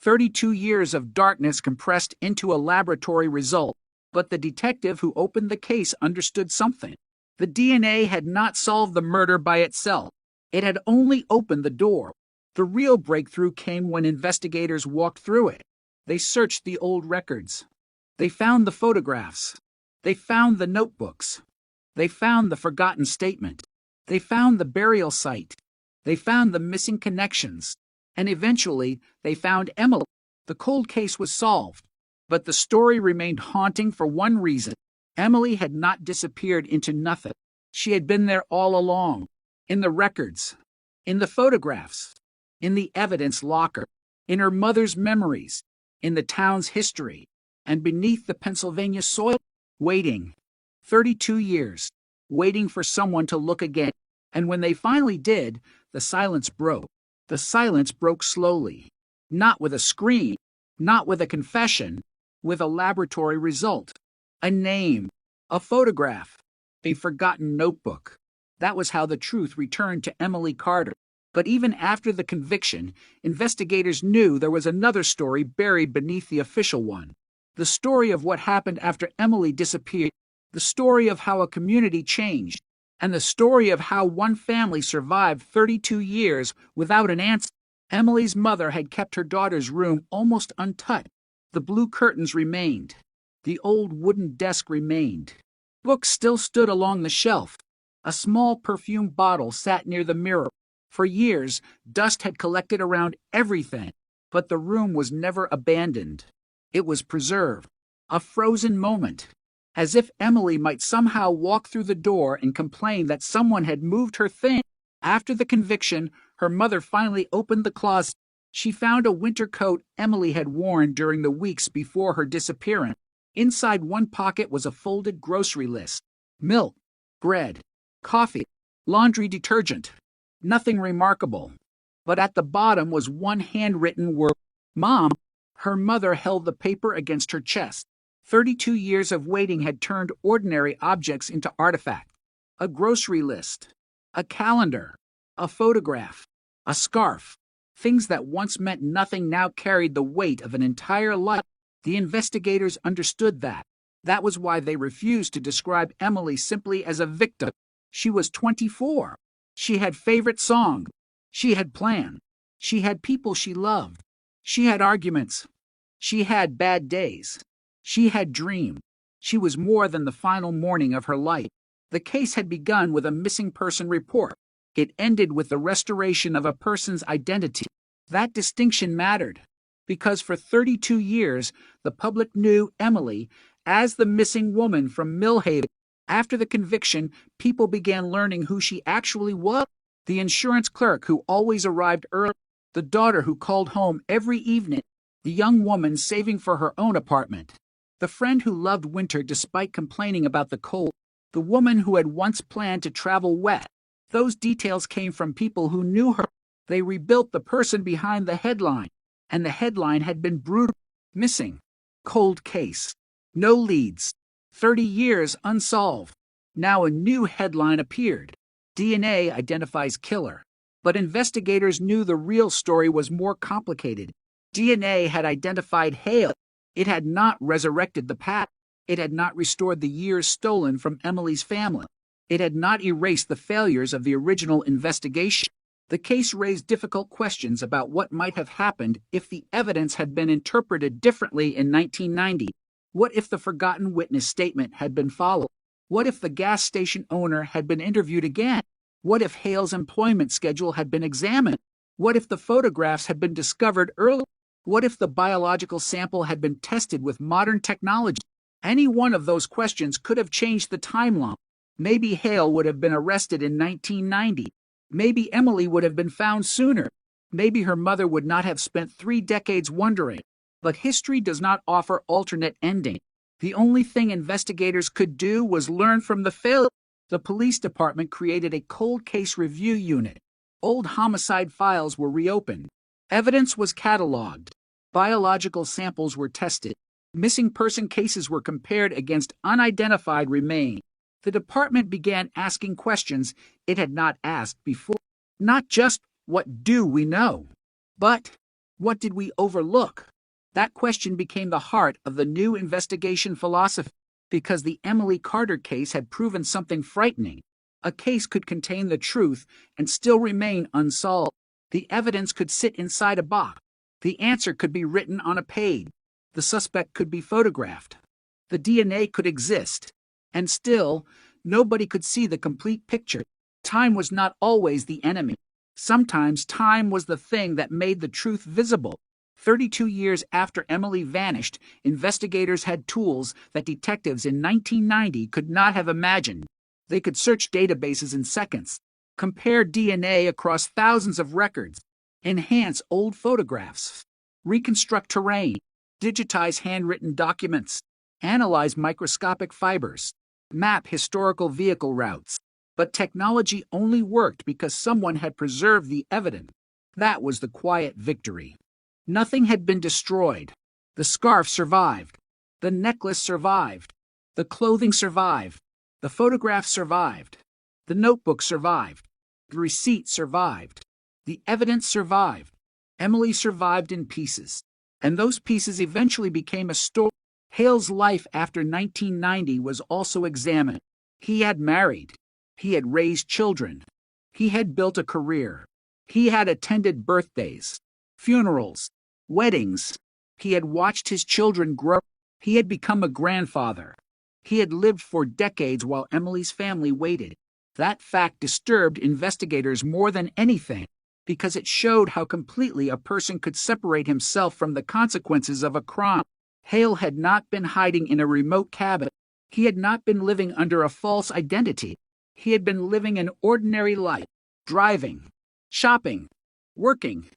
32 years of darkness compressed into a laboratory result. But the detective who opened the case understood something. The DNA had not solved the murder by itself. It had only opened the door. The real breakthrough came when investigators walked through it. They searched the old records. They found the photographs. They found the notebooks. They found the forgotten statement. They found the burial site. They found the missing connections. And eventually, they found Emily. The cold case was solved. But the story remained haunting for one reason. Emily had not disappeared into nothing. She had been there all along. In the records. In the photographs. In the evidence locker. In her mother's memories. In the town's history. And beneath the Pennsylvania soil, waiting. 32 years. Waiting for someone to look again. And when they finally did, the silence broke. The silence broke slowly. Not with a scream. Not with a confession. With a laboratory result. A name. A photograph. A forgotten notebook. That was how the truth returned to Emily Carter. But even after the conviction, investigators knew there was another story buried beneath the official one. The story of what happened after Emily disappeared. The story of how a community changed. And the story of how one family survived 32 years without an answer. Emily's mother had kept her daughter's room almost untouched. The blue curtains remained. The old wooden desk remained. Books still stood along the shelf. A small perfume bottle sat near the mirror. For years, dust had collected around everything, but the room was never abandoned. It was preserved. A frozen moment. As if Emily might somehow walk through the door and complain that someone had moved her thing. After the conviction, her mother finally opened the closet. She found a winter coat Emily had worn during the weeks before her disappearance. Inside one pocket was a folded grocery list. Milk, bread, coffee, laundry detergent. Nothing remarkable. But at the bottom was one handwritten word. Mom. Her mother held the paper against her chest. 32 years of waiting had turned ordinary objects into artifacts. A grocery list, a calendar, a photograph, a scarf. Things that once meant nothing now carried the weight of an entire life. The investigators understood that. That was why they refused to describe Emily simply as a victim. She was 24. She had favorite songs, She had plans. She had people she loved. She had arguments. She had bad days. She had dreams. She was more than the final morning of her life. The case had begun with a missing person report. It ended with the restoration of a person's identity. That distinction mattered, because for 32 years the public knew Emily as the missing woman from Millhaven. After the conviction, people began learning who she actually was. The insurance clerk who always arrived early, the daughter who called home every evening, the young woman saving for her own apartment, the friend who loved winter despite complaining about the cold, the woman who had once planned to travel west. Those details came from people who knew her. They rebuilt the person behind the headline, and the headline had been brutal. Missing. Cold case. No leads. 30 years unsolved. Now a new headline appeared. DNA identifies killer. But investigators knew the real story was more complicated. DNA had identified Hale. It had not resurrected the past. It had not restored the years stolen from Emily's family. It had not erased the failures of the original investigation. The case raised difficult questions about what might have happened if the evidence had been interpreted differently in 1990. What if the forgotten witness statement had been followed? What if the gas station owner had been interviewed again? What if Hale's employment schedule had been examined? What if the photographs had been discovered early? What if the biological sample had been tested with modern technology? Any one of those questions could have changed the timeline. Maybe Hale would have been arrested in 1990. Maybe Emily would have been found sooner. Maybe her mother would not have spent 3 decades wondering. But history does not offer alternate ending. The only thing investigators could do was learn from the failure. The police department created a cold case review unit. Old homicide files were reopened. Evidence was cataloged. Biological samples were tested. Missing person cases were compared against unidentified remains. The department began asking questions it had not asked before. Not just, what do we know? But, what did we overlook? That question became the heart of the new investigation philosophy, because the Emily Carter case had proven something frightening. A case could contain the truth and still remain unsolved. The evidence could sit inside a box. The answer could be written on a page. The suspect could be photographed. The DNA could exist. And still, nobody could see the complete picture. Time was not always the enemy. Sometimes time was the thing that made the truth visible. 32 years after Emily vanished, investigators had tools that detectives in 1990 could not have imagined. They could search databases in seconds, compare DNA across thousands of records, enhance old photographs, reconstruct terrain, digitize handwritten documents, analyze microscopic fibers, map historical vehicle routes. But technology only worked because someone had preserved the evidence. That was the quiet victory. Nothing had been destroyed. The scarf survived. The necklace survived. The clothing survived. The photograph survived. The notebook survived. The receipt survived. The evidence survived. Emily survived in pieces. And those pieces eventually became a story. Hale's life after 1990 was also examined. He had married. He had raised children. He had built a career. He had attended birthdays, funerals, weddings. He had watched his children grow. He had become a grandfather. He had lived for decades while Emily's family waited. That fact disturbed investigators more than anything, because it showed how completely a person could separate himself from the consequences of a crime. Hale had not been hiding in a remote cabin. He had not been living under a false identity. He had been living an ordinary life, driving, shopping, working,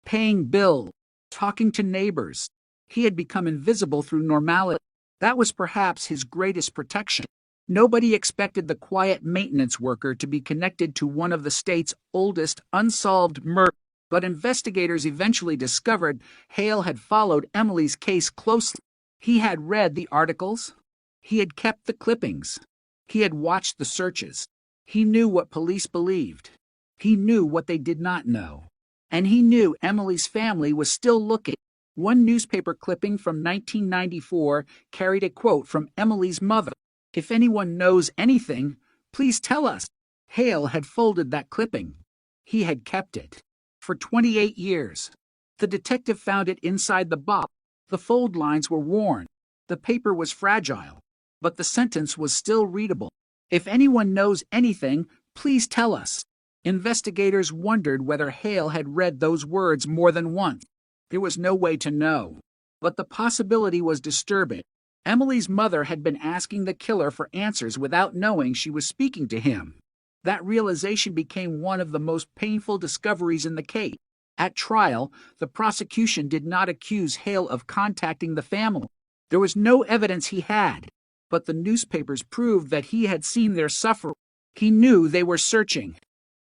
paying bills, talking to neighbors. He had become invisible through normality. That was perhaps his greatest protection. Nobody expected the quiet maintenance worker to be connected to one of the state's oldest unsolved murders. But investigators eventually discovered Hale had followed Emily's case closely. He had read the articles. He had kept the clippings. He had watched the searches. He knew what police believed. He knew what they did not know. And he knew Emily's family was still looking. One newspaper clipping from 1994 carried a quote from Emily's mother. "If anyone knows anything, please tell us." Hale had folded that clipping. He had kept it. for 28 years. The detective found it inside the box. The fold lines were worn. The paper was fragile, but the sentence was still readable. If anyone knows anything, please tell us. Investigators wondered whether Hale had read those words more than once. There was no way to know, but the possibility was disturbing. Emily's mother had been asking the killer for answers without knowing she was speaking to him. That realization became one of the most painful discoveries in the case. At trial, the prosecution did not accuse Hale of contacting the family. There was no evidence he had, but the newspapers proved that he had seen their suffering. He knew they were searching.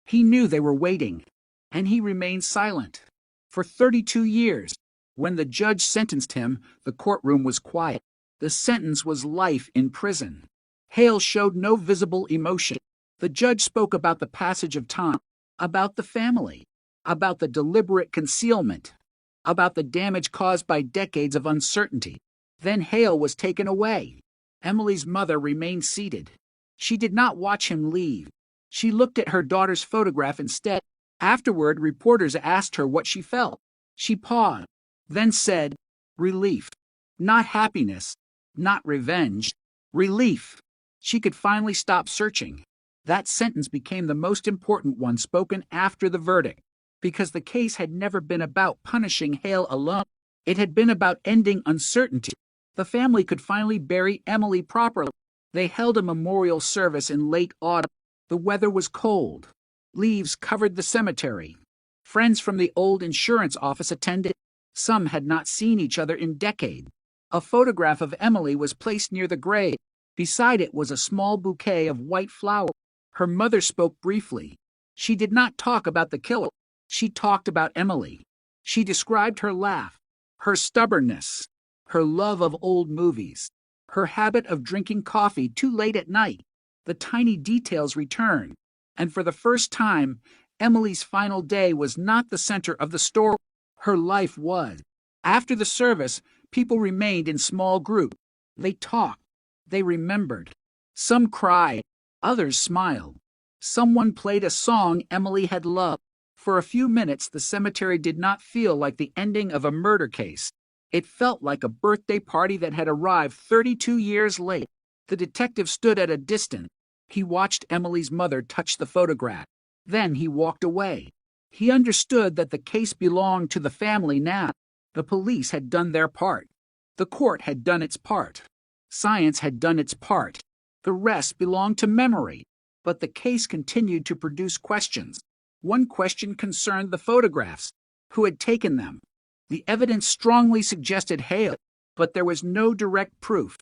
He knew they were waiting, and he remained silent. For 32 years, when the judge sentenced him, the courtroom was quiet. The sentence was life in prison. Hale showed no visible emotion. The judge spoke about the passage of time, about the family, about the deliberate concealment, about the damage caused by decades of uncertainty. Then Hale was taken away. Emily's mother remained seated. She did not watch him leave. She looked at her daughter's photograph instead. Afterward, reporters asked her what she felt. She paused, then said, "Relief. Not happiness, not revenge. Relief." She could finally stop searching. That sentence became the most important one spoken after the verdict, because the case had never been about punishing Hale alone. It had been about ending uncertainty. The family could finally bury Emily properly. They held a memorial service in late autumn. The weather was cold. Leaves covered the cemetery. Friends from the old insurance office attended. Some had not seen each other in decades. A photograph of Emily was placed near the grave. Beside it was a small bouquet of white flowers. Her mother spoke briefly. She did not talk about the killer. She talked about Emily. She described her laugh, her stubbornness, her love of old movies, her habit of drinking coffee too late at night. The tiny details returned, and for the first time, Emily's final day was not the center of the story. Her life was. After the service, people remained in small groups. They talked. They remembered. Some cried. Others smiled. Someone played a song Emily had loved. For a few minutes, the cemetery did not feel like the ending of a murder case. It felt like a birthday party that had arrived 32 years late. The detective stood at a distance. He watched Emily's mother touch the photograph. Then he walked away. He understood that the case belonged to the family now. The police had done their part. The court had done its part. Science had done its part. The rest belonged to memory. But the case continued to produce questions. One question concerned the photographs. Who had taken them? The evidence strongly suggested Hale, but there was no direct proof.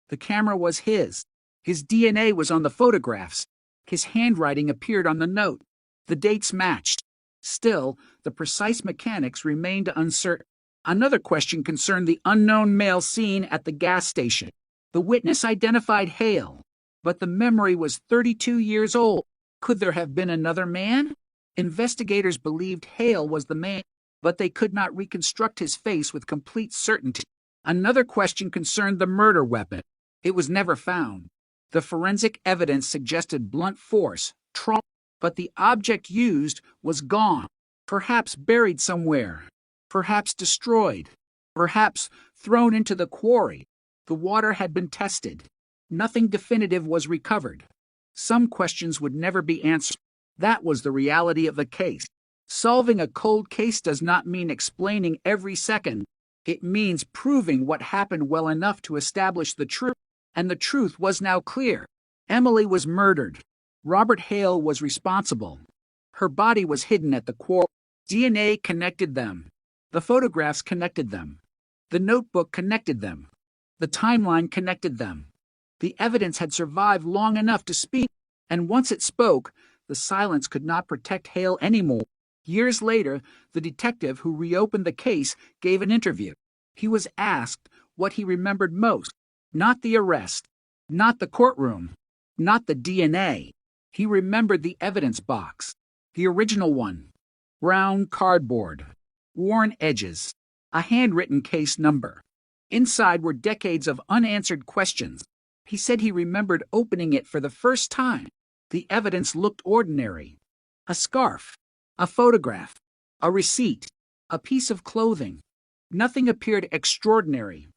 The camera was his. His DNA was on the photographs. His handwriting appeared on the note. The dates matched. Still, the precise mechanics remained uncertain. Another question concerned the unknown male seen at the gas station. The witness identified Hale, but the memory was 32 years old. Could there have been another man? Investigators believed Hale was the man, but they could not reconstruct his face with complete certainty. Another question concerned the murder weapon. It was never found. The forensic evidence suggested blunt force, trauma, but the object used was gone. Perhaps buried somewhere. Perhaps destroyed. Perhaps thrown into the quarry. The water had been tested. Nothing definitive was recovered. Some questions would never be answered. That was the reality of the case. Solving a cold case does not mean explaining every second. It means proving what happened well enough to establish the truth. And the truth was now clear. Emily was murdered. Robert Hale was responsible. Her body was hidden at the quarry. DNA connected them. The photographs connected them. The notebook connected them. The timeline connected them. The evidence had survived long enough to speak, and once it spoke, the silence could not protect Hale anymore. Years later, the detective who reopened the case gave an interview. He was asked what he remembered most. Not the arrest, not the courtroom, not the DNA. He remembered the evidence box, the original one. Brown cardboard, worn edges, a handwritten case number. Inside were decades of unanswered questions. He said he remembered opening it for the first time. The evidence looked ordinary. A scarf, a photograph, A receipt, a piece of clothing. Nothing appeared extraordinary.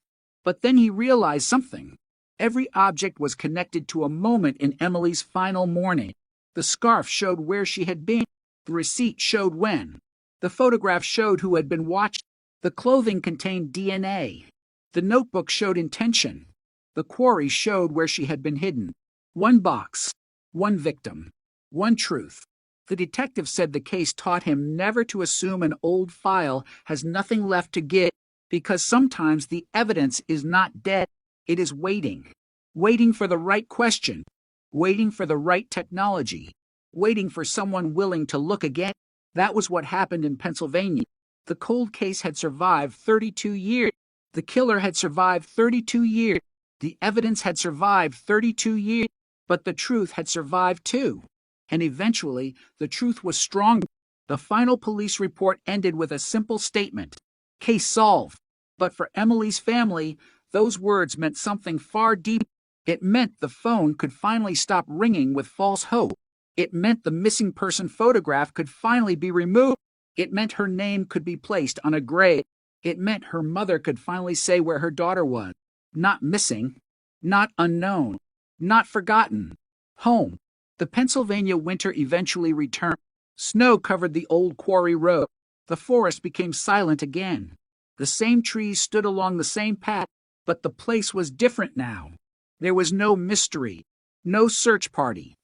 But then he realized something. Every object was connected to a moment in Emily's final morning. The scarf showed where she had been. The receipt showed when. The photograph showed who had been watched. The clothing contained DNA. The notebook showed intention. The quarry showed where she had been hidden. One box, one victim, one truth. The detective said the case taught him never to assume an old file has nothing left to give, because sometimes the evidence is not dead, it is waiting. Waiting for the right question, waiting for the right technology, waiting for someone willing to look again. That was what happened in Pennsylvania. The cold case had survived 32 years. The killer had survived 32 years. The evidence had survived 32 years. But the truth had survived too. And eventually, the truth was stronger. The final police report ended with a simple statement: case solved. But for Emily's family, those words meant something far deeper. It meant the phone could finally stop ringing with false hope. It meant the missing person photograph could finally be removed. It meant her name could be placed on a grave. It meant her mother could finally say where her daughter was. Not missing, not unknown, not forgotten. Home. The Pennsylvania winter eventually returned. Snow covered the old quarry road. The forest became silent again. The same trees stood along the same path, but the place was different now. There was no mystery, no search party,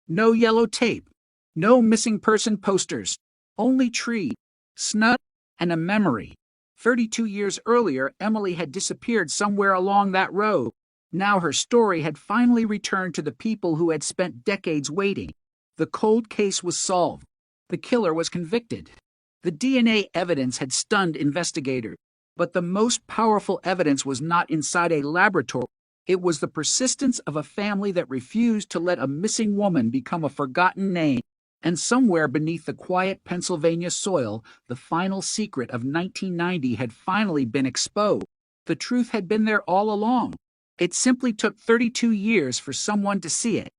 no yellow tape, no missing person posters, only trees, snow, and a memory. 32 years earlier, Emily had disappeared somewhere along that road. Now her story had finally returned to the people who had spent decades waiting. The cold case was solved. The killer was convicted. The DNA evidence had stunned investigators. But the most powerful evidence was not inside a laboratory. It was the persistence of a family that refused to let a missing woman become a forgotten name. And somewhere beneath the quiet Pennsylvania soil, the final secret of 1990 had finally been exposed. The truth had been there all along. It simply took 32 years for someone to see it.